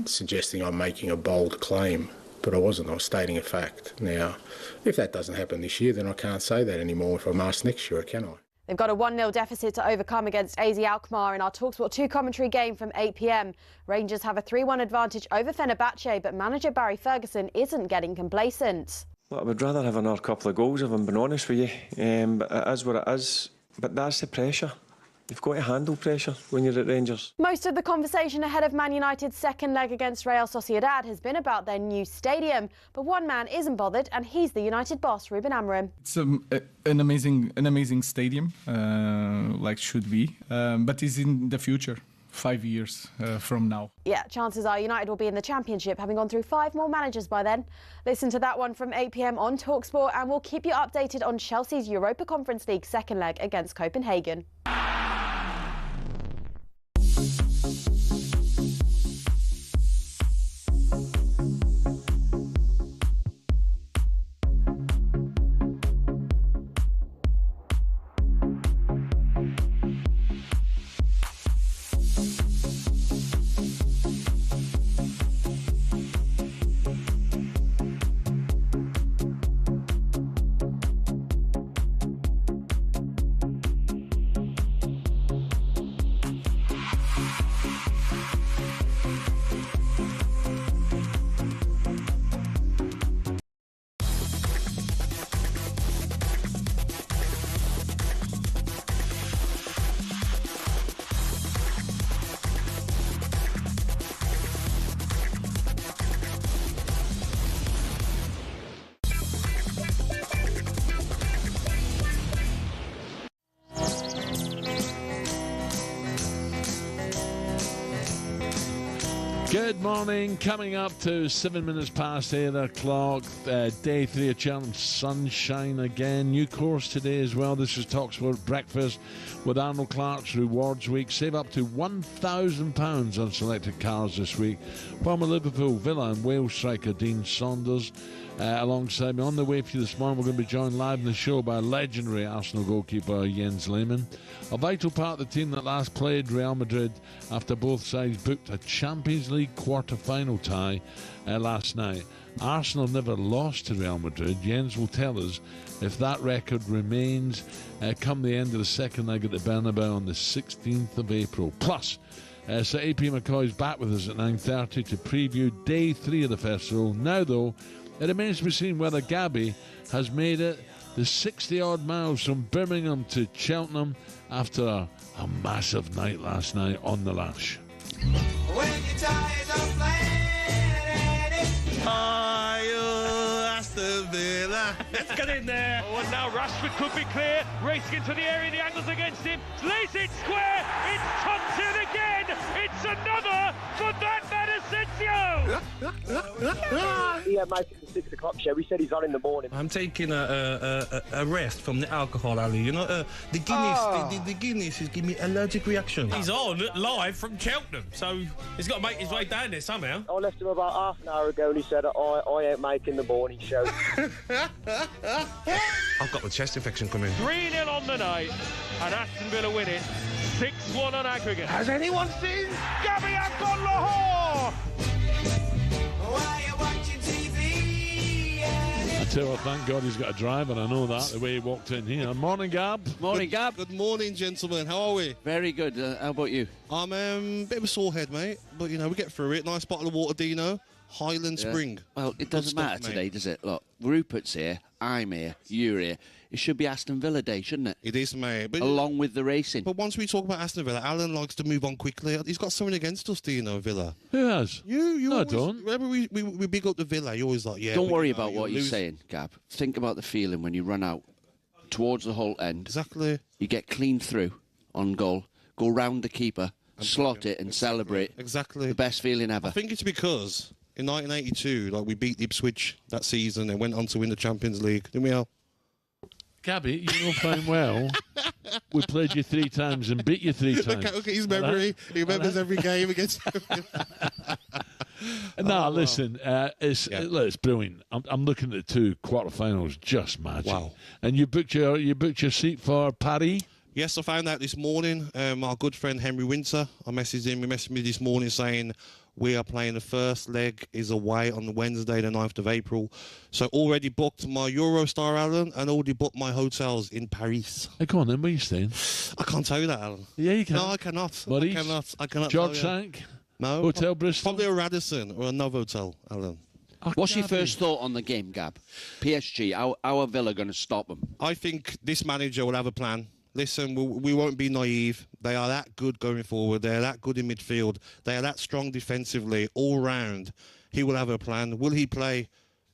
suggesting I'm making a bold claim. But I wasn't. I was stating a fact. Now, if that doesn't happen this year, then I can't say that anymore if I'm asked next year, can I? They've got a 1-0 deficit to overcome against AZ Alkmaar in our talkSPORT 2 commentary game from 8 p.m. Rangers have a 3-1 advantage over Fenerbahce, but manager Barry Ferguson isn't getting complacent. Well, I would rather have another couple of goals if I'm being honest with you. But it is what it is. But that's the pressure. You've got to handle pressure when you're at Rangers. Most of the conversation ahead of Man United's second leg against Real Sociedad has been about their new stadium. But one man isn't bothered, and he's the United boss, Ruben Amorim. It's an amazing stadium, like should be, but it's in the future, 5 years from now. Yeah, chances are United will be in the Championship, having gone through 5 more managers by then. Listen to that one from 8 p.m. on talkSPORT, and we'll keep you updated on Chelsea's Europa Conference League second leg against Copenhagen. Good morning. Coming up to 7 minutes past 8 o'clock. Day 3 of Cheltenham. Sunshine again. New course today as well. This is talkSPORT Breakfast with Arnold Clark's Rewards Week. Save up to £1,000 on selected cars this week. Former Liverpool, Villa and Wales striker Dean Saunders alongside me. On the way for you this morning, we're going to be joined live in the show by legendary Arsenal goalkeeper Jens Lehmann. A vital part of the team that last played Real Madrid after both sides booked a Champions League quarter-final tie last night. Arsenal never lost to Real Madrid. Jens will tell us if that record remains come the end of the second leg at the Bernabeu on the 16th of April. Plus, Sir AP McCoy is back with us at 9:30 to preview day 3 of the festival. Now, though, it remains to be seen whether Gabby has made it the 60-odd miles from Birmingham to Cheltenham after a massive night last night on the Lash. When you're tired of playing it. Aston Villa. Let's get in there. Oh, and now Rashford could be clear. Racing into the area, the angle's against him. Lays it square. It's Thompson again. It's another for that man Asensio. Yeah, mate, it's the 6 o'clock show. He said he's on in the morning. I'm taking a rest from the alcohol, Ali. You know, the Guinness, the Guinness is giving me allergic reaction. He's on live from Cheltenham, so he's got to make his way down there somehow. I left him about half an hour ago and he said, I ain't making the morning show. I've got the chest infection coming. 3-0 on the night, and Aston Villa win it 6-1 on aggregate. Has anyone seen Gabby Agbonlahor? I tell you what, thank God he's got a driver. I know that, the way he walked in here. Morning, Gab. Morning, Gab. Good morning, gentlemen. How are we? Very good. How about you? I'm a bit of a sore head, mate. But, you know, we get through it. Nice bottle of water, Dino. Highland Spring. Well, it doesn't matter today, does it? Look, Rupert's here, I'm here, you're here. It should be Aston Villa Day, shouldn't it? It is, mate. But along with the racing. But once we talk about Aston Villa, Alan likes to move on quickly. He's got something against us, Dino, Villa. Who has? You no, always, I don't. Whenever we big up the Villa, you're always like, yeah. Don't worry about what you're saying, Gab. Think about the feeling when you run out towards the Hull end. Exactly. You get clean through on goal, go round the keeper, slot it and celebrate. Exactly. The best feeling ever. I think it's because in 1982, like, we beat Ipswich that season and went on to win the Champions League, didn't we, Al? Gabby, you know fine well, we played you 3 times and beat you 3 times. Look at his memory. He remembers every game against. No, listen, it's brilliant. I'm looking at the 2 quarterfinals, just magic. Wow. And you booked your seat for Paris? Yes, I found out this morning. Our good friend Henry Winter, I messaged him. He messaged me this morning saying we are playing the first leg is away on Wednesday, the 9th of April. So already booked my Eurostar, Alan, and already booked my hotels in Paris. Hey, go on then. Where are you staying? I can't tell you that, Alan. Yeah, you can. No, I cannot. Maurice? I cannot. George Sank? No. Hotel Bristol? Probably a Radisson or a Novotel, Alan. What's your first thought on the game, Gab? PSG, how are Villa going to stop them? I think this manager will have a plan. Listen, we won't be naive. They are that good going forward. They're that good in midfield. They are that strong defensively, all round. He will have a plan. Will he play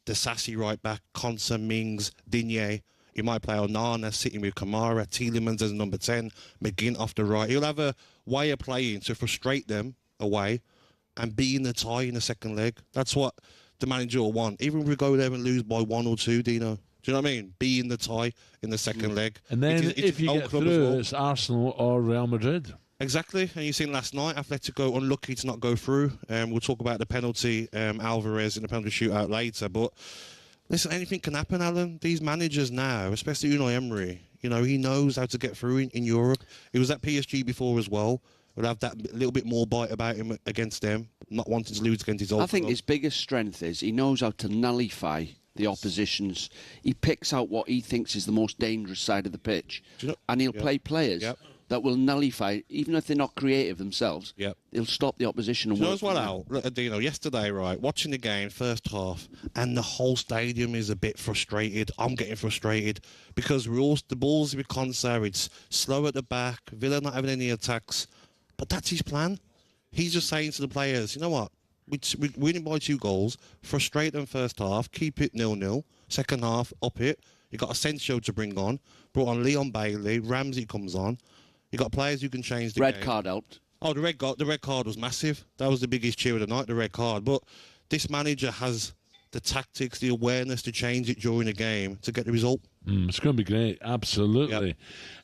the sassy right back, Konsa, Mings, Digne? He might play Onana sitting with Kamara, Tielemans as number 10, McGinn off the right. He'll have a way of playing to frustrate them away and be in the tie in the second leg. That's what the manager will want. Even if we go there and lose by 1 or 2, Dino. Do you know what I mean? Be in the tie in the second leg. And then if you get through, it's Arsenal or Real Madrid. Exactly. And you seen last night, Atletico unlucky to not go through. We'll talk about the penalty, Alvarez in the penalty shootout later. But listen, anything can happen, Alan. These managers now, especially Unai Emery, you know, he knows how to get through in Europe. He was at PSG before as well. Would have that little bit more bite about him against them, not wanting to lose against his old I think club. his biggest strength is he knows how to nullify the opposition's. He picks out what he thinks is the most dangerous side of the pitch, and he'll play players that will nullify, even if they're not creative themselves. They'll stop the opposition. And you know as well, Al, look, Dino, yesterday, right, watching the game, first half, and the whole stadium is a bit frustrated. I'm getting frustrated because the ball's with Konsa, it's slow at the back, Villa not having any attacks, but that's his plan. He's just saying to the players, you know what? We're winning by 2 goals, frustrate them first half, keep it 0-0. Second half, up it. You got Asensio to bring on. Brought on Leon Bailey. Ramsey comes on. You got players who can change the game. Red card helped. Oh, the red card was massive. That was the biggest cheer of the night, the red card. But this manager has the tactics, the awareness to change it during the game to get the result. It's going to be great, absolutely.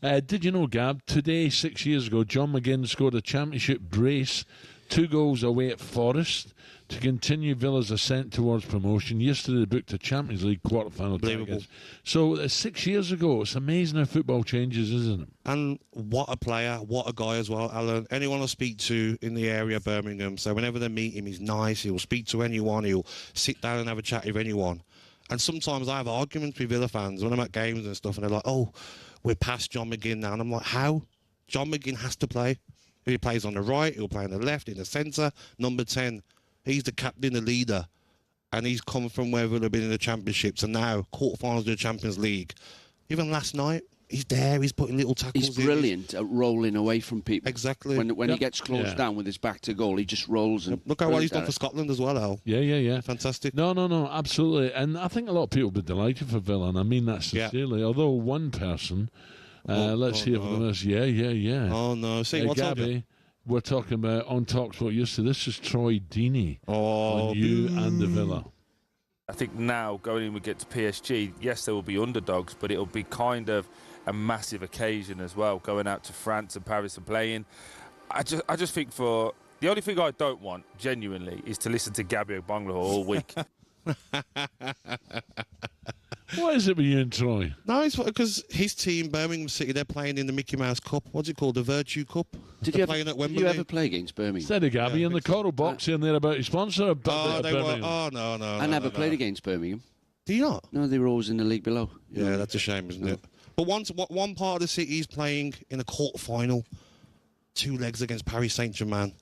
Did you know, Gab, today, 6 years ago, John McGinn scored a championship brace, 2 goals away at Forest, to continue Villa's ascent towards promotion. Yesterday they booked a Champions League quarter-final target. So 6 years ago, it's amazing how football changes, isn't it? And what a player, what a guy as well, Alan. Anyone I speak to in the area, Birmingham, so whenever they meet him, he's nice, he'll speak to anyone, he'll sit down and have a chat with anyone. And sometimes I have arguments with Villa fans when I'm at games and stuff, and they're like, oh, we're past John McGinn now. And I'm like, how? John McGinn has to play. If he plays on the right, he'll play on the left, in the centre, number 10. He's the captain, the leader. And he's come from where Villa have been in the Championships and now quarterfinals of the Champions League. Even last night, he's there, he's putting little tackles in. He's brilliant at rolling away from people. Exactly. When he gets closed down with his back to goal, he just rolls. And look how well he's done for Scotland as well, Al. Yeah. Fantastic. No, absolutely. And I think a lot of people will be delighted for Villa, and I mean that sincerely. Although one person, let's hear from this. Yeah. Oh, no. See, what's Gabby, we're talking about on talkSPORT yesterday. This is Troy Deeney on you and the Villa. I think now going in, we get to PSG. Yes, there will be underdogs, but it'll be kind of a massive occasion as well. Going out to France and Paris and playing. I just think the only thing I don't want genuinely is to listen to Gabby Agbonlahor all week. What is it with you and Troy? No, it's because his team, Birmingham City, they're playing in the Mickey Mouse Cup. What's it called? The Virtue Cup. Did you ever play against Birmingham? Steady, Gabby, in the coral box here and there about his sponsor. No. I never played against Birmingham. Do you not? No, they were always in the league below. Yeah, that's a shame, isn't it? But one part of the city is playing in a quarter-final, 2 legs against Paris Saint-Germain,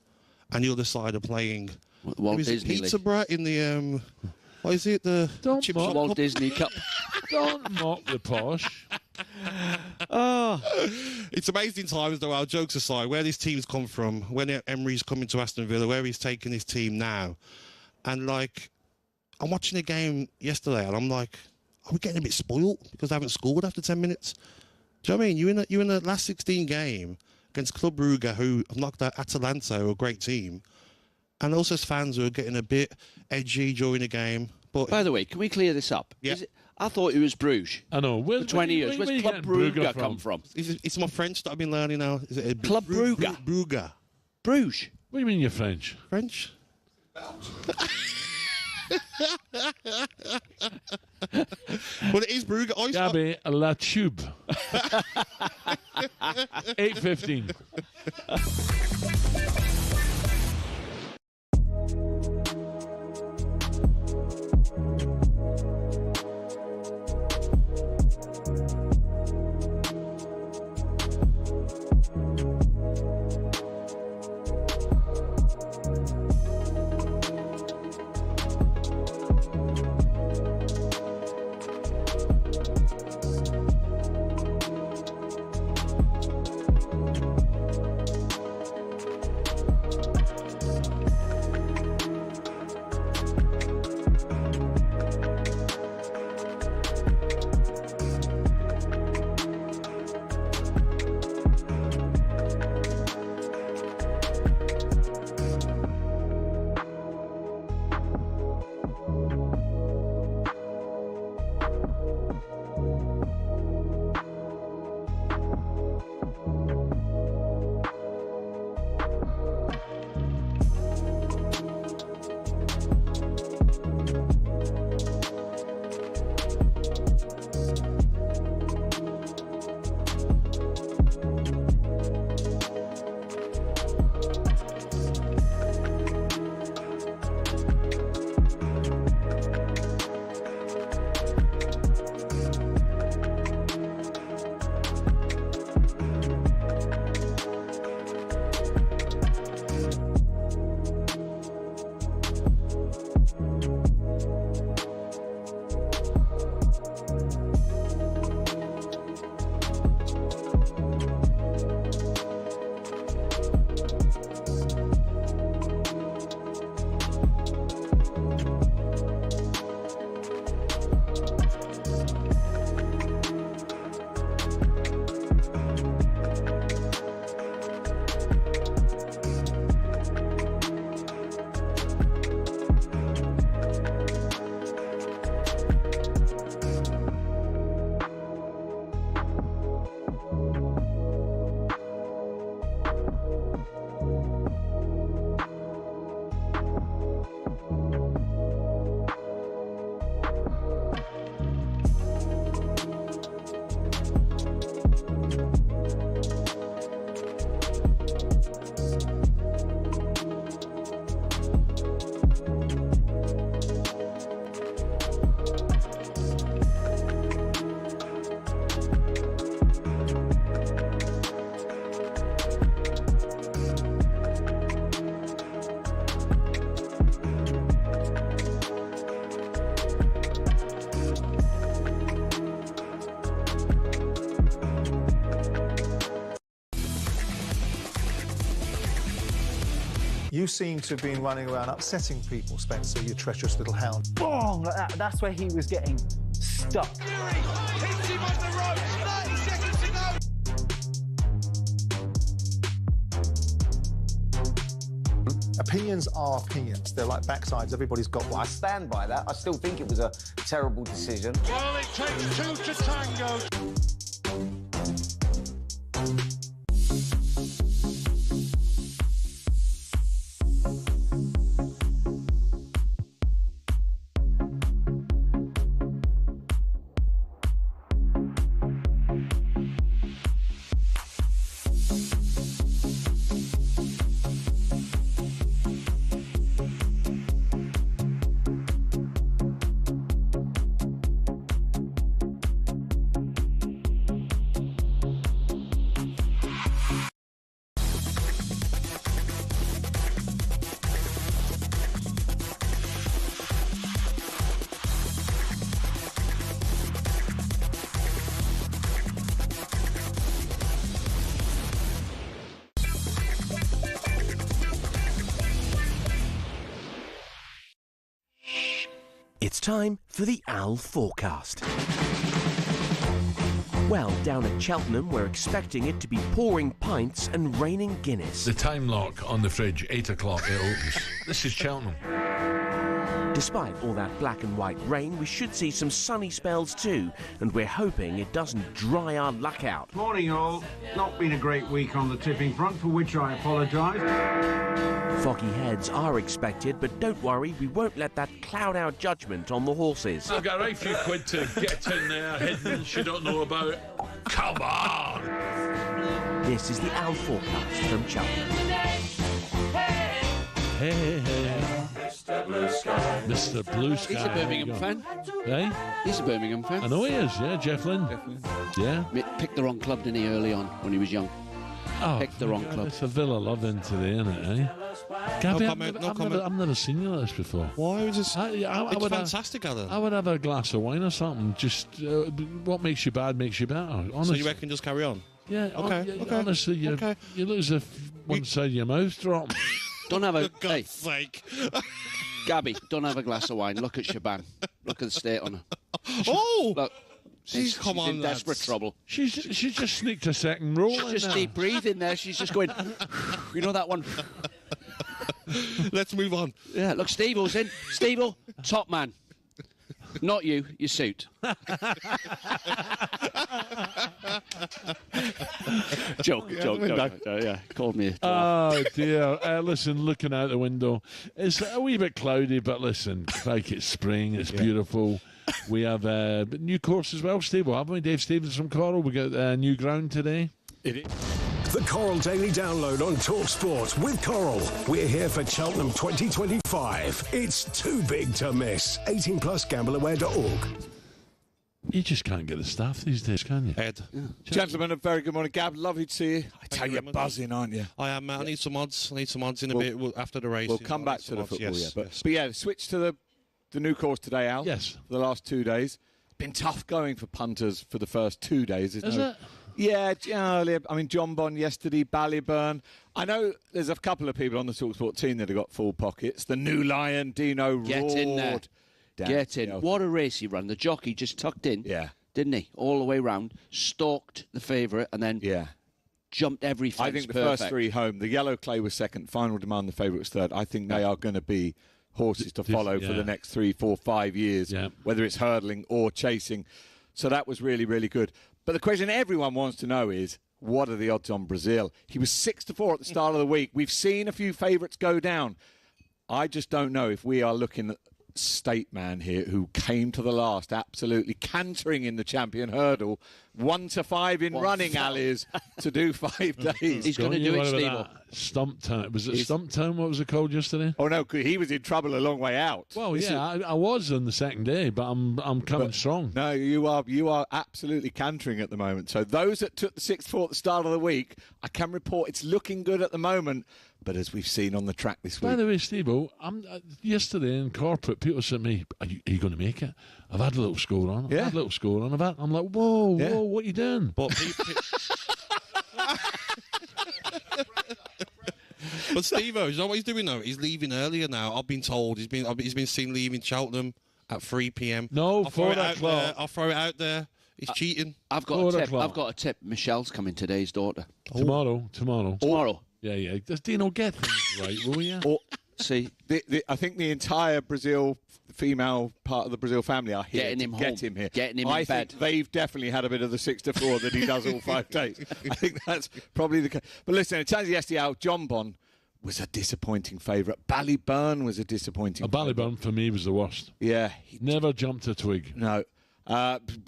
and the other side are playing Walt Disney Peterborough in the what is it? The Walt Disney Cup. Don't mock the posh. It's amazing times, though. Our jokes aside, where this team's come from, when Emery's coming to Aston Villa, where he's taking his team now, and like, I'm watching a game yesterday, and I'm like, are we getting a bit spoiled because they haven't scored after 10 minutes? Do you know what I mean? You're in the last 16 game against Club Brugge, who have knocked out Atalanta, who are a great team, and also as fans who are getting a bit edgy during the game. But by the way, can we clear this up? Yeah. I thought it was Bruges. I know. For 20 years. Where's Club Brugge come from? It's my French that I've been learning now. Is it Club Brugge? Brugge. Bruges. What do you mean you're French? French? Well, it is Brugge. Gabby, La Tube. 8:15. You seem to have been running around upsetting people, Spencer, you treacherous little hound. Boom! Like that. That's where he was getting stuck. Hits him on the ropes, 30 seconds to go. Opinions are opinions. They're like backsides. Everybody's got one. I stand by that. I still think it was a terrible decision. Well, it takes 2 to tango. It's time for the Owl Forecast. Well, down at Cheltenham, we're expecting it to be pouring pints and raining Guinness. The time lock on the fridge, 8 o'clock, it opens. This is Cheltenham. Despite all that black and white rain, we should see some sunny spells too, and we're hoping it doesn't dry our luck out. Morning all. Not been a great week on the tipping front, for which I apologise. Foggy heads are expected, but don't worry, we won't let that cloud our judgment on the horses. I've got a right few quid to get in there, hidden she don't know about. Come on! This is the Owl Forecast from Cheltenham. Hey, hey. Mr. Blue Sky. Mr. Blue Sky. He's a Birmingham fan. Eh? He's a Birmingham fan. I know he is, yeah, Jeff Lynne. Yeah. Picked the wrong club, didn't he, early on when he was young? Oh, picked the wrong club. It's a Villa love in today, isn't it, eh? Gabby, I've never seen you like this before. Why? It's fantastic, Alan. I would have a glass of wine or something. Just what makes you bad makes you better. Honestly. So you reckon just carry on? Yeah. Okay. Honestly, you look as if one side of your mouth dropped. Don't have a... For God's sake. Gabby, don't have a glass of wine. Look at Shaban. Look at the state on her. Look. She's in desperate trouble. She's just sneaked a second roll. She's just deep breathing there. She's just going, you know that one? Let's move on. Yeah, look, Steve-O's in. Steve-O, top man. Not you, your suit. joke. Yeah, called me. Oh dear. Listen, looking out the window, it's a wee bit cloudy, but listen, like it's spring, it's beautiful. We have a new course as well, Steve, haven't we? Dave Stevens from Coral. We got new ground today. The Coral Daily Download on talkSPORT with Coral. We're here for Cheltenham 2025. It's too big to miss. 18 plus gambleaware.org. You just can't get the staff these days, can you? Ed. Yeah. Gentlemen, a very good morning. Gab, lovely to see you. I tell you, you're buzzing, aren't you? I am, mate. I need some odds. In a bit after the race. We'll come back to the football, yes, But yeah, switch to the new course today, Al. Yes. For the last 2 days. Been tough going for punters for the first 2 days. Is it? Yeah, I mean, John Bond yesterday, Ballyburn. I know there's a couple of people on the talkSPORT team that have got full pockets. The New Lion, Dino, Get in there. Get in. What a race he ran. The jockey just tucked in, didn't he? All the way round, stalked the favourite, and then jumped every fence. I think the first three home. The Yellow Clay was second. Final Demand, the favourite, was third. I think they are going to be horses to follow for the next 3, 4, 5 years, whether it's hurdling or chasing. So that was really, really good. But the question everyone wants to know is, what are the odds on Brazil? He was 6-4 at the start of the week. We've seen a few favourites go down. I just don't know if we are looking at State Man here, who came to the last absolutely cantering in the champion hurdle. 1-5 in running, Ali's, to do 5 days. He's going to do it, Steve. Stump Town. Was it Stump Town? What was it called yesterday? Oh, no, he was in trouble a long way out. Well, I was on the second day, but I'm coming strong. No, you are absolutely cantering at the moment. So those that took the 6-4 at the start of the week, I can report it's looking good at the moment. But as we've seen on the track this week... By the way, Steve-O, yesterday in corporate, people said to me, are you going to make it? I've had a little score on. I'm like, whoa, what are you doing? But Steve-O, is that what he's doing now? He's leaving earlier now. I've been told he's been seen leaving Cheltenham at 3 p.m. No, 4 o'clock. I'll throw it out there. He's cheating. I've got a tip. Michelle's coming today, his daughter. Tomorrow. Yeah. Does Dino get things right, will you? See, I think the entire Brazil female part of the Brazil family are here getting him to home. get him here. Getting him in bed. think they've definitely had a bit of the 6-4 that he does all 5 days. I think that's probably the case. But listen, in terms of the SDL, John Bond was a disappointing favourite. Ballyburn was a disappointing Ballyburn for me was the worst. Yeah. He never jumped a twig. No.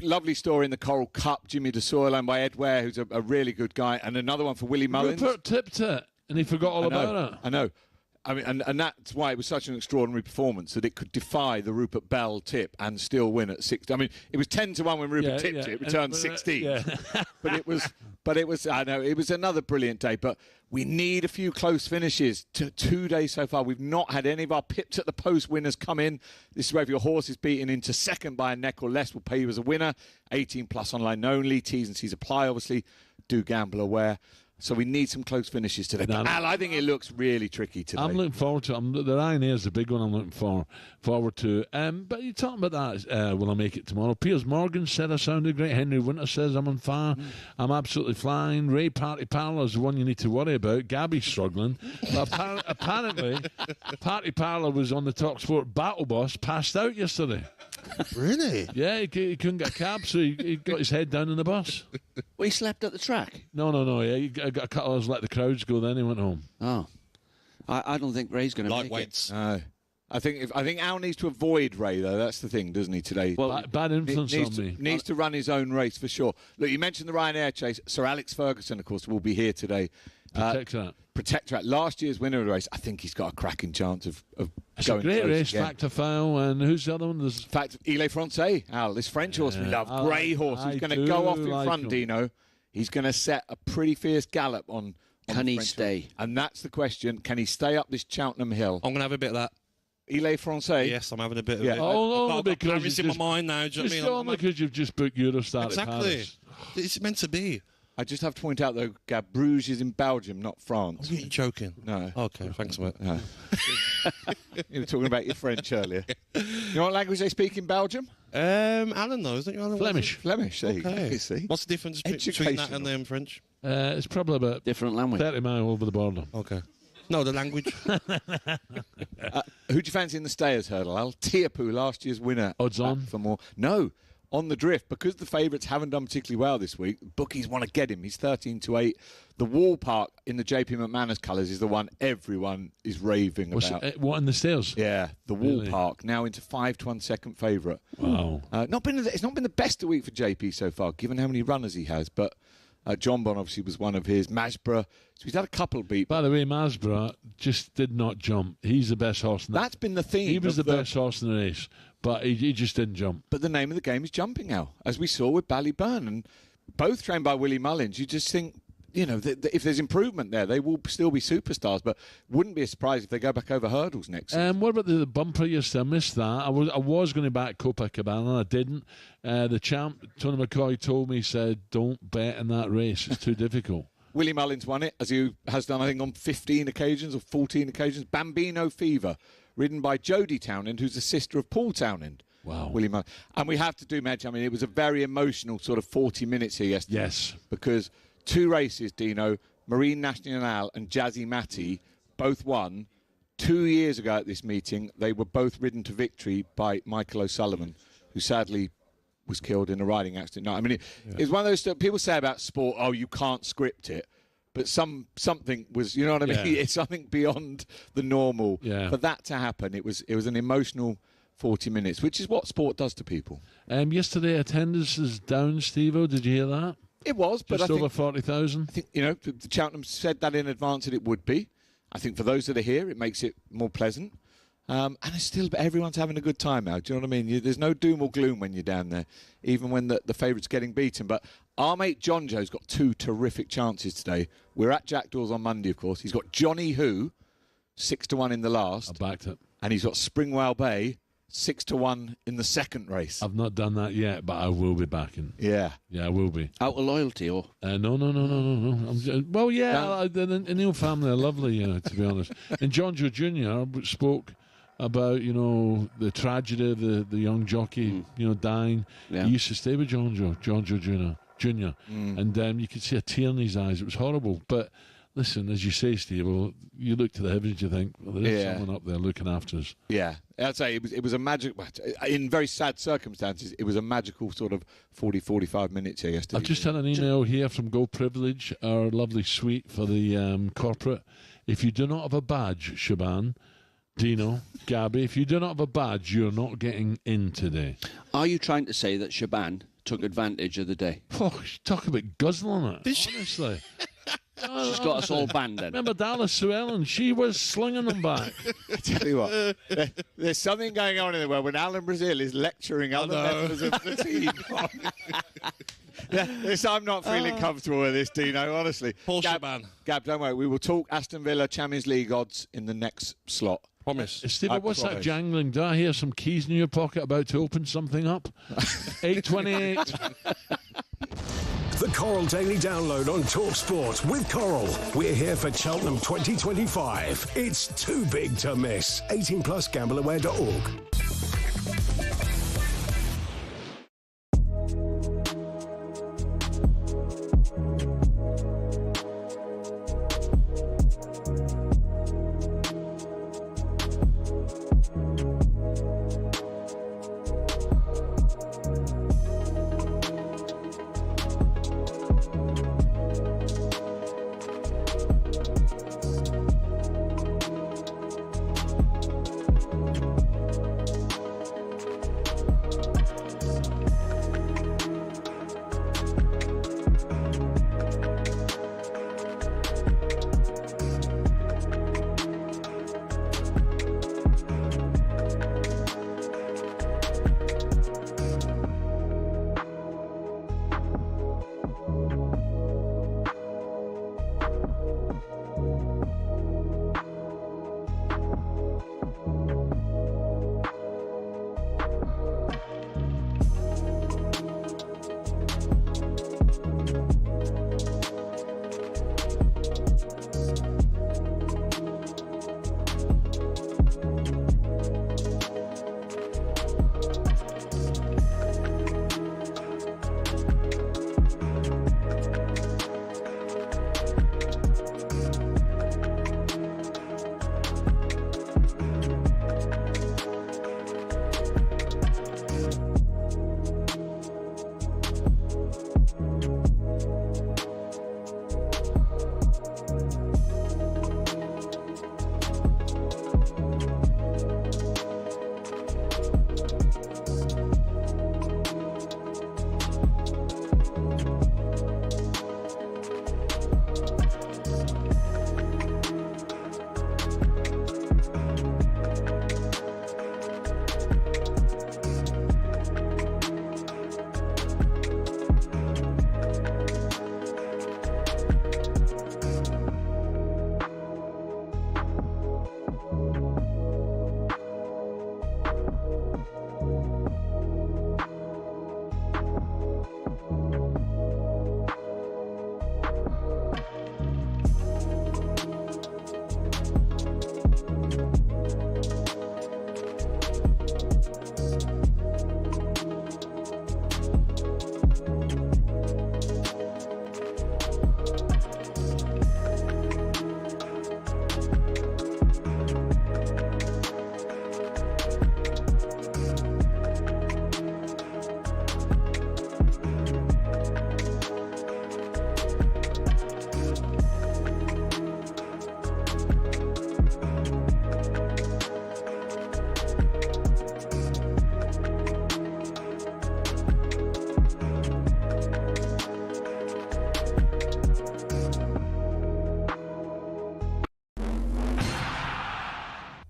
Lovely story in the Coral Cup, Jimmy de Soyland by Ed Ware, who's a really good guy, and another one for Willie Mullins. Rupert tipped it, and he forgot all about it. I know. I mean, and that's why it was such an extraordinary performance, that it could defy the Rupert Bell tip and still win at 6. I mean, it was 10-1 when Rupert tipped it. It returned 16. But it was. I know it was another brilliant day. But we need a few close finishes. 2 days so far, we've not had any of our pips at the post winners come in. This is where if your horse is beaten into second by a neck or less, we'll pay you as a winner. 18 plus online only. T's and C's apply. Obviously, do gamble aware. So we need some close finishes today. But Al, I think it looks really tricky today. I'm looking forward to it. The Ryanair is the big one I'm looking forward to. But you're talking about that, will I make it tomorrow? Piers Morgan said I sounded great. Henry Winter says I'm on fire. I'm absolutely flying. Ray Party Parlour is the one you need to worry about. Gabby's struggling. But apparently, Party Parlour was on the talkSPORT battle bus, passed out yesterday. Really? Yeah, he couldn't get a cab, so he got his head down in the bus. Well, he slept at the track? No. Yeah, he got a couple of hours, let the crowds go, then he went home. Oh. I don't think Ray's going to make Lightweights. it. No. I think Al needs to avoid Ray, though. That's the thing, doesn't he, today? Well, bad influence on me. Needs to run his own race, for sure. Look, you mentioned the Ryanair chase. Sir Alex Ferguson, of course, will be here today. Protectorat. Last year's winner of the race. I think he's got a cracking chance of it's going a great race, again. Factor Foul, and who's the other one? There's Ile Francais, Al, this French horse we love. Grey horse who's going to go off in front, Dino. He's going to set a pretty fierce gallop on Can he French stay? horse. And that's the question. Can he stay up this Cheltenham Hill? I'm going to have a bit of that. Ile Francais? Yes, I'm having a bit of it. Oh, because Paris in my mind now. Do you know what I mean? only because you've just booked Eurostar Exactly. at Paris. It's meant to be. I just have to point out, though, Gab, Bruges is in Belgium, not France. Are you joking? No. Okay, thanks, mate. No. You were talking about your French earlier. You know what language they speak in Belgium? Alan knows, don't you, Alan? Flemish. There you go. You see. What's the difference between that and French? It's probably about different language. 30 miles over the border. Okay. No, the language. Who do you fancy in the Stayers hurdle, Al? Tiapu, last year's winner. Odds on? For more. No. On the drift, because the favourites haven't done particularly well this week, bookies want to get him. He's 13-8. The Wall Park in the JP McManus colours is the one everyone is raving about. What, in the Stairs? Yeah, the Wall Really? Park, now into 5-1 second favourite. Wow. It's not been the best of week for JP so far, given how many runners he has, but John Bon obviously was one of his. Masborough, so he's had a couple of beat. By the way, Masborough just did not jump. He's the best horse in the That's been the theme. He was the best horse in the race, but he just didn't jump. But the name of the game is jumping now, as we saw with Ballyburn, and both trained by Willie Mullins. You just think, if there's improvement there, they will still be superstars, but wouldn't be a surprise if they go back over hurdles next season. What about the bumper yesterday? I missed that. I was going to back Copacabana, I didn't. The champ, Tony McCoy, told me, said, don't bet in that race. It's too difficult. Willie Mullins won it, as he has done, I think, on 15 occasions or 14 occasions. Bambino Fever, ridden by Jodie Townend, who's the sister of Paul Townend. Wow. Willie Mullins. And we have to do, Madge, it was a very emotional sort of 40 minutes here yesterday. Yes. Because two races, Dino, Marine Nationale and Jazzy Matty, both won. 2 years ago at this meeting, they were both ridden to victory by Michael O'Sullivan, who sadly was killed in a riding accident. No, it's one of those people say about sport, oh, you can't script it. But something was, you know what I mean? Yeah. It's something beyond the normal. Yeah. For that to happen, it was an emotional 40 minutes, which is what sport does to people. Yesterday, attendance is down, Steve-O. Did you hear that? It was, but Just I over think, 40,000. I think, the Cheltenham said that in advance that it would be. I think for those that are here, it makes it more pleasant. And it's still, everyone's having a good time now. Do you know what I mean? There's no doom or gloom when you're down there, even when the favourite's getting beaten. But our mate John Joe's got two terrific chances today. We're at Jackdaws on Monday, of course. He's got Johnny Who, 6-1 in the last. I backed it. And he's got Springwell Bay, 6-1 in the second race. I've not done that yet, but I will be backing. Yeah. Yeah, I will be. Out of loyalty, or? No. Well, yeah, the Neil family are lovely, to be honest. And John Joe Jr. spoke about, the tragedy of the young jockey, dying. Yeah. He used to stay with John Joe Jr. And you could see a tear in his eyes. It was horrible. But listen, as you say, Steve, you look to the heavens, you think, well, there is someone up there looking after us. Yeah, I'd say it was a magic. In very sad circumstances, it was a magical sort of 40-45 minutes here yesterday. I've just had an email here from Go Privilege, our lovely suite for the corporate. If you do not have a badge, Shaban, Dino, Gabby, if you do not have a badge, you're not getting in today. Are you trying to say that Shaban took advantage of the day? Oh, talk about guzzling it, honestly. She's got us all banned then. Remember Dallas Sue-Ellen? She was slinging them back. I tell you what, there's something going on in the world when Alan Brazil is lecturing other members of the team. I'm not feeling comfortable with this, Dino, honestly. Paul Shaban. Gab, don't worry. We will talk Aston Villa Champions League odds in the next slot. Promise. Steve, what's that jangling? Do I hear some keys in your pocket about to open something up? 8:28. The Coral Daily Download on talkSPORT with Coral. We're here for Cheltenham 2025. It's too big to miss. 18 plus gambleaware.org.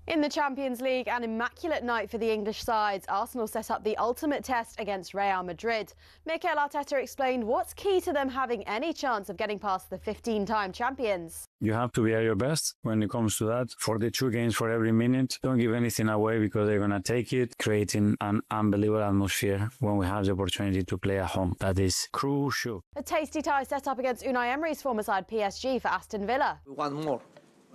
In the Champions League, an immaculate night for the English sides. Arsenal set up the ultimate test against Real Madrid. Mikel Arteta explained what's key to them having any chance of getting past the 15-time champions. You have to be at your best when it comes to that. For the 2 games for every minute, don't give anything away because they're going to take it, creating an unbelievable atmosphere when we have the opportunity to play at home. That is crucial. A tasty tie set up against Unai Emery's former side PSG for Aston Villa. We want more.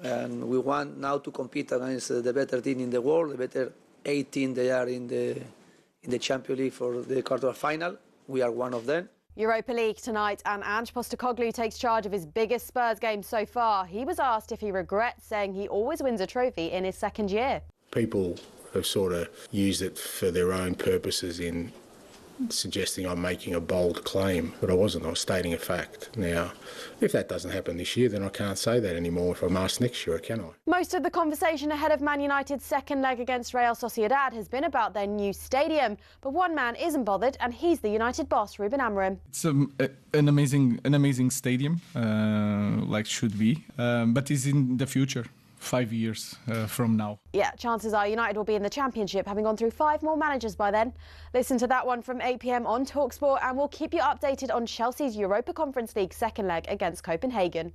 And we want now to compete against the better team in the world, the better 18 they are in the Champions League for the quarter-final. We are one of them. Europa League tonight, and Ange Postecoglou takes charge of his biggest Spurs game so far. He was asked if he regrets saying he always wins a trophy in his second year. People have sort of used it for their own purposes in suggesting I'm making a bold claim, but I wasn't. I was stating a fact. Now, if that doesn't happen this year, then I can't say that anymore. If I'm asked next year, can I? Most of the conversation ahead of Man United's second leg against Real Sociedad has been about their new stadium, but one man isn't bothered, and he's the United boss, Ruben Amorim. It's an amazing stadium, like should be, but it's in the future. 5 years from now. Yeah, chances are United will be in the Championship, having gone through 5 more managers by then. Listen to that one from 8 p.m. on talkSPORT, and we'll keep you updated on Chelsea's Europa Conference League second leg against Copenhagen.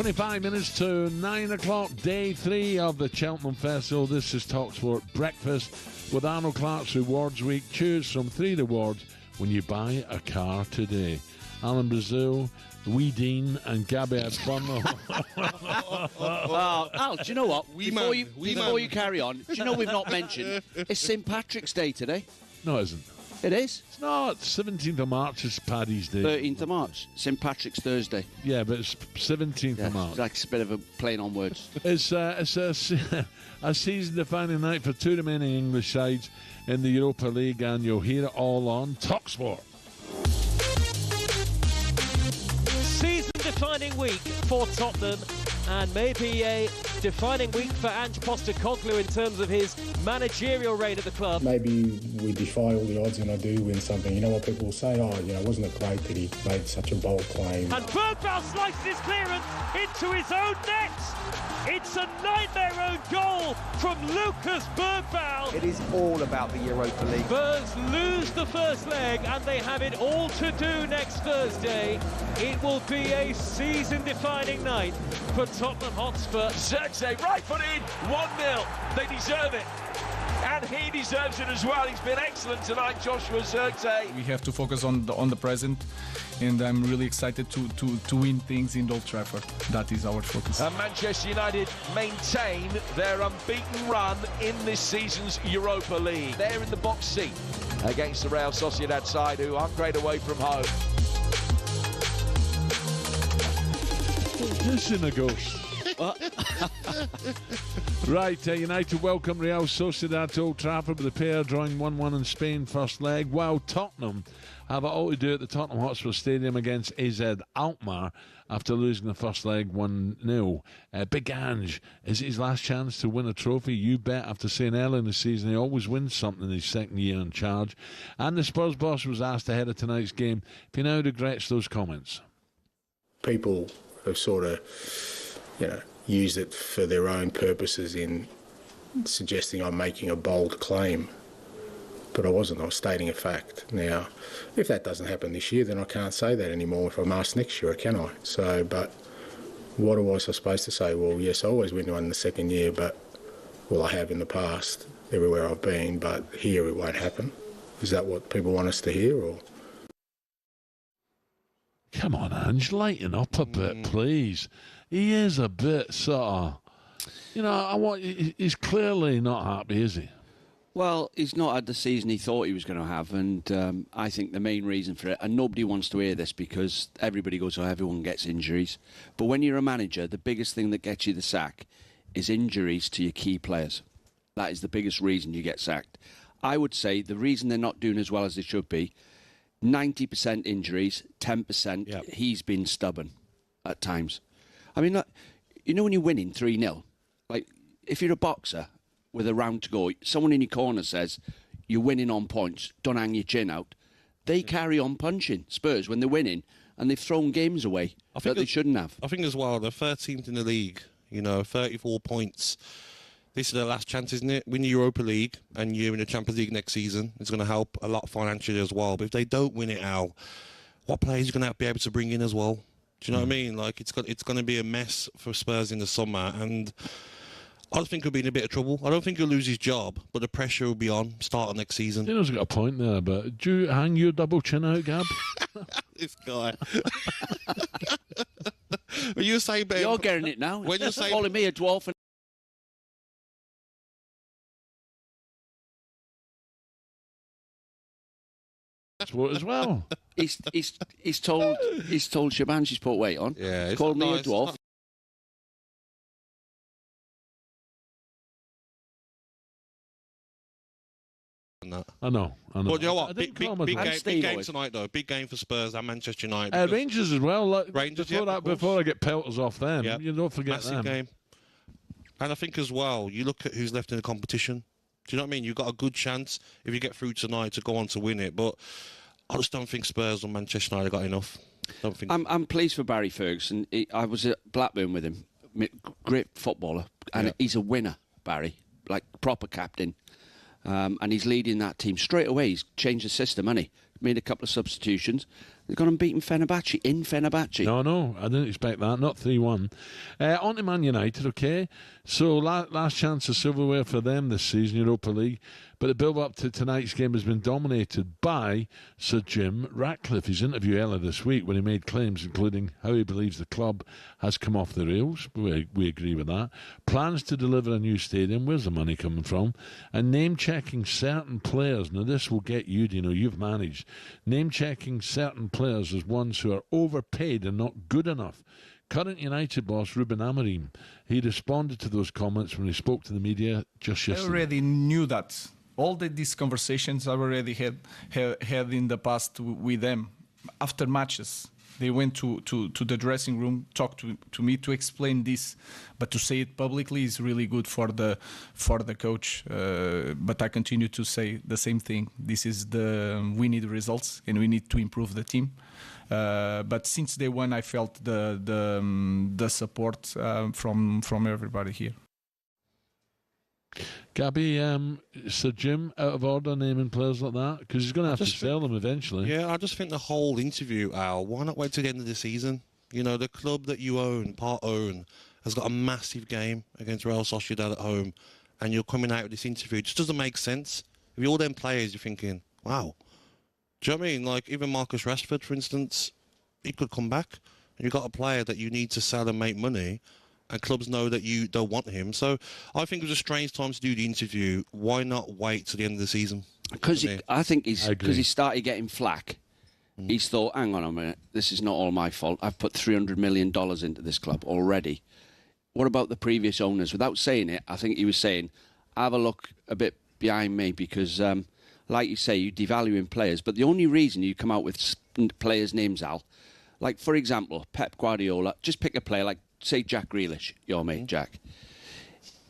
25 minutes to 9 o'clock, day 3 of the Cheltenham Festival. This is talkSPORT Breakfast with Arnold Clark's Rewards Week. Choose from 3 rewards when you buy a car today. Alan Brazil, Wee Dean and Gabby Agbonlahor. Al, do you know what? Before you carry on, do you know we've not mentioned it's St Patrick's Day today? No, it isn't. It is? It's not. 17th of March is Paddy's Day. 13th of March, St Patrick's Thursday. Yeah, but it's 17th of March. It's like a bit of a playing on words. It's a season-defining night for 2 remaining English sides in the Europa League, and you'll hear it all on talkSPORT. Season-defining week for Tottenham, and maybe a defining week for Ange Postecoglou in terms of his managerial reign at the club. Maybe we defy all the odds and I do win something. You know what people will say? Oh, you know, wasn't it great that he made such a bold claim? And Bergvall slices his clearance into his own net. It's a nightmare own goal from Lucas Bergvall. It is all about the Europa League. Spurs lose the first leg and they have it all to do next Thursday. It will be a season-defining night for Tottenham Hotspur. Xerxes, right foot in, 1-0. They deserve it. And he deserves it as well. He's been excellent tonight, Joshua Xerxes. We have to focus on the present, and I'm really excited to win things in Old Trafford. That is our focus. And Manchester United maintain their unbeaten run in this season's Europa League. They're in the box seat against the Real Sociedad side, who aren't great away from home. This in a ghost. Right, United welcome Real Sociedad to Old Trafford with the pair drawing 1-1 in Spain first leg, while Tottenham have it all to do at the Tottenham Hotspur Stadium against AZ Alkmaar after losing the first leg 1-0. Big Ange, is it his last chance to win a trophy? You bet, after saying earlier in the season he always wins something in his second year in charge. And the Spurs boss was asked ahead of tonight's game if he now regrets those comments. People have sort of, used it for their own purposes in suggesting I'm making a bold claim. But I wasn't. I was stating a fact. Now, if that doesn't happen this year, then I can't say that anymore if I'm asked next year, can I? So, but what was I supposed to say? Well, yes, I always win one in the second year, but, well, I have in the past, everywhere I've been, but here it won't happen. Is that what people want us to hear, or...? Come on, Ange, lighten up a bit, please. He is a bit sort of... he's clearly not happy, is he? Well, he's not had the season he thought he was going to have, and I think the main reason for it, and nobody wants to hear this because everybody goes, everyone gets injuries. But when you're a manager, the biggest thing that gets you the sack is injuries to your key players. That is the biggest reason you get sacked. I would say the reason they're not doing as well as they should be, 90% injuries, 10% he's been stubborn at times. I mean, look, when you're winning 3-0, like, if you're a boxer with a round to go, someone in your corner says, you're winning on points, don't hang your chin out. They carry on punching, Spurs, when they're winning, and they've thrown games away that they shouldn't have. I think as well, they're 13th in the league, 34 points. This is their last chance, isn't it? Win the Europa League, and you're in the Champions League next season. It's going to help a lot financially as well. But if they don't win it out, what players are you going to be able to bring in as well? Do you know what I mean? Like, it's going to be a mess for Spurs in the summer, and I think he'll be in a bit of trouble. I don't think he'll lose his job, but the pressure will be on starting next season. Dino's got a point there, but do you hang your double chin out, Gab? This guy. When you say, you're getting it now. When you say, calling me a dwarf. And Sport as well. He's told Shaban she's put weight on. Yeah, he's called me a dwarf. I know. Well, you know what? Big game tonight, though. Big game for Spurs and Manchester United. Rangers as well. Like, Rangers, before I get pelters off them, you don't forget massive them. Game. And I think as well, you look at who's left in the competition. Do you know what I mean? You've got a good chance, if you get through tonight, to go on to win it. But I just don't think Spurs or Manchester United got enough. I'm pleased for Barry Ferguson. I was at Blackburn with him. Great footballer. And he's a winner, Barry. Like, proper captain. And he's leading that team straight away. He's changed the system, hasn't he? Made a couple of substitutions. They've gone and beaten Fenerbahce in Fenerbahce. No, I didn't expect that. Not 3-1. On to Man United, okay? So last chance of silverware for them this season, Europa League. But the build-up to tonight's game has been dominated by Sir Jim Ratcliffe. His interview earlier this week when he made claims including how he believes the club has come off the rails. We agree with that. Plans to deliver a new stadium. Where's the money coming from? And name-checking certain players. Now, this will get you, Dino. You've managed. Name-checking certain players as ones who are overpaid and not good enough. Current United boss Ruben Amorim, he responded to those comments when he spoke to the media just yesterday. I already knew that. All these conversations I already had in the past with them. After matches, they went to the dressing room, talked to me to explain this. But to say it publicly is really good for the coach. But I continue to say the same thing. We need results and we need to improve the team. But since day one, I felt the support from everybody here. Gabby, Sir Jim, out of order naming players like that? Because he's going to have to sell them eventually. Yeah, I just think the whole interview, Al, why not wait till the end of the season? You know, the club that you own, part own, has got a massive game against Real Sociedad at home, and you're coming out with this interview. It just doesn't make sense. If you're all them players, you're thinking, wow. Do you know what I mean? Like, even Marcus Rashford, for instance, he could come back, and you've got a player that you need to sell and make money, and clubs know that you don't want him. So I think it was a strange time to do the interview. Why not wait till the end of the season? Because I think because he started getting flack. He's thought, hang on a minute, this is not all my fault. I've put $300 million into this club already. What about the previous owners? Without saying it, I think he was saying, have a look a bit behind me because, like you say, you're devaluing players. But the only reason you come out with players' names, Al, like, for example, Pep Guardiola, just pick a player like, say, Jack Grealish, your mate, Jack.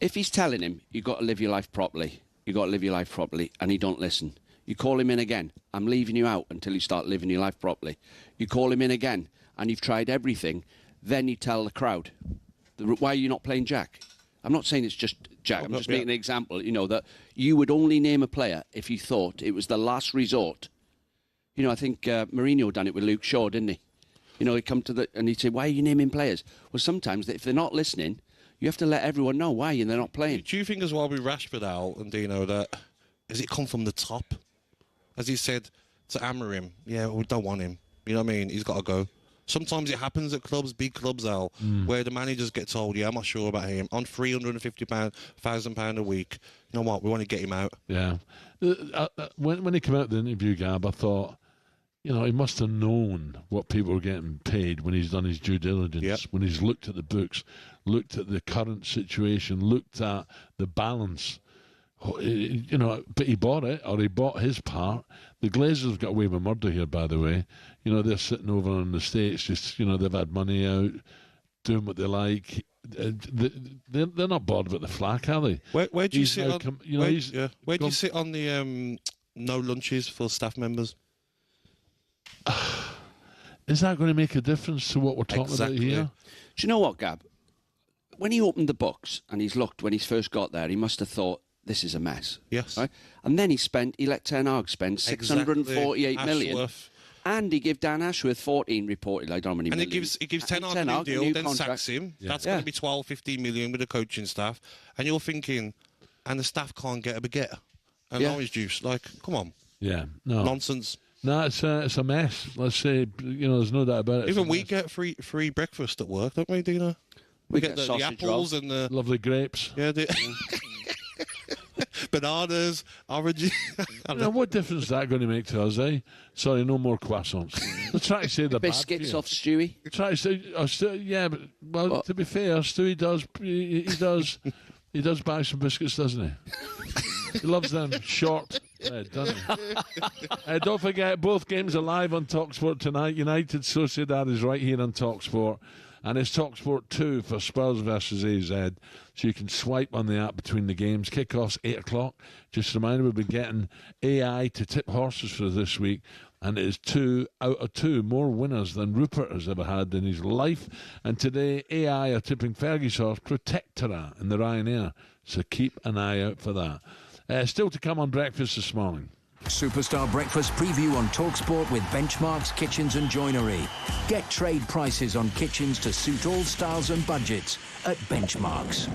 If he's telling him, you've got to live your life properly, and he don't listen, you call him in again, I'm leaving you out until you start living your life properly. You call him in again, and you've tried everything, then you tell the crowd, why are you not playing Jack? I'm not saying it's just Jack, I'm just making an example, you know, that you would only name a player if you thought it was the last resort. You know, I think Mourinho done it with Luke Shaw, didn't he? You know, he'd come to and he'd say, why are you naming players? Well, sometimes if they're not listening, you have to let everyone know why and they're not playing. Do you think as well with Rashford, Al and Dino, that has it come from the top? As he said to Amorim, yeah, we don't want him. You know what I mean? He's got to go. Sometimes it happens at clubs, big clubs, Al, where the managers get told, yeah, I'm not sure about him. On £350,000 a week, you know what, we want to get him out. Yeah. When he came out of the interview, Gab, I thought, you know, he must have known what people were getting paid when he's done his due diligence, when he's looked at the books, looked at the current situation, looked at the balance. You know, but he bought it, or he bought his part. The Glazers have got away with murder here, by the way. You know, they're sitting over in the States, just, you know, they've had money out, doing what they like. They're not bothered about the flack, are they? Where do you sit on? Where do you sit on the no lunches for staff members? Is that going to make a difference to what we're talking about here? Do you know what, Gab? When he opened the books and he's looked when he's first got there, he must have thought, this is a mess. Yes. Right? And then he let Ten Hag spend 648 million. And he gave Dan Ashworth 14 reported. I don't know how many and million. He gives Ten Hag a new deal, then sacks him. Yeah. That's going to be 12, 15 million with the coaching staff. And you're thinking, and the staff can't get a baguette and orange juice. Like, come on. Yeah. No. Nonsense. No, it's a mess. Let's say, you know, there's no doubt about it. Even we get free breakfast at work, don't we, Dino? We get the apples and the lovely grapes. Yeah, bananas, oranges. Now, what difference is that going to make to us, eh? Sorry, no more croissants. They're trying to say the biscuits off Stewie. Try to say, yeah, but well, to be fair, Stewie he does buy some biscuits, doesn't he? He loves them short bread, doesn't he? Don't forget, both games are live on talkSPORT tonight. United Sociedad is right here on talkSPORT. And it's talkSPORT 2 for Spurs versus AZ. So you can swipe on the app between the games. Kickoff's 8 o'clock. Just a reminder, we've been getting AI to tip horses for this week. And it is 2 out of 2 more winners than Rupert has ever had in his life. And today, AI are tipping Fergie's horse Protectora in the Ryanair. So keep an eye out for that. Still to come on breakfast this morning. Superstar Breakfast preview on talkSPORT with Benchmarks Kitchens and Joinery. Get trade prices on kitchens to suit all styles and budgets at Benchmarks.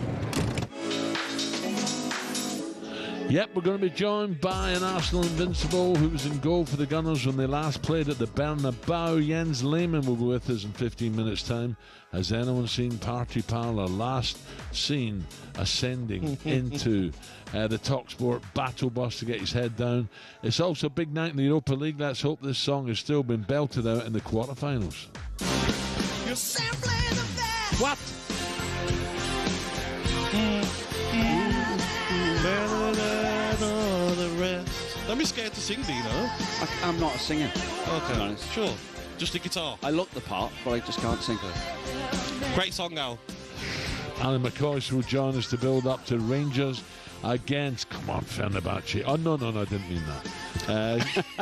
Yep, we're going to be joined by an Arsenal invincible who was in goal for the Gunners when they last played at the Bernabeu. Jens Lehmann will be with us in 15 minutes' time. Has anyone seen Party Parlour? Last seen ascending into the talkSPORT battle bus to get his head down. It's also a big night in the Europa League. Let's hope this song has still been belted out in the quarterfinals. You're simply the best. What? Don't be scared to sing, Dino. I'm not a singer. Okay, sure. Just the guitar. I look the part, but I just can't sing. Great song, Al. Alan McCoy will join us to build up to Rangers against, come on, Fenerbahce. Oh, no, I didn't mean that.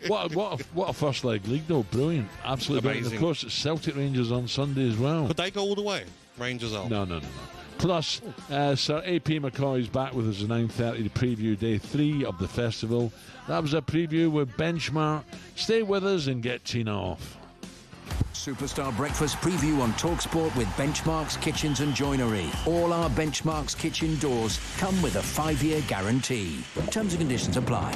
What a first leg league, though. Brilliant. Absolutely brilliant. Of course, it's Celtic Rangers on Sunday as well. Could they go all the way? Rangers are. No. Plus, Sir A.P. McCoy is back with us at 9:30 to preview day 3 of the festival. That was a preview with Benchmark. Stay with us and get Tina off. Superstar Breakfast preview on talkSPORT with Benchmarks Kitchens and Joinery. All our Benchmarks kitchen doors come with a 5-year guarantee. Terms and conditions apply.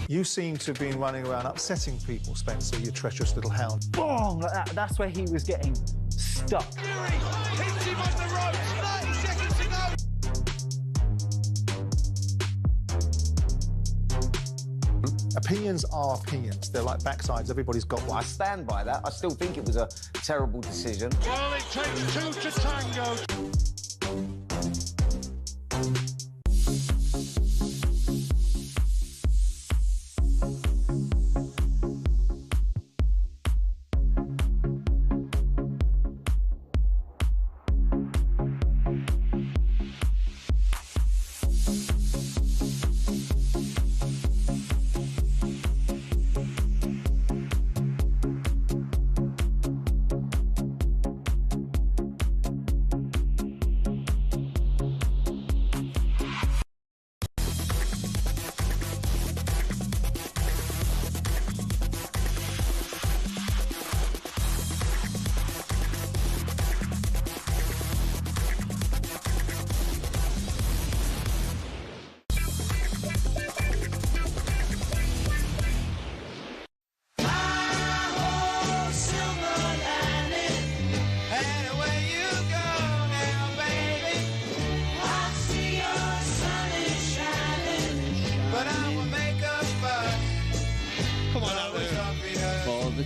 You seem to have been running around upsetting people, Spencer, you treacherous little hound. Boom! Like that. That's where he was getting stuck. Hits him on the ropes, 30 seconds to go. Opinions are opinions. They're like backsides. Everybody's got one. I stand by that. I still think it was a terrible decision. Well, it takes two to tango.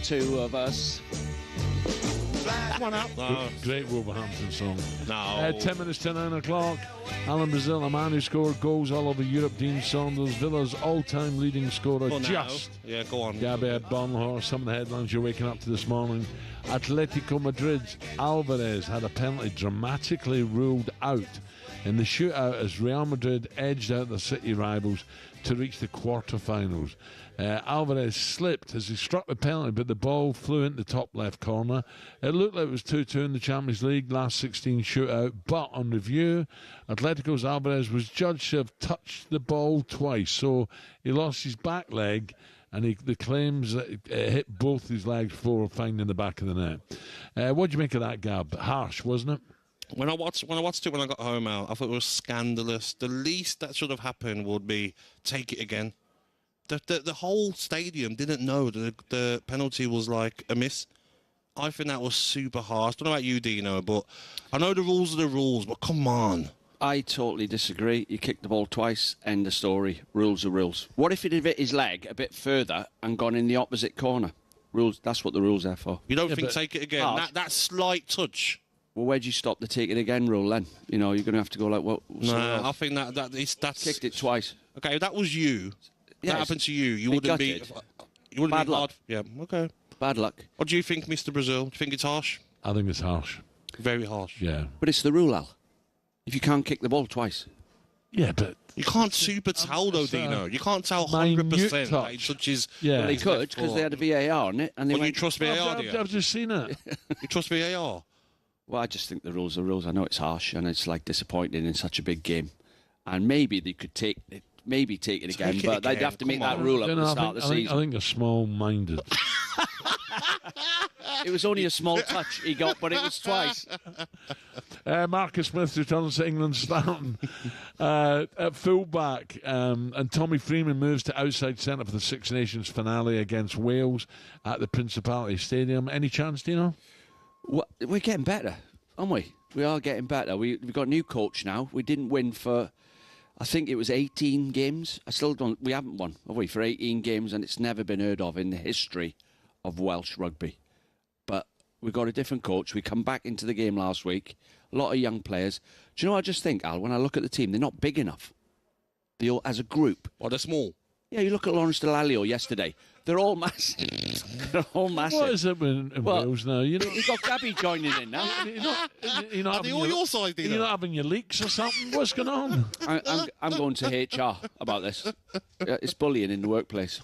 two of us. One up. No. Great Wolverhampton song. No. 10 minutes to 9 o'clock. Alan Brazil, a man who scored goals all over Europe, Dean Saunders, Villa's all-time leading scorer, Yeah, go on. Gabby Agbonlahor. Some of the headlines you're waking up to this morning. Atletico Madrid's Alvarez had a penalty dramatically ruled out in the shootout as Real Madrid edged out their city rivals to reach the quarter-finals. Alvarez slipped as he struck the penalty, but the ball flew into the top left corner. It looked like it was 2-2 in the Champions League last 16 shootout, but on review, Atletico's Alvarez was judged to have touched the ball twice, so he lost his back leg, and the claims that it hit both his legs before finding the back of the net. What do you make of that, Gab? Harsh, wasn't it? When I watched it when I got home, Al, I thought it was scandalous. The least that should have happened would be take it again. The whole stadium didn't know that the penalty was like a miss. I think that was super harsh. Don't know about you, Dino, but I know the rules are the rules, but come on. I totally disagree. You kicked the ball twice, end of story. Rules are rules. What if it had hit his leg a bit further and gone in the opposite corner? Rules. That's what the rules are for. You don't think take it again? That slight touch. Well, where'd you stop the take it again rule then? You know, you're going to have to go like, what? No, I think that's... Kicked it twice. Okay, if that was you, Yeah, that happened to you, you wouldn't be... You wouldn't Bad be luck. hard. Yeah, okay. Bad luck. What do you think, Mr. Brazil? Do you think it's harsh? I think it's harsh. Very harsh. Yeah. But it's the rule, Al. If you can't kick the ball twice. Yeah, but... You can't super tell, though, Dino. You can't tell 100% that it touches... Yeah. Well, they could, because they had a VAR on it. And they Well, went, you trust VAR, do you? I've just seen it. You trust VAR? Well, I just think the rules are rules. I know it's harsh and it's like disappointing in such a big game. And maybe they could take it again, but they'd have to make that rule up at the start of the season. I think they're small-minded. It was only a small touch he got, but it was twice. Marcus Smith returns to England starting at full-back, and Tommy Freeman moves to outside centre for the Six Nations finale against Wales at the Principality Stadium. Any chance, Dino? We're getting better, aren't we? We are getting better. We've got a new coach now. We didn't win for, I think it was 18 games. We haven't won, have we, for 18 games, and it's never been heard of in the history of Welsh rugby. But we got a different coach. We come back into the game last week. A lot of young players. Do you know what I just think, Al? When I look at the team, they're not big enough. They all, as a group. Well, they're small. Yeah, you look at Lawrence Delalio yesterday. They're all massive. They're all massive. What is it in Wales now? You know, you've got Gabby joining in now. You're not having your side, You're not having your leaks or something? What's going on? I'm going to HR about this. It's bullying in the workplace.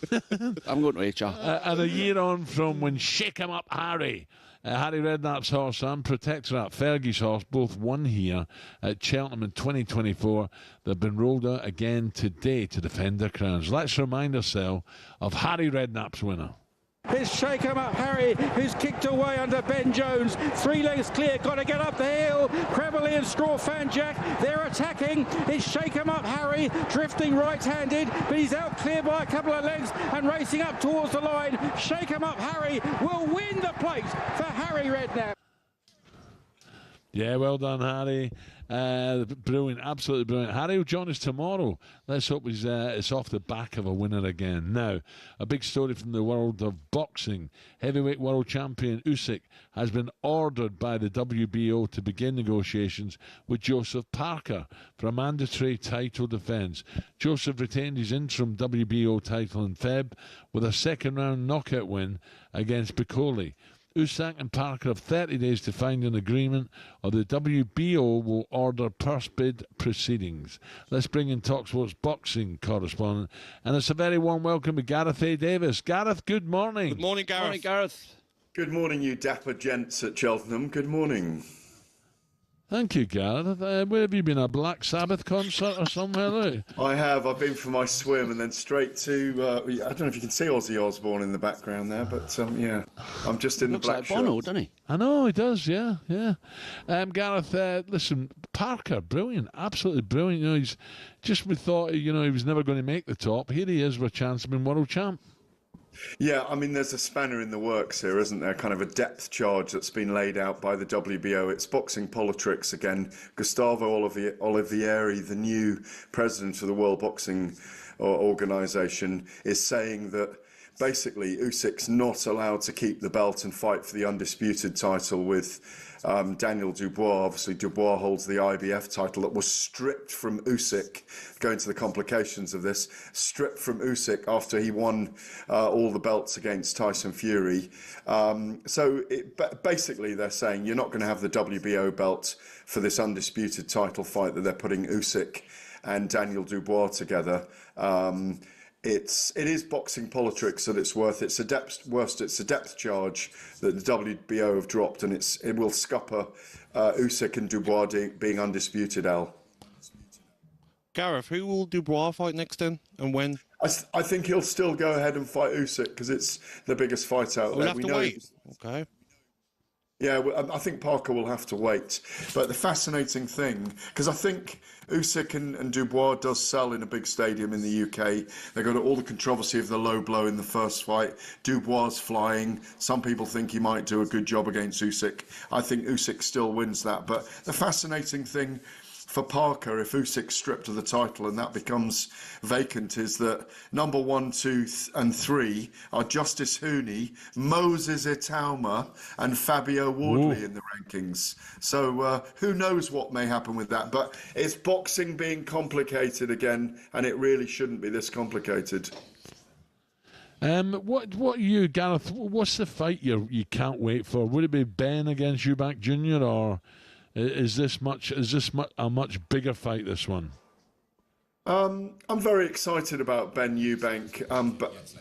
I'm going to HR. And a year on from when Shake 'em Up Harry, Harry Redknapp's horse and Protectorate, Fergie's horse, both won here at Cheltenham in 2024. They've been rolled out again today to defend their crowns. Let's remind ourselves of Harry Redknapp's winner. It's Shake 'em Up Harry, who's kicked away under Ben Jones. 3 lengths clear, got to get up the hill. Creverly and Strawfan Jack, they're attacking. It's Shake 'em Up Harry, drifting right-handed, but he's out clear by a couple of lengths and racing up towards the line. Shake 'em Up Harry will win the place for Harry Redknapp. Yeah, well done, Harry. Brilliant, absolutely brilliant. Harry will join us tomorrow. Let's hope it's off the back of a winner again. Now, a big story from the world of boxing. Heavyweight world champion Usyk has been ordered by the WBO to begin negotiations with Joseph Parker for a mandatory title defence. Joseph retained his interim WBO title in Feb with a second-round knockout win against Piccoli. Usyk and Parker have 30 days to find an agreement, or the WBO will order purse bid proceedings. Let's bring in talkSPORT's boxing correspondent, and it's a very warm welcome to Gareth A. Davis. Gareth, good morning. Good morning, Gareth. Morning, Gareth. Good morning, you dapper gents at Cheltenham. Good morning. Thank you, Gareth. Where have you been, a Black Sabbath concert or somewhere? Look? I have. I've been for my swim and then straight to, I don't know if you can see Ozzy Osbourne in the background there, but yeah, I'm just in the black like Bono, shorts. doesn't he? I know, he does, yeah. Gareth, listen, Parker, brilliant, absolutely brilliant. You know, we thought, he was never going to make the top. Here he is with a chance of being world champ. Yeah, I mean, there's a spanner in the works here, isn't there? Kind of a depth charge that's been laid out by the WBO. It's boxing politics again. Gustavo Olivieri, the new president of the World Boxing Organisation, is saying that basically Usyk's not allowed to keep the belt and fight for the undisputed title with Daniel Dubois. Obviously, Dubois holds the IBF title that was stripped from Usyk, going to the complications of this, stripped from Usyk after he won all the belts against Tyson Fury. Basically, they're saying you're not going to have the WBO belt for this undisputed title fight that they're putting Usyk and Daniel Dubois together. It is boxing politics at its worst. It's a depth charge that the WBO have dropped, and it will scupper Usyk and Dubois being undisputed, Al. Gareth, who will Dubois fight next then, and when? I think he'll still go ahead and fight Usyk because it's the biggest fight out there. We'll have to wait. Okay. Yeah, I think Parker will have to wait. But the fascinating thing, because I think Usyk and Dubois does sell in a big stadium in the UK. They got all the controversy of the low blow in the first fight. Dubois flying. Some people think he might do a good job against Usyk. I think Usyk still wins that. But the fascinating thing for Parker, if Usyk's stripped of the title and that becomes vacant, is that number 1, 2, and 3 are Justice Hooney, Moses Itauma, and Fabio Wardley in the rankings. So who knows what may happen with that? But it's boxing being complicated again, and it really shouldn't be this complicated. What you, Gareth? What's the fight you can't wait for? Would it be Ben against Eubank Jr. or? Is this a much bigger fight, this one? I'm very excited about Ben Eubank,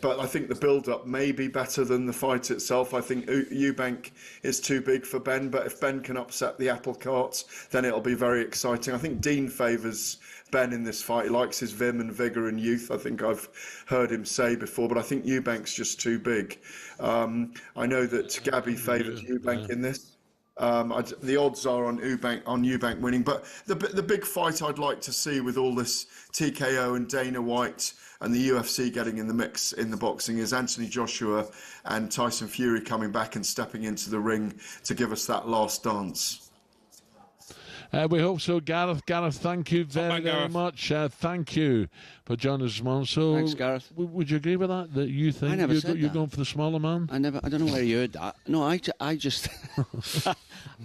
but I think the build-up may be better than the fight itself. I think Eubank is too big for Ben, but if Ben can upset the apple cart, then it'll be very exciting. I think Dean favours Ben in this fight. He likes his vim and vigour and youth, I think I've heard him say before, but I think Eubank's just too big. I know that Gabby favours Eubank in this. The odds are on Eubank winning, but the big fight I'd like to see with all this TKO and Dana White and the UFC getting in the mix in the boxing is Anthony Joshua and Tyson Fury coming back and stepping into the ring to give us that last dance. We hope so, Gareth. Gareth, thank you very much. Thank you for joining us, man. So, thanks, Gareth. Would you agree with that? That you think you're going for the smaller man? I don't know where you heard that. No, I just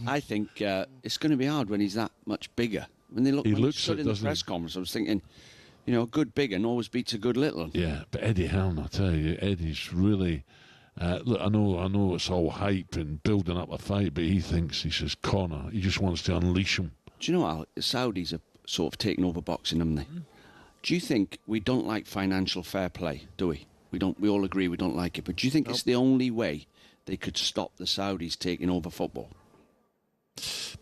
I think it's going to be hard when he's that much bigger. When he looks in the press conference, I was thinking, a good big and always beats a good little. Yeah, but Eddie Hearn, I tell you, Eddie's really. Look, I know it's all hype and building up a fight, but he says corner. He just wants to unleash him. Do you know how the Saudis have sort of taken over boxing, haven't they? Do you think we don't like financial fair play, do we? We all agree we don't like it, but do you think it's the only way they could stop the Saudis taking over football?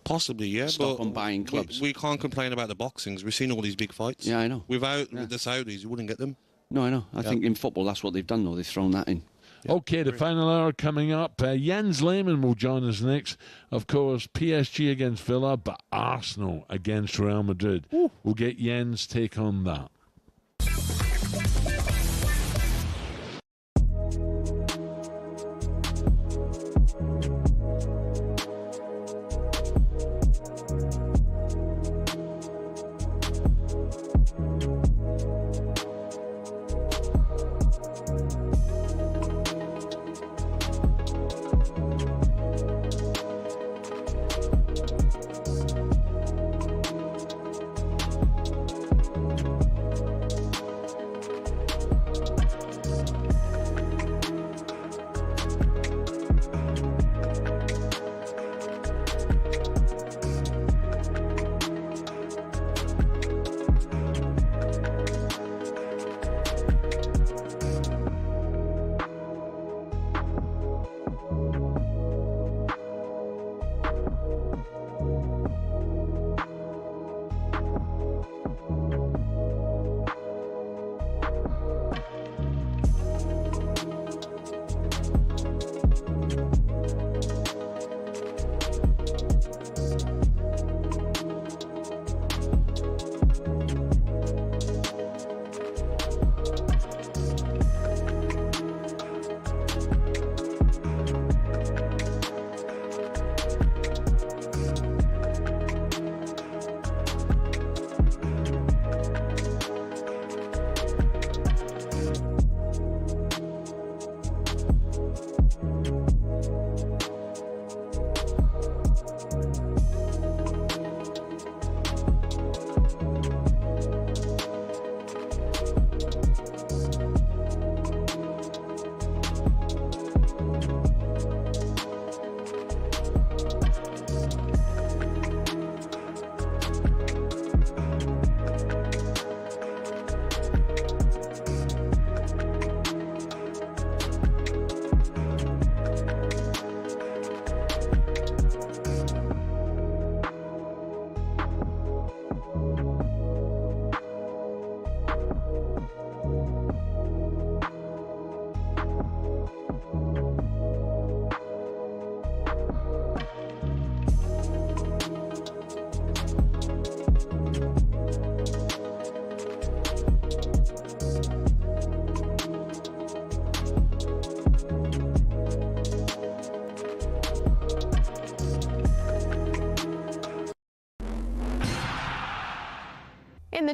Possibly, yeah. Stop them buying clubs. We can't complain about the boxings. We've seen all these big fights. Yeah, I know. Without the Saudis, you wouldn't get them. No, I know. I think in football, that's what they've done, though. They've thrown that in. Okay, the final hour coming up. Jens Lehmann will join us next. Of course, PSG against Villa, but Arsenal against Real Madrid. We'll get Jens' take on that.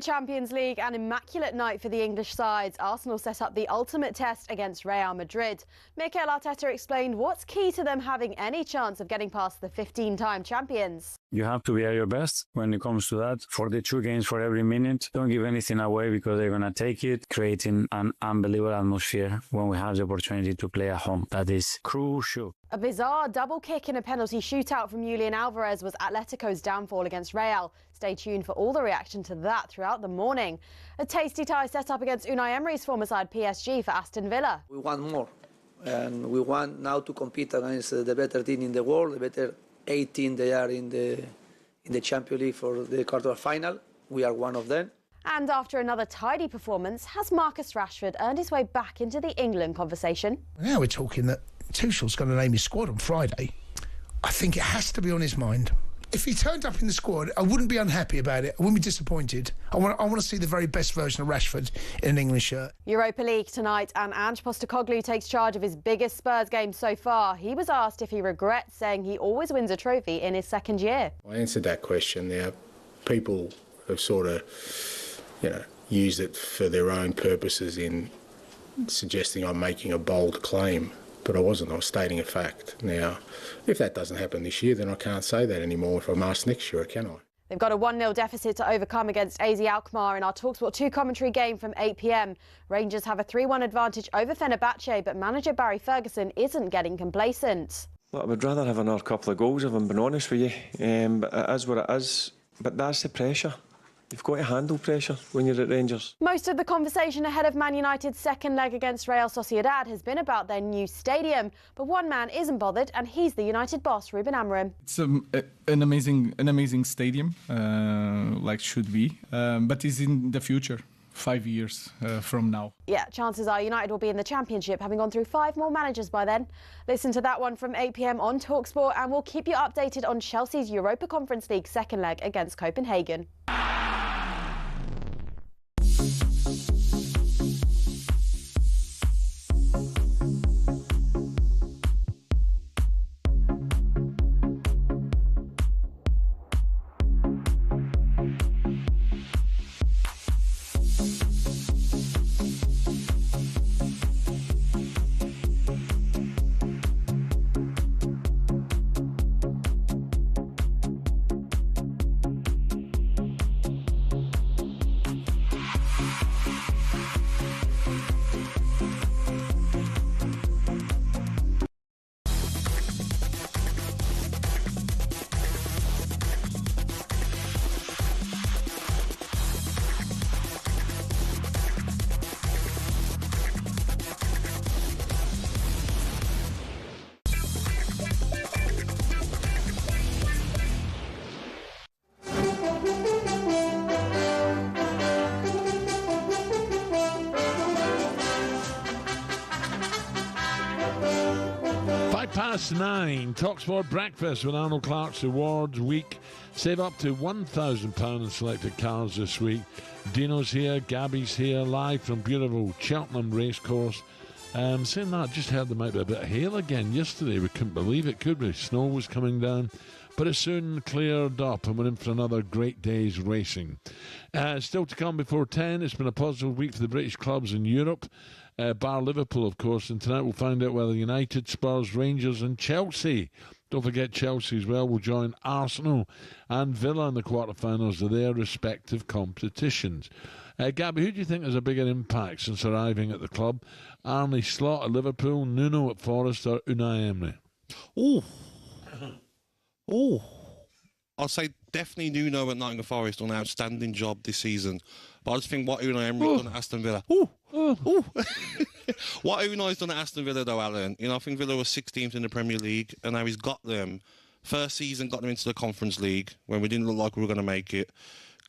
Champions League, an immaculate night for the English sides. Arsenal set up the ultimate test against Real Madrid. Mikel Arteta explained what's key to them having any chance of getting past the 15-time champions. You have to be at your best when it comes to that. 42 games for every minute. Don't give anything away because they're going to take it, creating an unbelievable atmosphere when we have the opportunity to play at home. That is crucial. A bizarre double kick in a penalty shootout from Julian Alvarez was Atletico's downfall against Real. Stay tuned for all the reaction to that throughout the morning. A tasty tie set up against Unai Emery's former side PSG for Aston Villa. We want more, and we want now to compete against the better team in the world, the better 18 they are in the Champions League for the quarter final. We are one of them. And after another tidy performance, has Marcus Rashford earned his way back into the England conversation? Now we're talking that Tuchel's going to name his squad on Friday. I think it has to be on his mind. If he turned up in the squad, I wouldn't be unhappy about it. I wouldn't be disappointed. I want to see the very best version of Rashford in an England shirt. Europa League tonight, and Ange Postecoglou takes charge of his biggest Spurs game so far. He was asked if he regrets saying he always wins a trophy in his second year. I answered that question. Now, people have sort of, used it for their own purposes in suggesting I'm making a bold claim. But I wasn't. I was stating a fact. Now, if that doesn't happen this year, then I can't say that anymore. If I'm asked next year, can I? They've got a 1-0 deficit to overcome against AZ Alkmaar in our talkSPORT 2 commentary game from 8 p.m. Rangers have a 3-1 advantage over Fenerbahce, but manager Barry Ferguson isn't getting complacent. Well, I would rather have another couple of goals, if I'm being honest with you. But it is what it is. But that's the pressure. You've got to handle pressure when you're at Rangers. Most of the conversation ahead of Man United's second leg against Real Sociedad has been about their new stadium. But one man isn't bothered, and he's the United boss, Ruben Amorim. It's an amazing stadium, like should be. But it's in the future, 5 years from now. Yeah, chances are United will be in the Championship, having gone through 5 more managers by then. Listen to that one from 8 p.m. on talkSPORT, and we'll keep you updated on Chelsea's Europa Conference League second leg against Copenhagen. Past 9, talkSPORT Breakfast with Arnold Clark's Awards Week. Save up to £1,000 in selected cars this week. Dino's here, Gabby's here, live from beautiful Cheltenham Racecourse. Saying that, just heard there might be a bit of hail again yesterday. We couldn't believe it, could we? Snow was coming down, but it soon cleared up and we're in for another great day's racing. Still to come before 10, it's been a positive week for the British clubs in Europe. Bar Liverpool, of course, and tonight we'll find out whether United, Spurs, Rangers and Chelsea, don't forget Chelsea as well, will join Arsenal and Villa in the quarterfinals of their respective competitions. Gabby, who do you think has a bigger impact since arriving at the club? Arne Slot at Liverpool, Nuno at Forest or Unai Emery? I'd say definitely Nuno at Nottingham Forest done an outstanding job this season. But I just think what Unai Emery's done at Aston Villa. What Unai's done at Aston Villa, though, Alan, I think Villa was 16th in the Premier League, and now he's got them. First season, got them into the Conference League when we didn't look like we were going to make it.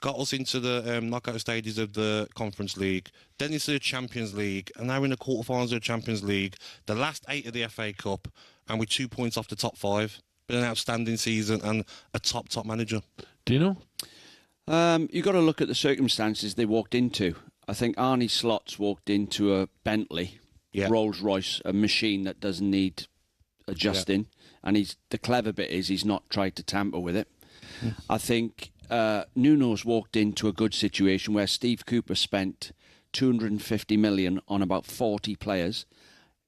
Got us into the knockout stages of the Conference League, then into the Champions League, and now we're in the quarterfinals of the Champions League, the last 8 of the FA Cup, and we're 2 points off the top 5. Been an outstanding season and a top manager. Do you know? You've got to look at the circumstances they walked into. I think Arne Slot's walked into a Bentley, Rolls Royce, a machine that doesn't need adjusting. And the clever bit is he's not tried to tamper with it. I think Nuno's walked into a good situation where Steve Cooper spent 250 million on about 40 players.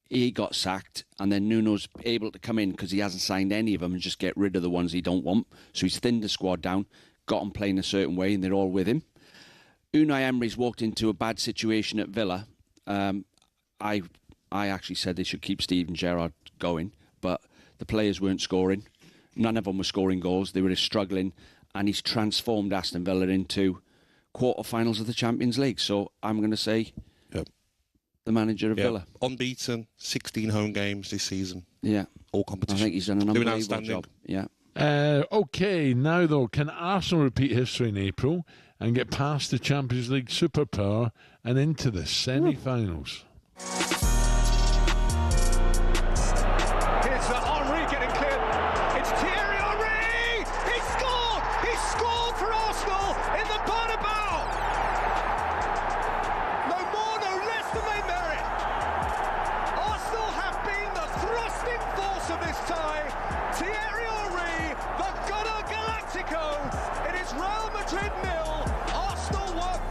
He got sacked, and then Nuno's able to come in because he hasn't signed any of them and just get rid of the ones he don't want. So he's thinned the squad down, got them playing a certain way, and they're all with him. Unai Emery's walked into a bad situation at Villa. I actually said they should keep Steven Gerrard going, but the players weren't scoring. None of them were scoring goals. They were struggling, and he's transformed Aston Villa into quarterfinals of the Champions League. So I'm going to say the manager of Villa. Unbeaten, 16 home games this season. Yeah. All competitions. I think he's done an unbelievable job. Yeah. OK, now though, can Arsenal repeat history in April and get past the Champions League superpower and into the semi-finals? Here's Henry getting clear. It's Thierry Henry! He scored! He scored for Arsenal in the Bernabeu! No more, no less than they merit. Arsenal have been the thrusting force of this tie. Thierry Henry, the Gunner Galactico. It is Real Madrid 0, Arsenal 1.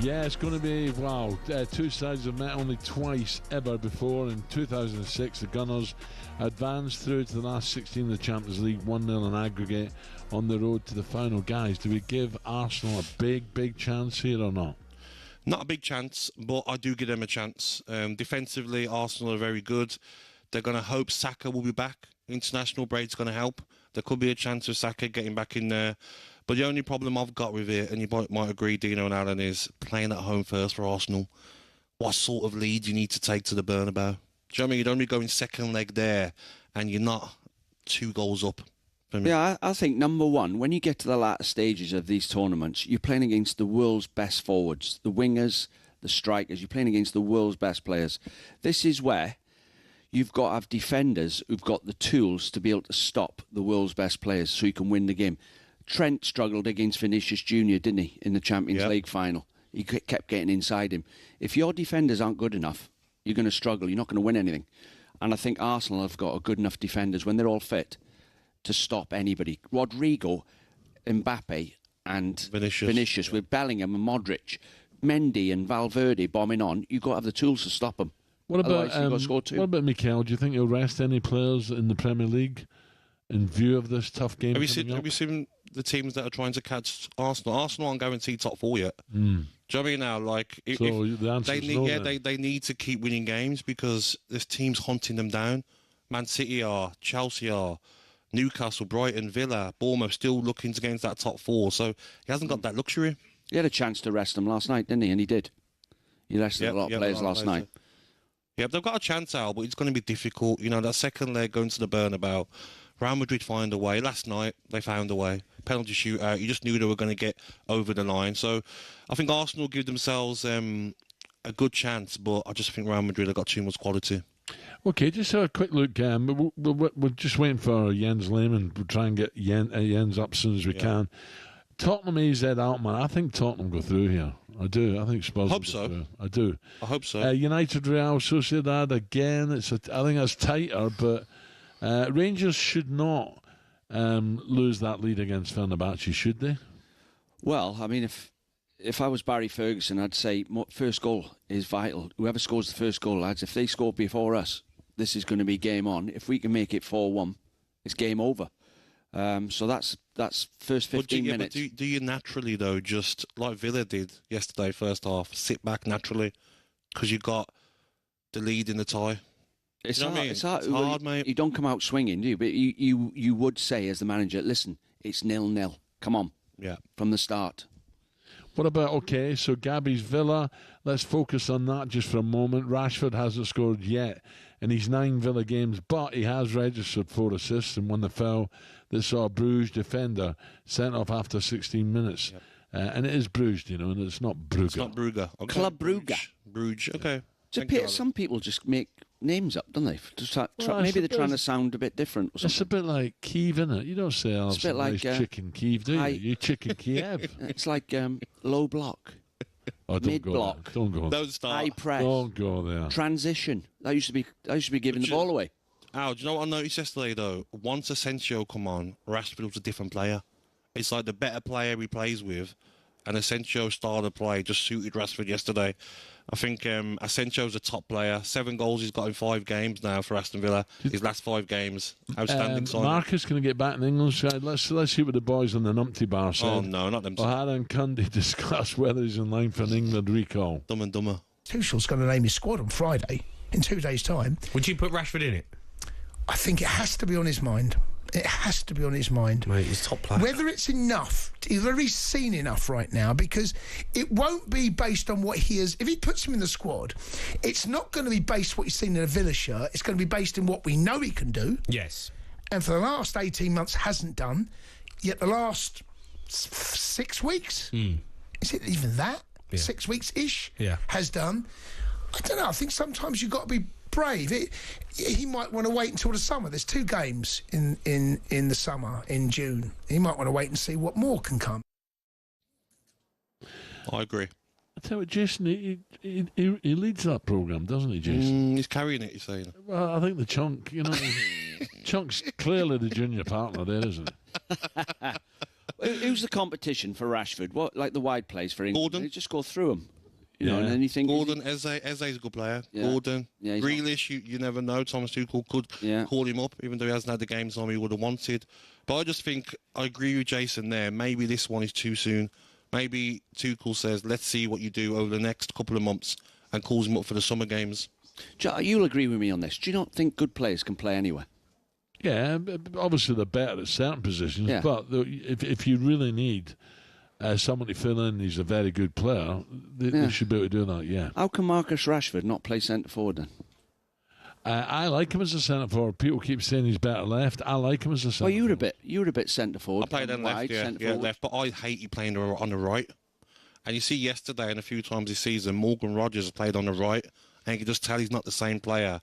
Yeah, it's going to be, wow, two sides have met only twice ever before. In 2006, the Gunners advanced through to the last 16 of the Champions League, 1-0 in aggregate on the road to the final. Guys, do we give Arsenal a big chance here or not? Not a big chance, but I do give them a chance. Defensively, Arsenal are very good. They're going to hope Saka will be back. International break's going to help. There could be a chance of Saka getting back in there. But the only problem I've got with it, and you might agree, Dino and Alan, is playing at home first for Arsenal. What sort of lead you need to take to the Bernabeu? Do you know what I mean? You'd only go in second leg there, and you're not 2 goals up. Yeah, I think, number one, when you get to the latter stages of these tournaments, you're playing against the world's best forwards, the wingers, the strikers. You're playing against the world's best players. This is where you've got to have defenders who've got the tools to be able to stop the world's best players so you can win the game. Trent struggled against Vinicius Jr., didn't he, in the Champions League final? He kept getting inside him. If your defenders aren't good enough, you're going to struggle. You're not going to win anything. And I think Arsenal have got a good enough defenders when they're all fit to stop anybody. Rodrigo, Mbappe and Vinicius with Bellingham and Modric, Mendy and Valverde bombing on, you've got to have the tools to stop them. What about, you've got to score 2. What about Mikel? Do you think he'll rest any players in the Premier League in view of this tough game? Have you seen the teams that are trying to catch Arsenal? Arsenal aren't guaranteed top 4 yet. Do you know what I mean now? Like, they need to keep winning games because there's teams hunting them down. Man City are, Chelsea are, Newcastle, Brighton, Villa, Bournemouth still looking to get into that top 4. So he hasn't got that luxury. He had a chance to rest them last night, didn't he? And he did. He rested a lot of players last night. Yeah, they've got a chance out, but it's going to be difficult. You know, that second leg going to the Bernabeu, Real Madrid find a way. Last night, they found a way. Penalty shootout. You just knew they were going to get over the line. So I think Arsenal give themselves a good chance, but I just think Real Madrid have got too much quality. Okay, just have a quick look. We're just waiting for Jens Lehmann. We'll try and get Jens up as soon as we can. Tottenham AZ Altman. I think Tottenham go through here. I do. I think Spurs hope so. Through. I do. I hope so. United Real Sociedad again. I think that's tighter, but Rangers should not lose that lead against Fenerbahce, should they? Well, I mean, if I was Barry Ferguson, I'd say first goal is vital. Whoever scores the first goal, lads, if they score before us, this is going to be game on. If we can make it 4-1, it's game over. So that's first 15 minutes. But do you naturally, though, just like Villa did yesterday, first half, sit back naturally because you got the lead in the tie? It's hard. It's hard, mate. You don't come out swinging, do you? But you would say as the manager, listen, it's 0-0. Come on. Yeah. From the start. What about, so Gabby's Villa, let's focus on that just for a moment. Rashford hasn't scored yet in his 9 Villa games, but he has registered 4 assists and won the foul that saw a Bruges defender sent off after 16 minutes. Yep. And it is Bruges, and it's not Brugge. It's not Brugge. Okay. Club Brugge. Bruges, okay. Some people just make names up, don't they? Maybe they're trying to sound a bit different or something. It's a bit like Kiev, isn't it? You don't say, oh, it's a bit like chicken Kiev, do you? You chicken Kiev. It's like low block. Oh, mid block. Don't go there. Don't start. High press. Don't go there. Transition. I used to be giving the ball away. Al, do you know what I noticed yesterday, though? Once Asensio come on, Rashford was a different player. It's like the better player he plays with, and Asensio's style of play just suited Rashford yesterday. I think Asensio's a top player. 7 goals he's got in 5 games now for Aston Villa. His last 5 games. Outstanding signing. Marcus going to get back in the England side. Let's see what the boys on the numpty bar said. Oh, no, not them. O'Hara and Cundy discuss whether he's in line for an England recall. Dumb and dumber. Tuchel's going to name his squad on Friday, in 2 days' time. Would you put Rashford in it? I think it has to be on his mind. It has to be on his mind. Mate, he's top player. Whether it's enough, whether he's seen enough right now, because it won't be based on what he is. If he puts him in the squad, it's not going to be based on what he's seen in a Villa shirt. It's going to be based on what we know he can do. Yes. And for the last 18 months hasn't done, yet the last 6 weeks, is it even that? Yeah. 6 weeks-ish, yeah, has done. I don't know, I think sometimes you've got to be brave. He might want to wait until the summer. There's 2 games in the summer, in June. He might want to wait and see what more can come. I agree. I tell you what, Jason, he leads that programme, doesn't he, Jason? He's carrying it, you're saying. Well, I think the Chunk, Chunk's clearly the junior partner there, isn't he? Who's the competition for Rashford? What, like the wide plays for England? Gordon. You just go through them. You know, and then you think Gordon, Eze's a good player. Yeah. Gordon, Yeah, Grealish, you never know. Thomas Tuchel could call him up, even though he hasn't had the games on he would have wanted. But I just think I agree with Jason there. Maybe this one is too soon. Maybe Tuchel says, let's see what you do over the next couple of months, and calls him up for the summer games. You'll agree with me on this. Do you not think good players can play anywhere? Yeah, obviously they're better at certain positions, but if you really need someone to fill in, he's a very good player, they should be able to do that, yeah. How can Marcus Rashford not play centre forward then? I like him as a centre forward. People keep saying he's better left. I like him as a centre forward. Well, you were a bit centre forward. I played on left, left, but I hate you playing on the right. And you see yesterday and a few times this season, Morgan Rogers played on the right, and you can just tell he's not the same player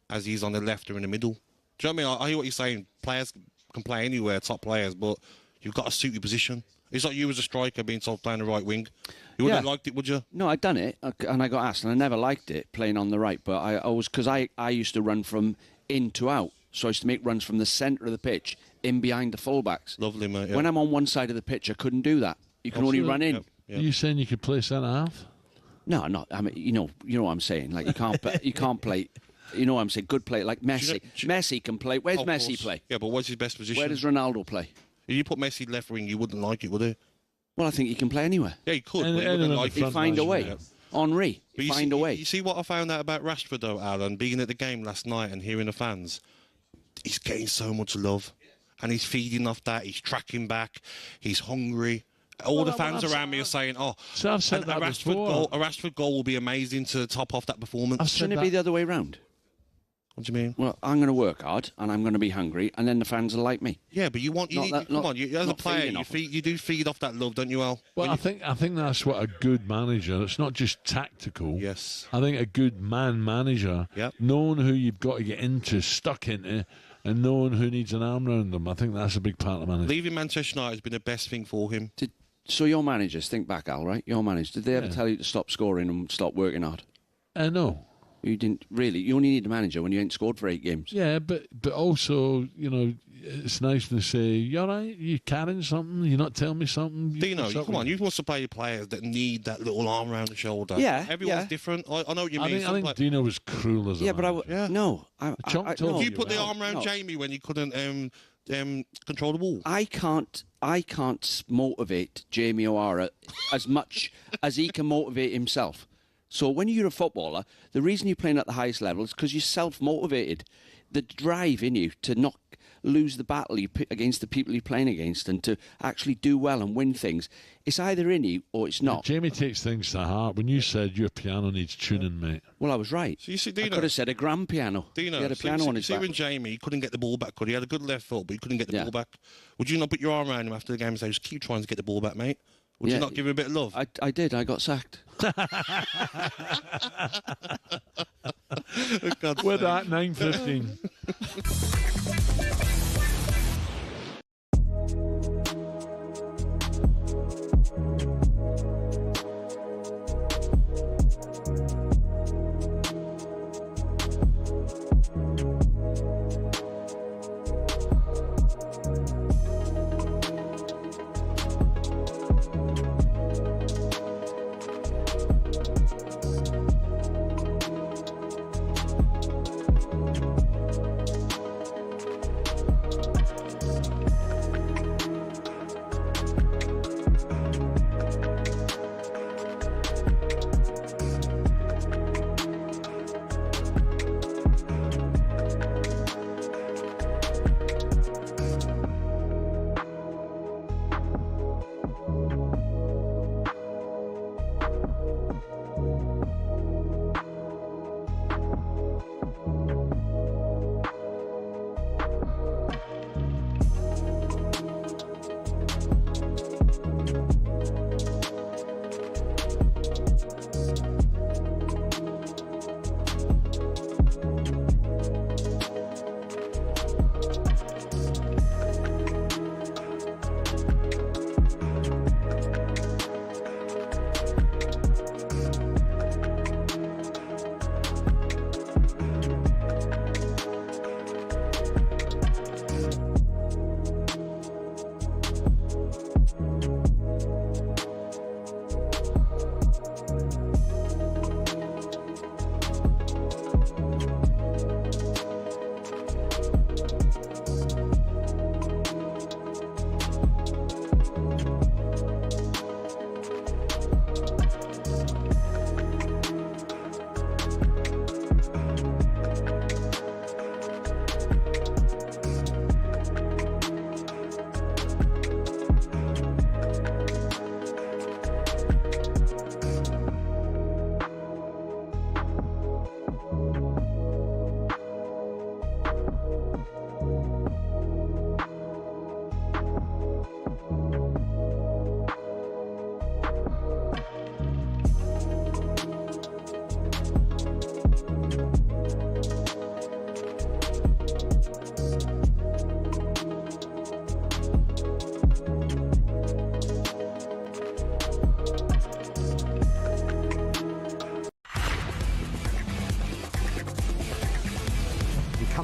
as he's on the left or in the middle. Do you know what I mean? I hear what you're saying. Players can play anywhere, top players, but you've got to suit your position. It's like you as a striker being told to play on the right wing. You wouldn't have liked it, would you? No, I'd done it, and I got asked, and I never liked it, playing on the right. But I always, because I used to run from in to out. So I used to make runs from the centre of the pitch, in behind the fullbacks. Lovely, mate. Yeah. When I'm on one side of the pitch, I couldn't do that. You can only run in. Yep. Are you saying you could play centre half? No, I'm not. I mean, you know what I'm saying. Like, you can't play... You know what I'm saying? Good play, like Messi. Messi can play. Where's Messi play? Yeah, but what's his best position? Where does Ronaldo play? If you put Messi left wing, you wouldn't like it, would you? Well, I think he can play anywhere. Yeah, he could, but he wouldn't like it. He'd find a way. Henri, find a way. You see what I found out about Rashford, though, Alan? Being at the game last night and hearing the fans, he's getting so much love. And he's feeding off that. He's tracking back. He's hungry. All the fans around me are saying, "Oh, so I've said that before. A Rashford goal will be amazing to top off that performance." Shouldn't it be the other way round? What do you mean? Well, I'm going to work hard and I'm going to be hungry, and then the fans will like me. Yeah, but as a player, you do feed off that love, don't you, Al? Well, I think that's what a good manager. It's not just tactical. Yes. I think a good manager, knowing who you've got to get into, stuck into, and knowing who needs an arm around them. I think that's a big part of management. Leaving Manchester United has been the best thing for him. So your managers, think back, Al, right? Your managers, did they ever tell you to stop scoring and stop working hard? No. You didn't really. You only need a manager when you ain't scored for 8 games. Yeah, but also, it's nice to say, "You all right? You carrying something? You're not telling me something?" Dino, come on, you want to play players that need that little arm around the shoulder. Yeah, everyone's different. I know what you mean. I think Dino was cruel as a man. If you put the arm around Jamie when he couldn't control the ball. I can't motivate Jamie O'Hara as much as he can motivate himself. So when you're a footballer, the reason you're playing at the highest level is because you're self-motivated. The drive in you to not lose the battle you put against the people you're playing against and to actually do well and win things, it's either in you or it's not. Jamie takes things to heart. When you said your piano needs tuning, mate. Well, I was right. So you see, Dino, I could have said a grand piano. Dino, he had a piano on his back. When Jamie, he couldn't get the ball back, could he? He had a good left foot, but he couldn't get the ball back. Would you not put your arm around him after the game and say, just keep trying to get the ball back, mate? Would you not give him a bit of love? I did. I got sacked. With that, 9:15.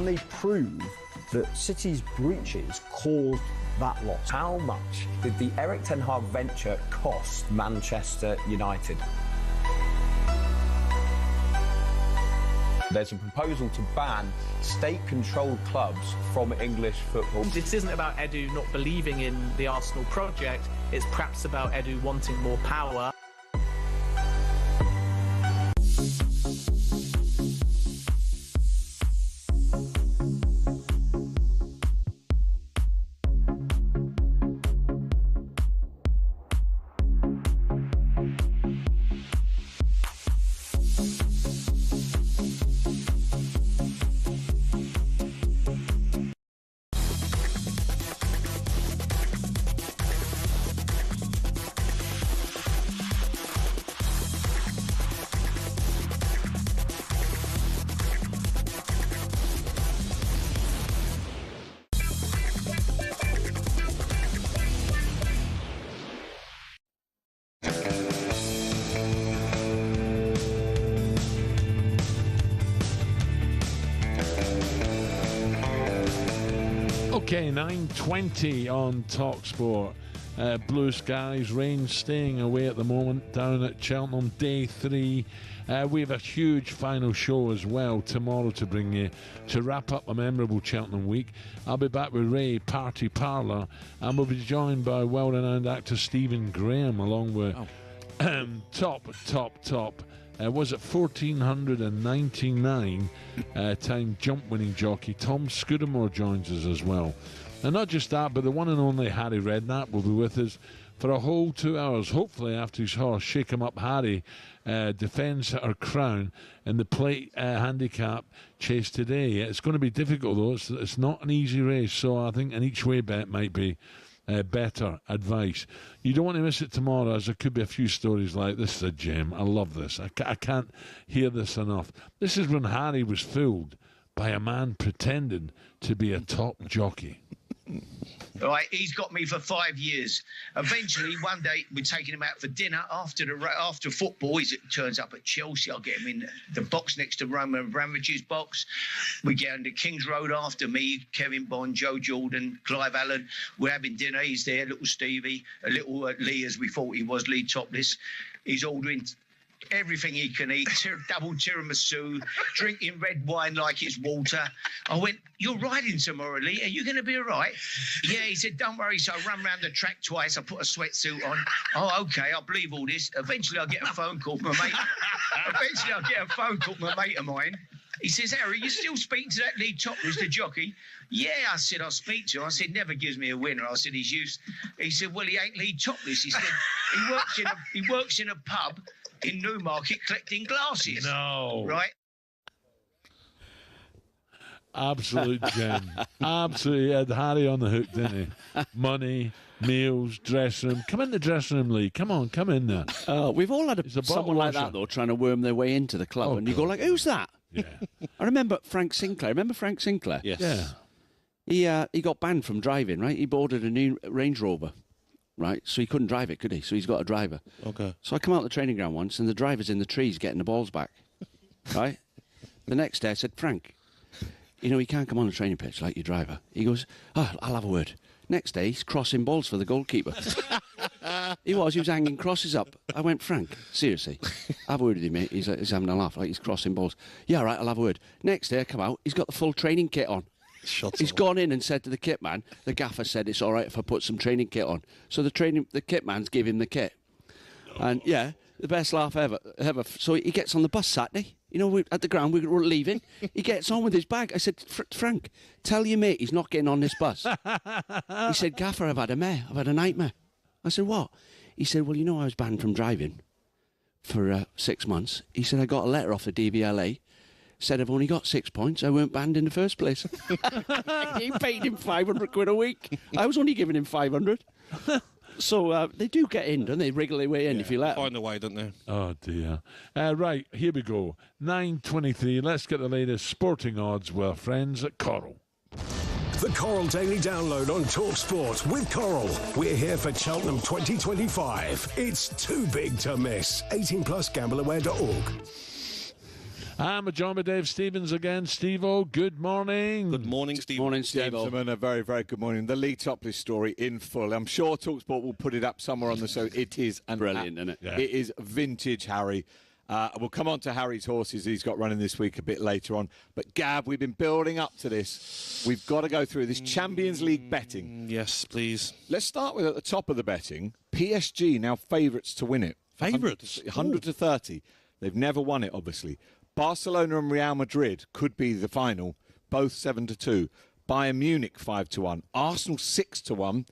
Can they prove that City's breaches caused that loss? How much did the Erik ten Hag venture cost Manchester United? There's a proposal to ban state-controlled clubs from English football. This isn't about Edu not believing in the Arsenal project, it's perhaps about Edu wanting more power. Okay, 9:20 on talkSPORT. Blue skies, rain staying away at the moment down at Cheltenham, day 3. We have a huge final show as well tomorrow to bring you to wrap up a memorable Cheltenham week. I'll be back with Ray, Party Parlour, and we'll be joined by well-renowned actor Stephen Graham, along with top. Was it 1499 time jump winning jockey Tom Scudamore joins us as well. And not just that, but the one and only Harry Redknapp will be with us for a whole 2 hours, hopefully after his horse Shake 'em Up Harry defends her crown in the plate handicap chase today. It's going to be difficult though. It's not an easy race, so I think an each way bet might be better advice. You don't want to miss it tomorrow, as there could be a few stories like this. Is a gem. I love this. I can't hear this enough. This is when Harry was fooled by a man pretending to be a top jockey. Right, he's got me for 5 years. Eventually, one day, we're taking him out for dinner after football. He turns up at Chelsea. I'll get him in the box next to Roman Abramovich's box. We get into Kings Road after me, Kevin Bond, Joe Jordan, Clive Allen. We're having dinner. He's there, little Stevie, a little Lee, as we thought he was, Lee Topless. He's ordering everything he can eat, double tiramisu, drinking red wine like it's water. I went, "You're riding tomorrow, Lee. Are you going to be all right?" Yeah, he said, "Don't worry." So I run around the track twice. I put a sweatsuit on. Oh, okay, I believe all this. Eventually, I get a phone call from a mate. Of mine. He says, "Harry, you still speaking to that Lee Topless, the jockey?" "Yeah," I said, "I'll speak to him." I said, "Never gives me a winner." I said, "He's used." He said, "Well, he ain't Lee Topless." He said, he works in a pub in Newmarket collecting glasses." No. Right? Absolute gem. Absolutely. He had Harry on the hook, didn't he? Money, meals, dressing room. Come in the dressing room, Lee. Come on, come in there. We've all had someone like that, though, trying to worm their way into the club. And you go like, "Who's that?" Yeah. I remember Frank Sinclair. Remember Frank Sinclair? Yes. Yeah. He got banned from driving, right? He boarded a new Range Rover. Right, so he couldn't drive it, could he? So he's got a driver. Okay. So I come out the training ground once, and the driver's in the trees getting the balls back. Right? The next day I said, "Frank, you know, you can't come on the training pitch like your driver." He goes, "Oh, I'll have a word." Next day, he's crossing balls for the goalkeeper. He was hanging crosses up. I went, "Frank, seriously, have a word with him, mate." He's having a laugh, like he's crossing balls. "Yeah, all right, I'll have a word." Next day I come out, he's got the full training kit on. He's gone in and said to the kit man, the gaffer said, "It's all right if I put some training kit on." So the kit man's give him the kit. And yeah, the best laugh ever. So he gets on the bus Saturday. You know, at the ground, we were leaving. He gets on with his bag. I said, "Frank, tell your mate he's not getting on this bus." He said, "Gaffer, I've had a nightmare." I said, "What?" He said, "Well, you know, I was banned from driving for 6 months." He said, "I got a letter off the DVLA. Said I've only got 6 points. I weren't banned in the first place." He paid him 500 quid a week. I was only giving him 500. So they do get in, don't they? Wriggle their way in if you let them. Find a way, don't they? Oh, dear. Right, here we go. 9:23. Let's get the latest sporting odds with our friends at Coral. The Coral Daily Download on talkSPORT with Coral. We're here for Cheltenham 2025. It's too big to miss. 18+ gambleaware.org. I'm joined by Dave Stevens again. Steve-O, good morning. Good morning, Steve. Morning, Steve-O. Gentlemen, a very, very good morning. The Lee Topless story in full. I'm sure talkSPORT will put it up somewhere on the show. It is brilliant, isn't it? Yeah. It is vintage Harry. We'll come on to Harry's horses he's got running this week a bit later on. But, Gab, we've been building up to this. We've got to go through this Champions League betting. Yes, please. Let's start with at the top of the betting. PSG now favourites to win it. Favourites? 100 to 30. They've never won it, obviously. Barcelona and Real Madrid could be the final, both 7 to 2. Bayern Munich 5 to 1. Arsenal 6 to 1.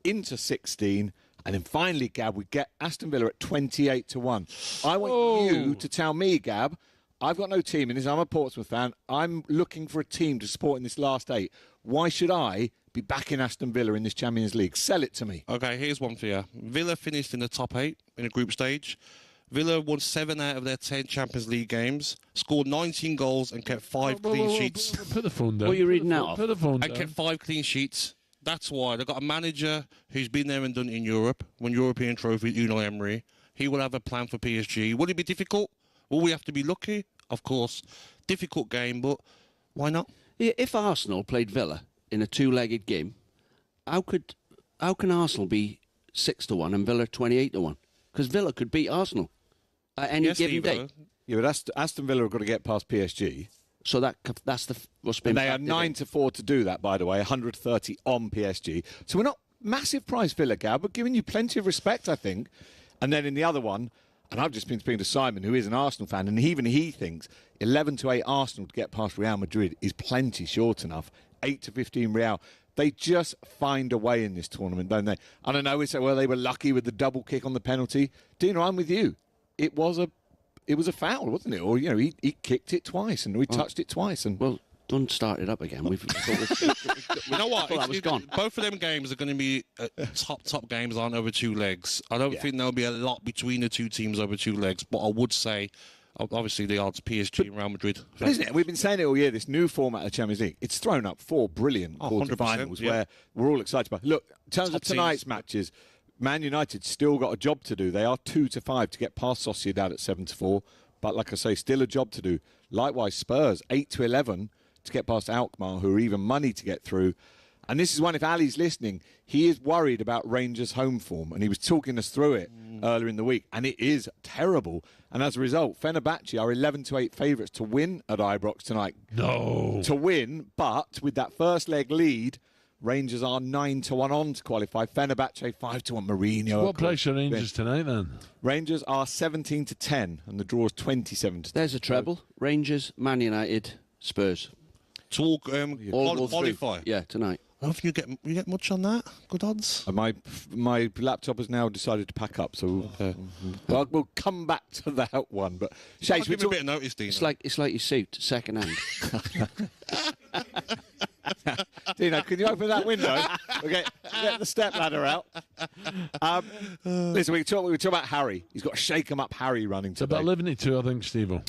Inter 16. And then finally, Gab, we get Aston Villa at 28 to 1. I want you to tell me, Gab, I've got no team in this. I'm a Portsmouth fan. I'm looking for a team to support in this last 8. Why should I be backing Aston Villa in this Champions League? Sell it to me. Okay, here's one for you. Villa finished in the top 8 in a group stage. Villa won 7 out of their 10 Champions League games, scored 19 goals and kept 5 clean sheets. Put the phone down. What are you reading out? Put the phone down. And kept 5 clean sheets. That's why. They've got a manager who's been there and done it in Europe, won European trophy, Unai Emery. He will have a plan for PSG. Will it be difficult? Will we have to be lucky? Of course. Difficult game, but why not? Yeah, if Arsenal played Villa in a two-legged game, how can Arsenal be 6 to 1 and Villa 28 to 1? Because Villa could beat Arsenal at any given day. Yeah, but Aston Villa have got to get past PSG. So that's what's been. And they are 9 to 4 to do that, by the way. 130 on PSG. So we're not massive price Villa, Gab. We're giving you plenty of respect, I think. And then in the other one, and I've just been speaking to Simon, who is an Arsenal fan, and even he thinks 11 to 8 Arsenal to get past Real Madrid is plenty short enough. 8 to 15 Real. They just find a way in this tournament, don't they? I don't know. We say, well, they were lucky with the double kick on the penalty. Dino, I'm with you. It was a foul, wasn't it? Or, you know, he kicked it twice and we touched it twice. And well, don't start it up again. You know what? That was gone. Both of them games are going to be top games, aren't over 2 legs. I don't think there'll be a lot between the two teams over 2 legs, but I would say, obviously, the odds PSG and Real Madrid. Isn't it? We've been saying it all year, this new format of Champions League. It's thrown up 4 brilliant quarterfinals where we're all excited about. Look, in terms of tonight's matches, Man United still got a job to do. They are 2 to 5 to get past Sociedad at 7 to 4. But like I say, still a job to do. Likewise, Spurs 8 to 11 to get past Alkmaar, who are even money to get through. And this is one, if Ali's listening, he is worried about Rangers' home form. And he was talking us through it earlier in the week. And it is terrible. And as a result, Fenerbahce are 11 to 8 favourites to win at Ibrox tonight. No. To win, but with that first leg lead, Rangers are 9 to 1 on to qualify. Fenerbahce 5 to 1. Mourinho. What price are Rangers tonight then? Rangers are 17 to 10, and the draw is 27 to 10. There's a treble. Rangers, Man United, Spurs. To all qualify. Yeah, tonight. I don't think you get much on that. Good odds. My laptop has now decided to pack up, so we'll come back to that one. But Shakes, we took a bit of notice, Dino. It's like your suit, second hand. Dino, can you open that window? We'll get the stepladder out. Listen, we talk about Harry. He's got a Shake 'em Up Harry running today. It's about 11 to 2, I think, Steve-O.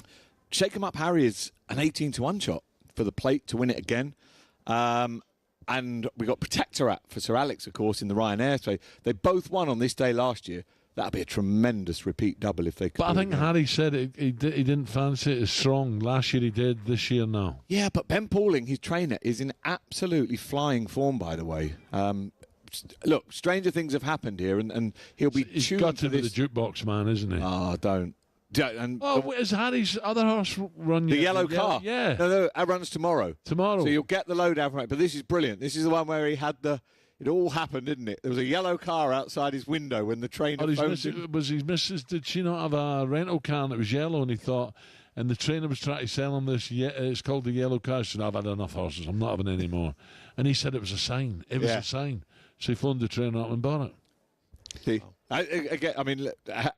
Shake 'em Up Harry is an 18 to 1 shot for the plate to win it again. And we got Protectorat for Sir Alex, of course, in the Ryanair. So they both won on this day last year. That'd be a tremendous repeat double if they could. But I think Harry said he didn't fancy it as strong. Last year he did, this year no. Yeah, but Ben Pauling, his trainer, is in absolutely flying form, by the way. Look, stranger things have happened here, and he'll be He's tuned got to be this. the jukebox man, isn't he? Oh, don't. And is Harry's other horse run the yet? yellow car? Yeah. No, that runs tomorrow. Tomorrow. So you'll get the load out from it. But this is brilliant. This is the one where he had it all happened, didn't it? There was a yellow car outside his window when the trainer phoned him. Was his missus, did she not have a rental car and it was yellow, and he thought, and the trainer was trying to sell him this, it's called the yellow car. She said, I've had enough horses, I'm not having any more. And he said it was a sign. It was a sign. So he phoned the trainer up and bought it. See, I mean,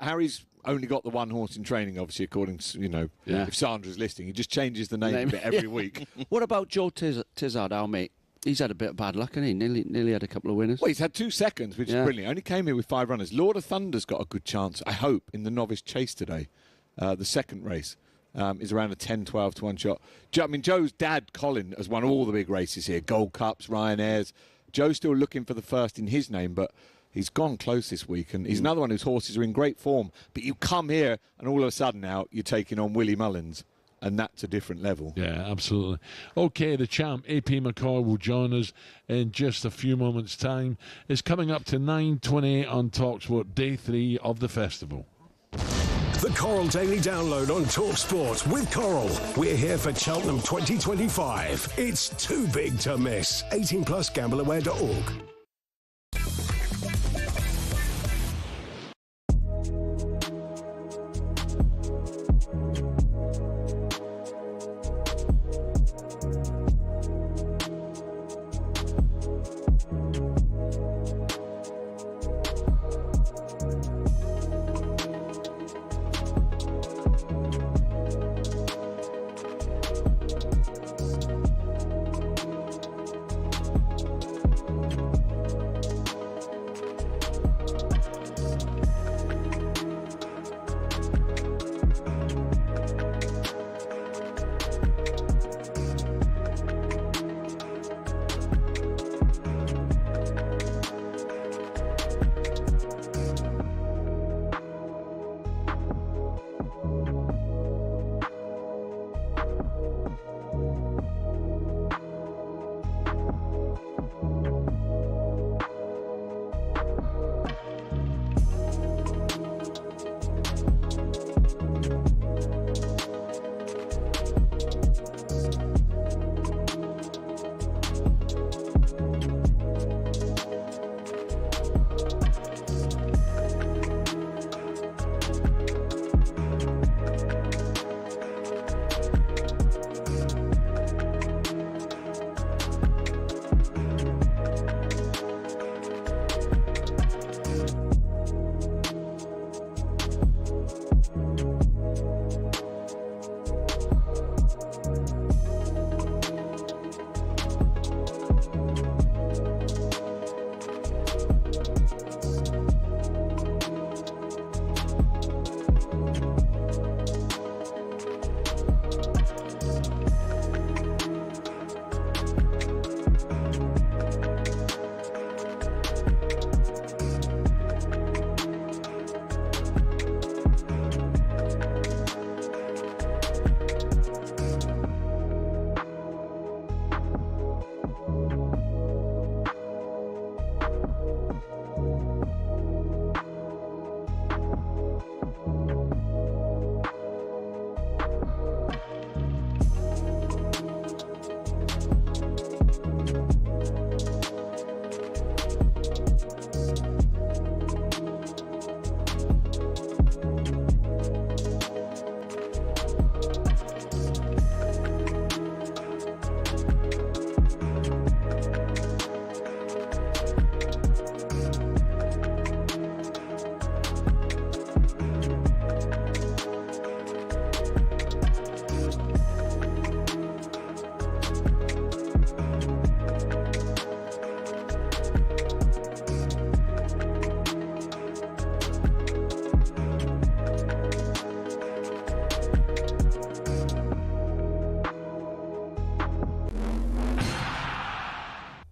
Harry's only got the one horse in training, obviously, according to, if Sandra's listening. He just changes the name of it every week. What about Joe Tizard, our mate? He's had a bit of bad luck, hasn't he? Nearly had a couple of winners. Well, he's had 2 seconds, which is brilliant. Only came here with 5 runners. Lord of Thunder's got a good chance, I hope, in the novice chase today. The second race is around a 10, 12 to 1 shot. I mean, Joe's dad, Colin, has won all the big races here. Gold Cups, Ryanair's. Joe's still looking for the first in his name, but he's gone close this week. And he's another one whose horses are in great form. But you come here, and all of a sudden now, you're taking on Willie Mullins. and that's a different level. Yeah, absolutely. OK, the champ, AP McCoy, will join us in just a few moments' time. It's coming up to 9:28 on talkSPORT, day 3 of the festival. The Coral Daily Download on talkSPORT with Coral. We're here for Cheltenham 2025. It's too big to miss. 18+ gambleaware.org.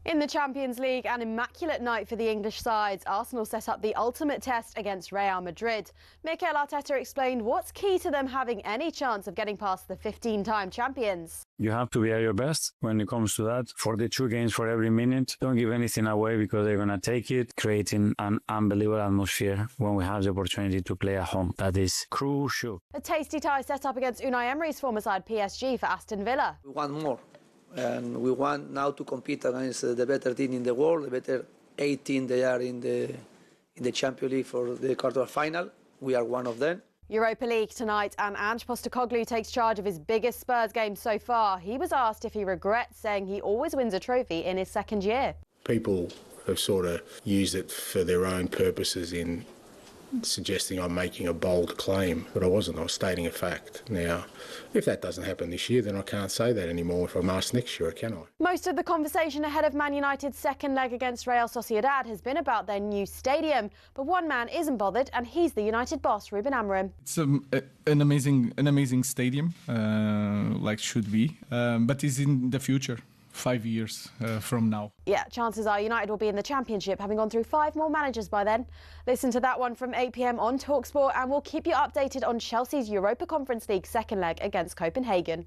In the Champions League, an immaculate night for the English sides. Arsenal set up the ultimate test against Real Madrid. Mikel Arteta explained what's key to them having any chance of getting past the 15-time champions. You have to be at your best when it comes to that. 42 games for every minute. Don't give anything away because they're going to take it, creating an unbelievable atmosphere when we have the opportunity to play at home. That is crucial. A tasty tie set up against Unai Emery's former side PSG for Aston Villa. We want more. And we want now to compete against the better team in the world, the better 18 they are in the Champions League for the quarter final. We are one of them. Europa League tonight, and Ange Postecoglou takes charge of his biggest Spurs game so far. He was asked if he regrets saying he always wins a trophy in his second year. People have sort of used it for their own purposes in suggesting I'm making a bold claim, but I wasn't. I was stating a fact. Now, if that doesn't happen this year, then I can't say that anymore. If I'm asked next year, can I? Most of the conversation ahead of Man United's second leg against Real Sociedad has been about their new stadium, but one man isn't bothered, and he's the United boss, Ruben Amorim. It's an amazing stadium, like should be, but it's in the future. 5 years from now. Yeah, chances are United will be in the Championship, having gone through 5 more managers by then. Listen to that one from 8 p.m. on talkSPORT, and we'll keep you updated on Chelsea's Europa Conference League second leg against Copenhagen.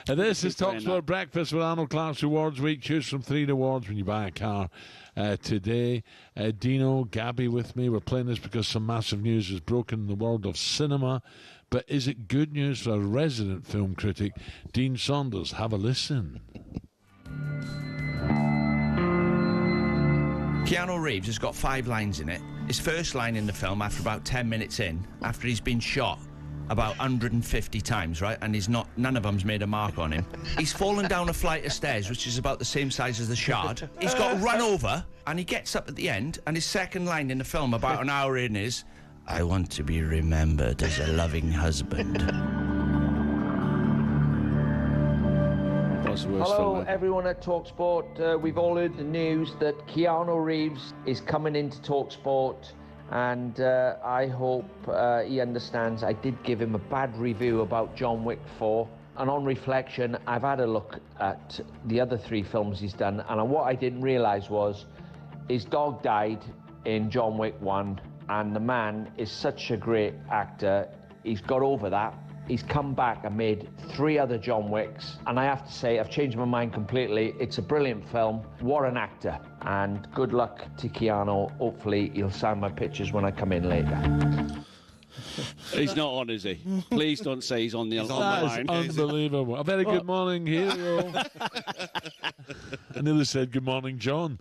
This is talkSPORT Breakfast with Arnold Clark's Rewards Week. Choose from 3 rewards when you buy a car today. Dino, Gabby with me. We're playing this because some massive news has broken in the world of cinema. But is it good news for a resident film critic, Dean Saunders? Have a listen. Keanu Reeves has got 5 lines in it. His first line in the film, after about 10 minutes in, after he's been shot about 150 times, right? And none of them's made a mark on him. He's fallen down a flight of stairs, which is about the same size as the Shard. He's got run over, and he gets up at the end, and his second line in the film, about an hour in, is, "I want to be remembered as a loving husband." Hello, everyone at talkSPORT. We've all heard the news that Keanu Reeves is coming into talkSPORT, and I hope he understands I did give him a bad review about John Wick 4. And on reflection, I've had a look at the other 3 films he's done, and what I didn't realise was his dog died in John Wick 1, and the man is such a great actor. He's got over that. He's come back and made 3 other John Wicks, and I have to say, I've changed my mind completely. It's a brilliant film. What an actor. And good luck to Keanu. Hopefully, he'll sign my pictures when I come in later. He's not on, is he? Please don't say he's on the line. That is unbelievable. A very good morning, hero. I nearly said good morning, John.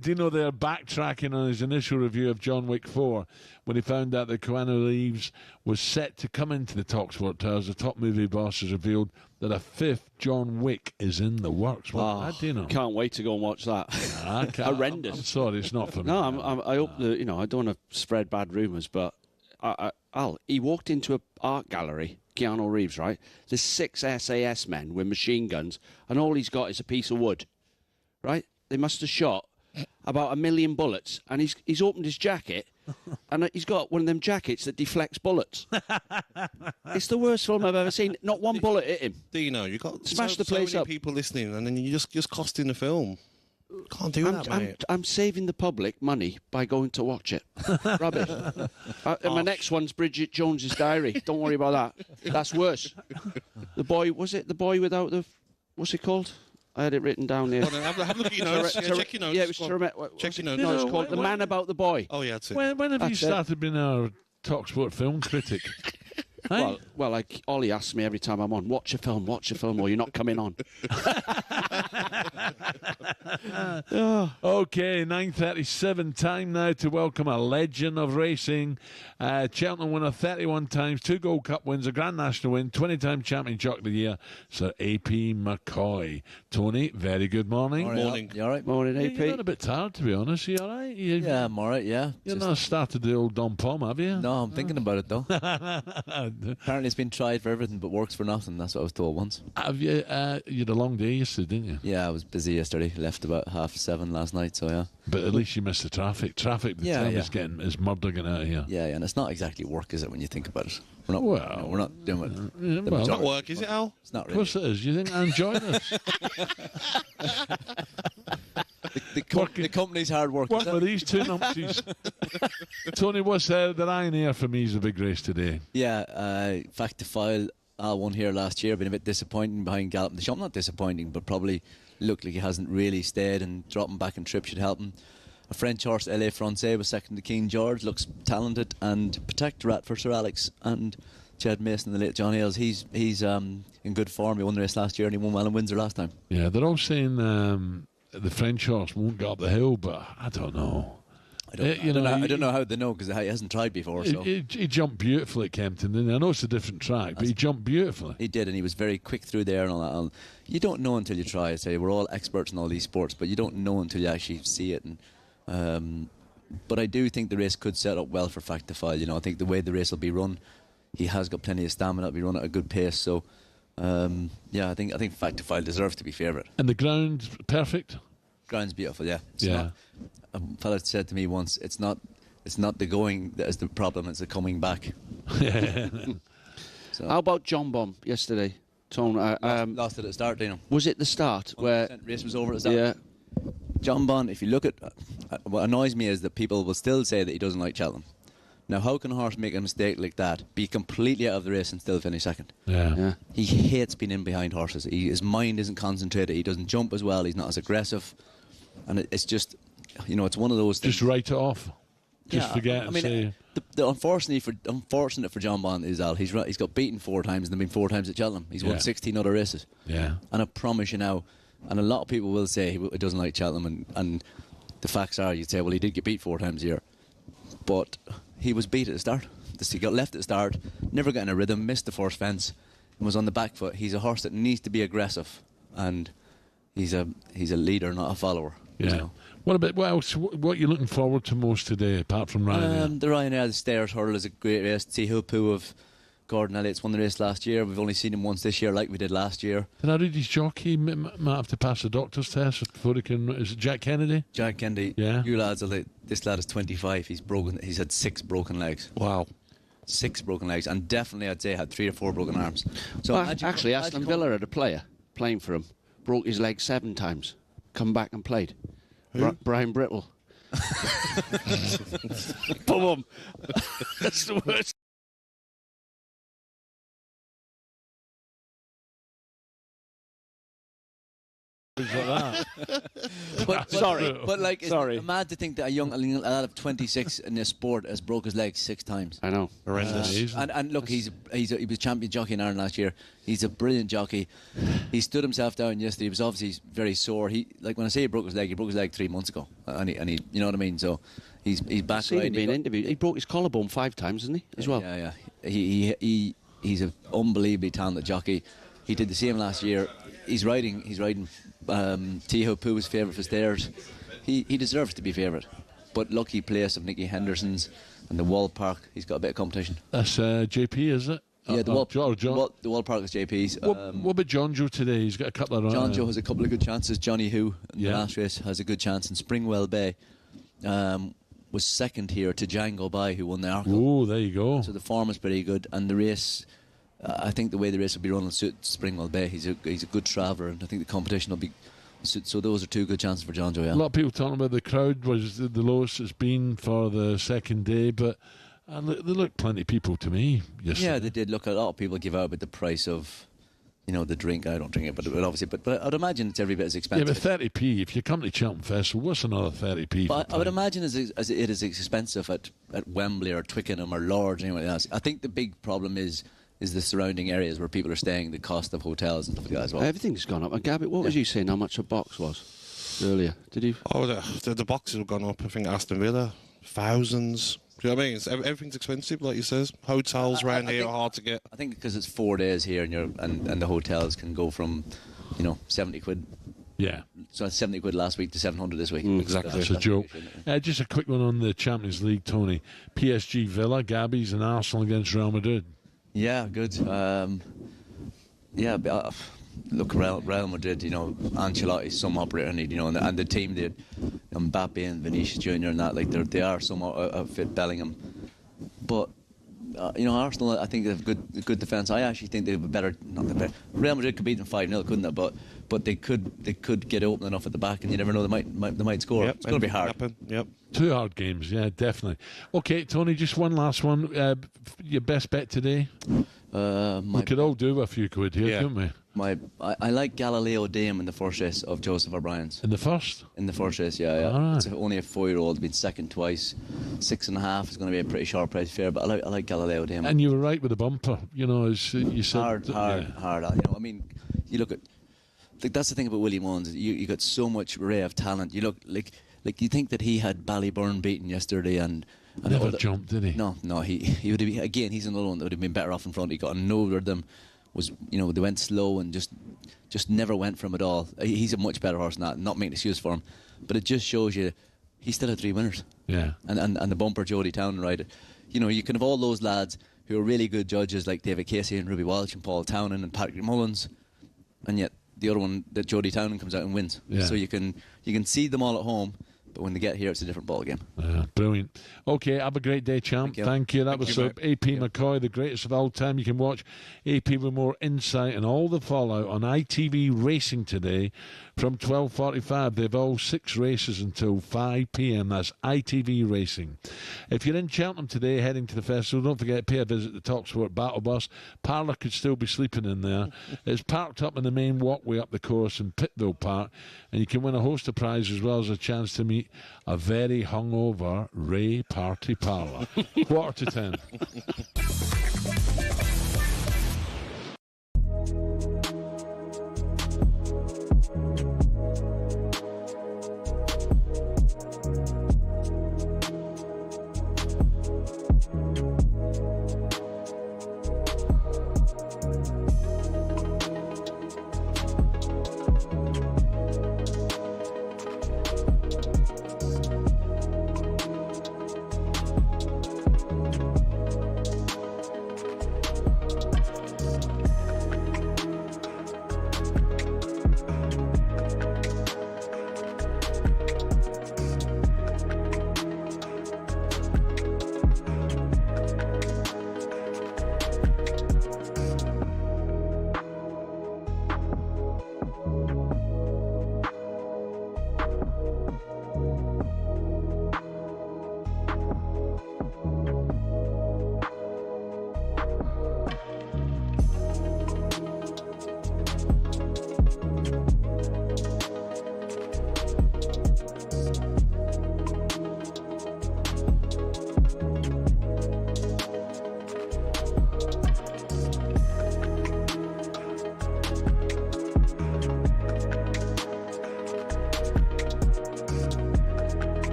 Dino there backtracking on his initial review of John Wick 4 when he found out that Keanu Reeves was set to come into the talkSPORT Towers. The top movie boss has revealed that a 5th John Wick is in the works. Well, Dino, can't wait to go and watch that. Horrendous. I'm sorry, it's not for me. No, I hope that, I don't want to spread bad rumours, but he walked into an art gallery, Keanu Reeves, right? There's 6 SAS men with machine guns, and all he's got is a piece of wood, right? They must have shot about 1 million bullets, and he's opened his jacket, and he's got one of them jackets that deflects bullets. It's the worst film I've ever seen. Not one bullet hit him. Dino, you got smash the place so many up. People listening, and then you're just costing the film. Can't do that, mate. I'm saving the public money by going to watch it. Rubbish. My next one's Bridget Jones's Diary. Don't worry about that. That's worse. The boy, was it the boy without the... What's it called? I had it written down here. Have a look at your notes. Check your notes. Yeah, it was check your notes. No, it's called The Man About the Boy. Oh, yeah, that's it. When have you started being our talkSPORT film critic? Well, like Ollie asks me every time I'm on, watch a film, or you're not coming on. Okay, 9:37, time now to welcome a legend of racing. Cheltenham winner 31 times, 2 Gold Cup wins, a Grand National win, 20-time champion jock of the year, Sir A.P. McCoy. Tony, very good morning. Morning. You all right? Morning, A.P. You're not a bit tired, to be honest. You all right? Yeah, I'm all right, yeah. You've not started the old Dom Pom, have you? No, I'm thinking about it, though. Apparently it's been tried for everything but works for nothing. That's what I was told once. Have you? You had a long day yesterday, didn't you? Yeah, I was busy yesterday. Left about 7:30 last night, so yeah. But at least you missed the traffic. Traffic, the time is murdering it out of here. Yeah, and it's not exactly work, is it, when you think about it? We're not doing it. Well, it's not work, is it, Al? It's not Of really. course it is. You think I enjoy this? The company's hard work. What were these two numpties? Tony, what's the iron here for me is a big race today. Yeah, fact to file, Al won here last year, been a bit disappointing behind Gallop in the Shop. Not disappointing, but probably looked like he hasn't really stayed, and dropping back in trip should help him. A French horse, LA Francais, was second to King George, looks talented, and Protectorat for Sir Alex and Chad Mason, the late John Ailes. He's in good form. He won the race last year and he won well in Windsor last time. Yeah, they're all saying the French horse won't go up the hill, but I don't know. I don't know how they know, because he hasn't tried before. So He jumped beautifully at Kempton, didn't he? I know it's a different track, but he jumped beautifully. He did, and he was very quick through there and all that. And you don't know until you try. I say we're all experts in all these sports, but you don't know until you actually see it. And but I do think the race could set up well for Fact to File. I think the way the race will be run, he has got plenty of stamina to be run at a good pace. So I think Fact to File deserves to be favourite. And the ground perfect. Ground's beautiful, yeah. A fella said to me once, it's not the going that is the problem, it's the coming back. So. How about John Bomb yesterday, Tone? Lost it at the start, Dino. Was it the start where race was over at the start? Yeah. John Bond, if you look at what annoys me is that people will still say that he doesn't like Cheltenham. Now, how can a horse make a mistake like that, be completely out of the race and still finish second? Yeah. He hates being in behind horses. His mind isn't concentrated. He doesn't jump as well. He's not as aggressive. And it's just, it's one of those things. Just write it off. Just forget. I mean, the unfortunate for John Bond is Al. He's got beaten 4 times and then been 4 times at Cheltenham. He's won 16 other races. Yeah. And I promise you now, and a lot of people will say he doesn't like Cheltenham, and the facts are, you'd say, well, he did get beat 4 times a year, but he was beat at the start. He got left at the start, never got in a rhythm, missed the first fence, and was on the back foot. He's a horse that needs to be aggressive, and he's a leader, not a follower. Yeah. What else? What are you looking forward to most today, apart from Ryanair? The Ryanair, the Stairs Hurdle is a great race. Tihupu of Gordon Elliott's won the race last year. We've only seen him once this year, like we did last year. Did I read his jockey might have to pass the doctor's test before he can? Is it Jack Kennedy? Jack Kennedy. Yeah. You lads are like, this lad is 25. He's had 6 broken legs. Wow. 6 broken legs, and definitely I'd say had 3 or 4 broken arms. So actually, Aston Villa had a player playing for him, broke his leg 7 times, come back and played. Brian Brittle. Boom. That's the worst. But like, it's mad to think that a lad of 26 in this sport has broke his leg 6 times. I know, horrendous. And look, he was champion jockey in Ireland last year. He's a brilliant jockey. He stood himself down yesterday. He was obviously very sore. When I say he broke his leg 3 months ago, and he you know what I mean. So he's back. Seen him being interviewed. He broke his collarbone 5 times, didn't he? As well. Yeah. He's an unbelievably talented jockey. He did the same last year. He's riding. Tihupu was favourite for Stairs. He deserves to be favourite. But lucky place of Nicky Henderson's and the Wall Park. He's got a bit of competition. That's JP, is it? Yeah, the Wall Park is JP's. What about John Joe today? He's got a couple of. John Joe has a couple of good chances. Johnny Who in the last race has a good chance, and Springwell Bay was second here to Django Bay, who won the Arco. Oh, there you go. So the form is pretty good, and the race. I think the way the race will be run will suit Springwell Bay. He's a good traveller, and I think the competition will be. So those are 2 good chances for John Joe. Yeah. A lot of people talking about the crowd was the lowest it's been for the second day, but they looked plenty of people to me yesterday. Yeah, they did. Look, a lot of people give out about the price of, the drink. I don't drink it, but obviously, but I'd imagine it's every bit as expensive. Yeah, but 30p. If you come to Cheltenham Festival, what's another 30p? But I would imagine it is expensive at Wembley or Twickenham or Lords or anything else. I think the big problem is the surrounding areas where people are staying, the cost of hotels and stuff like that as well. Everything's gone up. And Gabby, what was you saying how much a box was earlier? Did you? Oh, the boxes have gone up. I think Aston Villa, thousands. Do you know what I mean? Everything's expensive, like you says. Hotels around here are hard to get. I think because it's 4 days here, and the hotels can go from, 70 quid. Yeah. So it's 70 quid last week to 700 this week. Exactly. That's a joke. Just a quick one on the Champions League, Tony. PSG Villa, Gabby's and Arsenal against Real Madrid. Yeah, good. Look, Real Madrid, Ancelotti's some operator need, and the team did Mbappe and Vinicius Jr. and that, like they are somewhat outfit Bellingham. But Arsenal, I think they have good defence. I actually think they have a better. Not the better. Real Madrid could beat them 5-0, couldn't they? But they could get open enough at the back, and you never know, they might score. Yep, it's going to be hard. Yep. 2 hard games, yeah, definitely. Okay, Tony, just one last one. Your best bet today? We could all do a few quid here, couldn't we? I like Galileo Dame in the first race of Joseph O'Brien's. In the first? In the first race, yeah. All right. It's only a 4-year-old, been second twice. 6.5 is going to be a pretty sharp price fare, but I like Galileo Dame. And you were right with the bumper, as you said. Hard. I mean, you look at. That's the thing about Willie Mullins. You got so much array of talent. You look like you think that he had Ballyburn beaten yesterday and never jumped, did he? No. He would have been, again. He's another one that would have been better off in front. He got no rhythm. Was they went slow and just never went for him at all. He's a much better horse than that. Not making an excuse for him, but it just shows you he still had 3 winners. Yeah. And the bumper Jody Town ride. You can have all those lads who are really good judges like David Casey and Ruby Walsh and Paul Townend and Patrick Mullins, and yet the other one that Jody Townend comes out and wins. Yeah. So you can see them all at home. But when they get here, it's a different ball game. Brilliant. Okay, have a great day, champ. Thank you. That was AP McCoy, the greatest of all time. You can watch AP with more insight and all the fallout on ITV Racing today from 12:45. They've all 6 races until 5 p.m. That's ITV Racing. If you're in Cheltenham today, heading to the festival, don't forget to pay a visit to the talkSPORT Battle Bus. Parlour could still be sleeping in there. It's parked up in the main walkway up the course in Pitville Park, and you can win a host of prizes as well as a chance to meet a very hungover Ray Party Parlour. 9:45.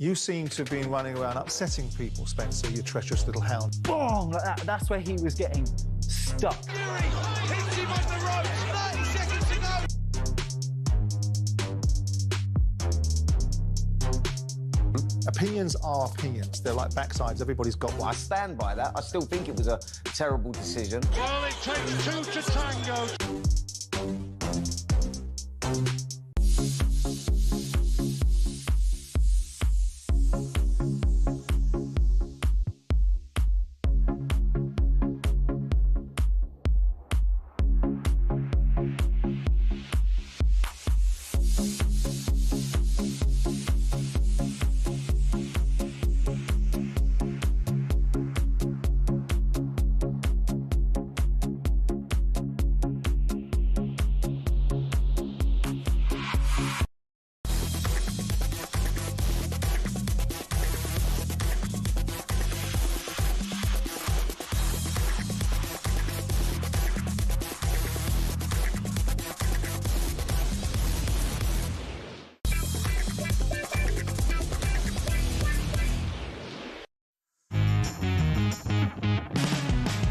You seem to have been running around upsetting people, Spencer, you treacherous little hound. Boom! Like that. That's where he was getting stuck. Hits him on the ropes, 30 seconds to go. Opinions are opinions. They're like backsides. Everybody's got one. I stand by that. I still think it was a terrible decision. Well, it takes 2 to tango.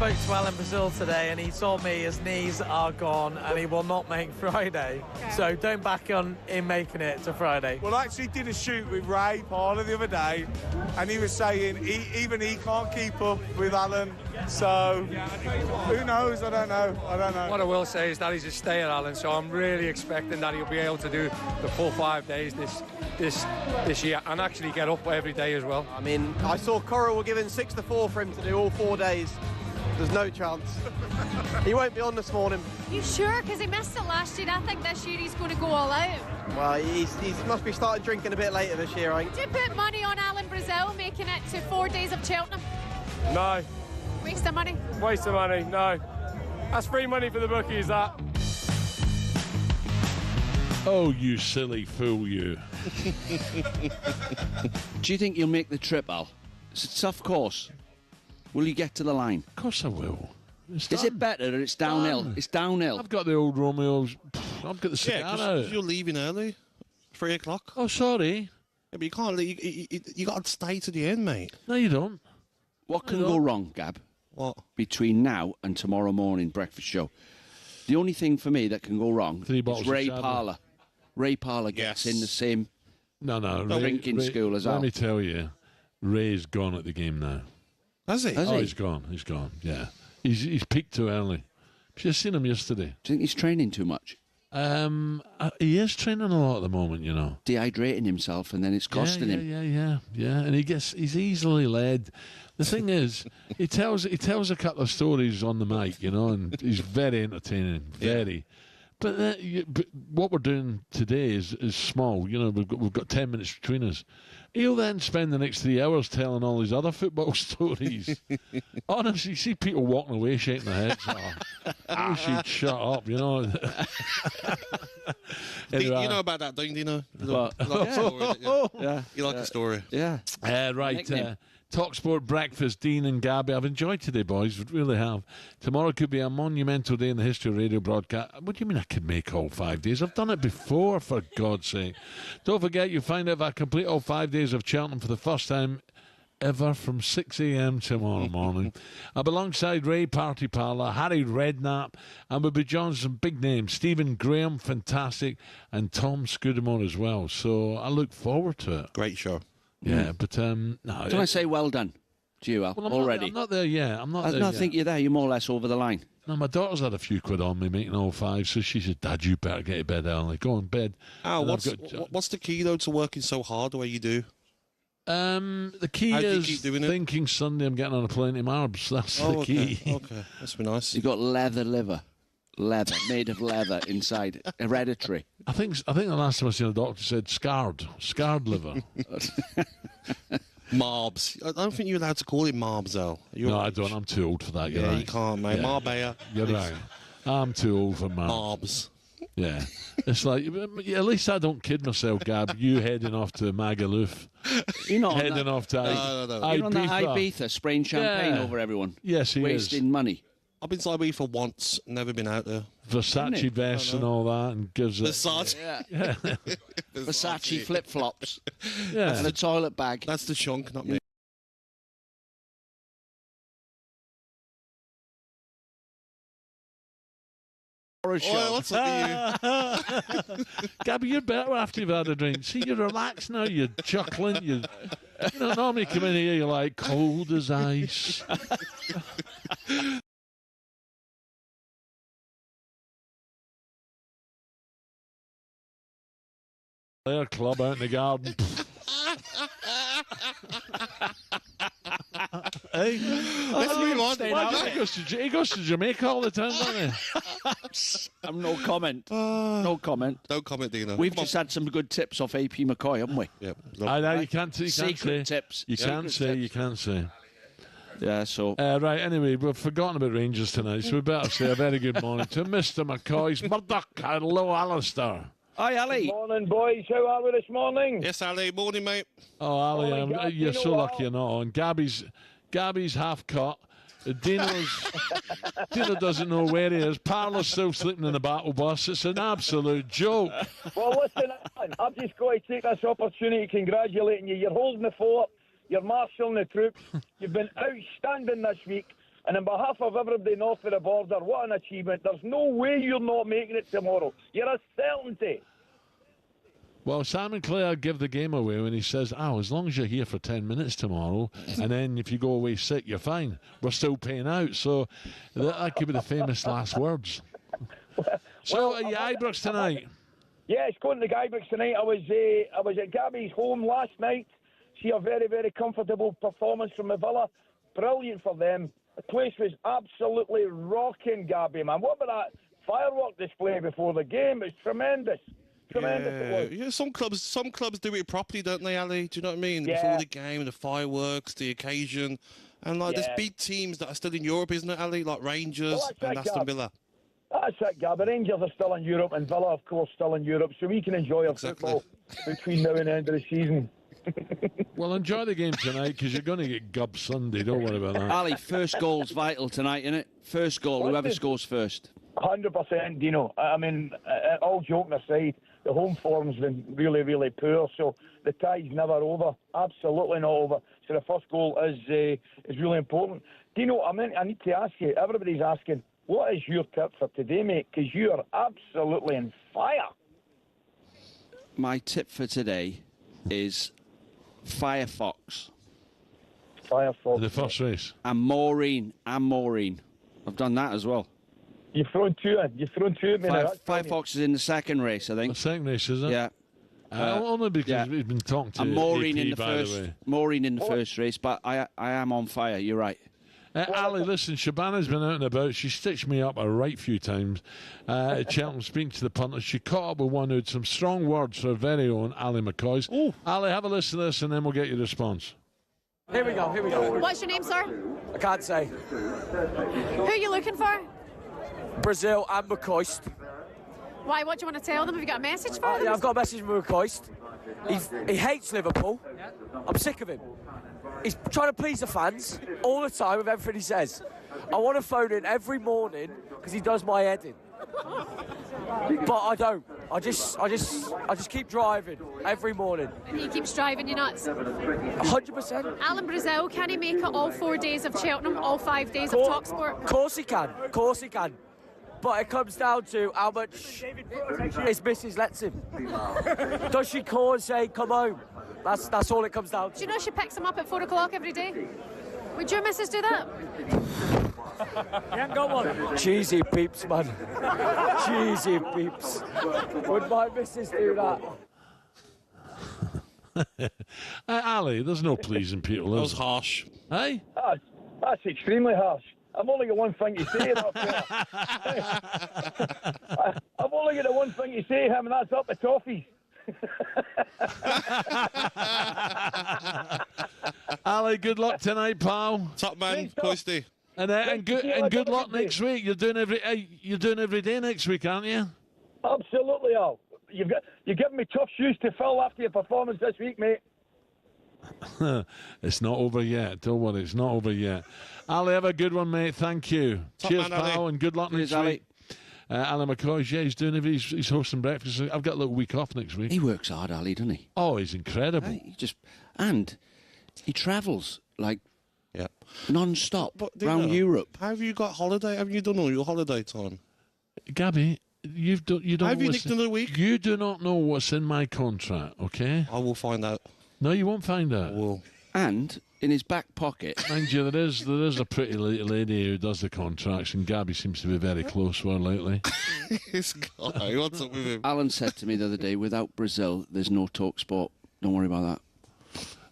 spoke to Alan Brazil today, and he told me his knees are gone and he will not make Friday. Okay. So don't back on him making it to Friday. Well, I actually did a shoot with Ray Parler the other day, and he was saying even he can't keep up with Alan. So who knows? I don't know. What I will say is that he's a stayer, Alan. So I'm really expecting that he'll be able to do the full 5 days this year, and actually get up every day as well. I mean, I saw Coral were given 6 to 4 for him to do all 4 days. There's no chance. He won't be on this morning. You sure? Because he missed it last year. I think this year he's going to go all out. Well, he must be starting drinking a bit later this year, I think. Would you put money on Alan Brazil making it to 4 days of Cheltenham? No. Waste of money? Waste of money, no. That's free money for the bookies, that. Oh, you silly fool, you. Do you think you'll make the trip, Al? It's a tough course. Will you get to the line? Of course I will. Is it better or it's downhill? Done. It's downhill. I've got the old Romeos. I've got the cigar out. You're leaving early. 3 o'clock. Oh, sorry. Yeah, but you can't leave. You got to stay to the end, mate. No, you don't. What can go wrong, Gab? What? Between now and tomorrow morning breakfast show. The only thing for me that can go wrong is Ray Parler. Ray Parler gets in the same drinking school as Al. Let me tell you, Ray's gone at the game now. Has he? He's gone. He's gone. Yeah, he's peaked too early. Just seen him yesterday. Do you think he's training too much? He is training a lot at the moment, you know. Dehydrating himself, and then it's costing him. Yeah. And he's easily led. The thing is, he tells a couple of stories on the mic, you know, and he's very entertaining, very. But what we're doing today is small. You know, we've got 10 minutes between us. He'll then spend the next 3 hours telling all these other football stories. Honestly, you see people walking away shaking their heads. I wish he'd shut up, you know. Anyway. You know about that, don't you? You like a story, yeah. You like a story. Yeah. Right. talkSPORT breakfast, Dean and Gabby. I've enjoyed today, boys. Really have. Tomorrow could be a monumental day in the history of radio broadcast. What do you mean I could make all 5 days? I've done it before, for God's sake. Don't forget, you find out if I complete all 5 days of Cheltenham for the first time ever from 6 a.m. tomorrow morning. I'll be alongside Ray Party Parler, Harry Redknapp, and we'll be joined some big names. Stephen Graham, fantastic, and Tom Scudamore as well. So I look forward to it. Great show. Yeah, but no. Don't I say well done to you, Al, already? I'm not there yet. I'm not there I yet. think you're there. You're more or less over the line. No, my daughter's had a few quid on me making all 5, so she said, Dad, you better get to bed early. Go on bed. Al, what's the key, though, to working so hard the way you do? The key is thinking Sunday I'm getting on a plane to Marbs. That's the key. Okay, that's been nice. You've got leather liver. Leather, made of leather inside. Hereditary. I think the last time I seen a doctor said scarred liver. Marbs. I don't think you're allowed to call it Marbs, though. No, I don't. I'm too old for that. You're right. You can't, mate. Yeah. Marbella. You're right. I'm too old for Marbs. Yeah. It's like, at least I don't kid myself, Gab. You heading off to Magaluf. You're not heading off to Ibiza. You're on that Ibiza, spraying champagne over everyone. Yes, he wasting money. I've been to Ibiza once, never been out there. Versace vests and all that, and gives it. Versace. Yeah. Versace flip-flops. Yeah. And a toilet bag. That's the chunk, not me. What's up with you? Gabby, you're better after you've had a drink. See, you're relaxed now, you're chuckling, you know, normally come in here, you're like cold as ice. Their club out in the garden. Hey, he goes to Jamaica all the time, doesn't he? I'm no comment. No comment. Don't comment, Dino. We've just had some good tips off AP McCoy, haven't we? Yeah. I know, you can't say. Secret tips. You can't say. Yeah, so... right, anyway, we've forgotten about Rangers tonight, so we better say a very good morning to Mr. McCoy's Murdoch. Hello, Alistair. Hi, Ali. Good morning, boys. How are we this morning? Yes, Ali. Morning, mate. Oh, Ali, you're so lucky you're not on. Gabby's half cut. Dino doesn't know where he is. Parler's still sleeping in the battle bus. It's an absolute joke. Well, listen, I've just got to take this opportunity congratulating you. You're holding the fort. You're marshalling the troops. You've been outstanding this week. And on behalf of everybody north of the border, what an achievement. There's no way you're not making it tomorrow. You're a certainty. Well, Simon Clare give the game away when he says, as long as you're here for 10 minutes tomorrow, and then if you go away sick, you're fine. We're still paying out. So that could be the famous last words. So, are you Ibrox tonight? Yeah, it's going to Ibrox tonight. I was at Gabby's home last night. See a very, very comfortable performance from the Villa. Brilliant for them. The place was absolutely rocking, Gabby, man. What about that firework display before the game? It's tremendous. Tremendous it was. Yeah, some clubs do it properly, don't they, Ali? Do you know what I mean? Before the game, the fireworks, the occasion. And there's big teams that are still in Europe, isn't it, Ali? Like Rangers and Aston Villa. That's it, Gab. The Rangers are still in Europe and Villa, of course, still in Europe. So we can enjoy our football between now and the end of the season. Well, enjoy the game tonight because you're going to get gubbed Sunday. Don't worry about that. Ali, first goal's vital tonight, isn't it? First goal, whoever scores first. 100%, Dino. I mean, all joking aside, the home form's been really, really poor, so the tie's never over. Absolutely not over. So the first goal is really important. Dino, I need to ask you, everybody's asking, what is your tip for today, mate? Because you are absolutely on fire. My tip for today is Firefox. Firefox. The first race. And Maureen. I've done that as well. You've thrown two in. Firefox is in the second race, I think. The second race, is it? Yeah. Only because we've been talking to Maureen AP, in the first. Maureen in the first race, but I am on fire. You're right. Ali, listen, Shabana's been out and about. She stitched me up a right few times. At Cheltenham, speaking to the punters, she caught up with one who had some strong words for her very own Ali McCoy's. Ali, have a listen to this and then we'll get your response. Here we go. What's your name, sir? I can't say. Who are you looking for? Brazil and McCoist. Why? What do you want to tell them? Have you got a message for them? Yeah, I've got a message from McCoist. He hates Liverpool. I'm sick of him. He's trying to please the fans all the time with everything he says. I want to phone in every morning because he does my head in. But I don't. I just keep driving every morning. And he keeps driving you nuts? 100%. Alan Brazil, can he make it all 4 days of Cheltenham, all 5 days of talkSPORT? Of course he can. But it comes down to how much his missus lets him. Does she call and say, come home? That's all it comes down to. Do you know she picks him up at 4 o'clock every day? Would your missus do that? You haven't got one. Cheesy peeps, man. Cheesy peeps. Would my missus do that? Ali, there's no pleasing people. That was harsh. Hey? That's extremely harsh. I've only got one thing to say. I've only got the one thing to say, him, and that's up the toffees. Ali, good luck tonight, pal. Top man, Coisty. And good luck next week. You're doing every day next week, aren't you? Absolutely, Al. You're giving me tough shoes to fill after your performance this week, mate. It's not over yet. Don't worry, it's not over yet. Ali, have a good one, mate. Thank you. Top Cheers, man, pal, Ali. and good luck next week. Ali McCoy, he's doing it. He's hosting breakfast. I've got a little week off next week. He works hard, Ali, doesn't he? Oh, he's incredible. He travels like non-stop around Europe. How have you got holiday? Have you done all your holiday time? Gabby, you don't. Have you nicked another week? You do not know what's in my contract, okay? I will find out. No, you won't find out. I will. And in his back pocket, mind you, there is a pretty lady who does the contracts, and Gabby seems to be very close with her lately. This guy, what's up with him? Alan said to me the other day, without Brazil, there's no talkSPORT. Don't worry about that.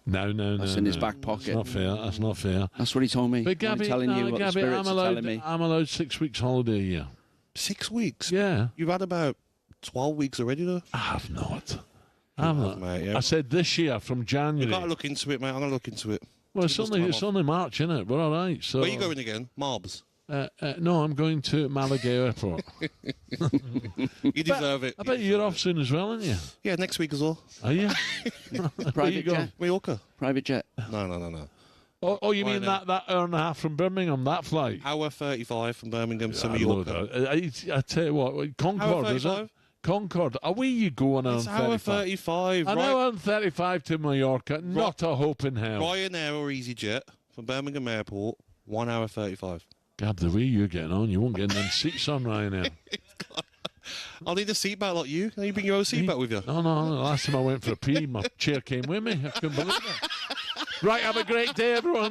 No. That's in his back pocket. That's not fair. That's what he told me. But Gabby, I'm allowed 6 weeks holiday a year. 6 weeks? Yeah. You've had about 12 weeks already, though? I have not. Mate, yeah. I said this year from January. You've got to look into it, mate. I'm going to look into it. Well, it's only March, isn't it? We're all right. So. Where are you going again? Marbs? No, I'm going to Malaga Airport. You deserve it. I bet you're off soon as well, aren't you? Yeah, next week as well. Are you? Private jet. Mallorca. Private jet. No. Oh, you mean that hour and a half from Birmingham, that flight? Hour 35 from Birmingham to Mallorca. I tell you what, Concorde, is it? Concorde. Away you go on it's hour 35. An hour and 35 to Mallorca. Not a hope in hell. Ryanair or EasyJet from Birmingham Airport 1 hour 35. Gab, the way you're getting on, you won't get in them seats on Ryanair. I'll need a seatbelt like you. Can you bring your own seatbelt with you? No. The last time I went for a pee, my chair came with me. I couldn't believe it. Right, have a great day, everyone.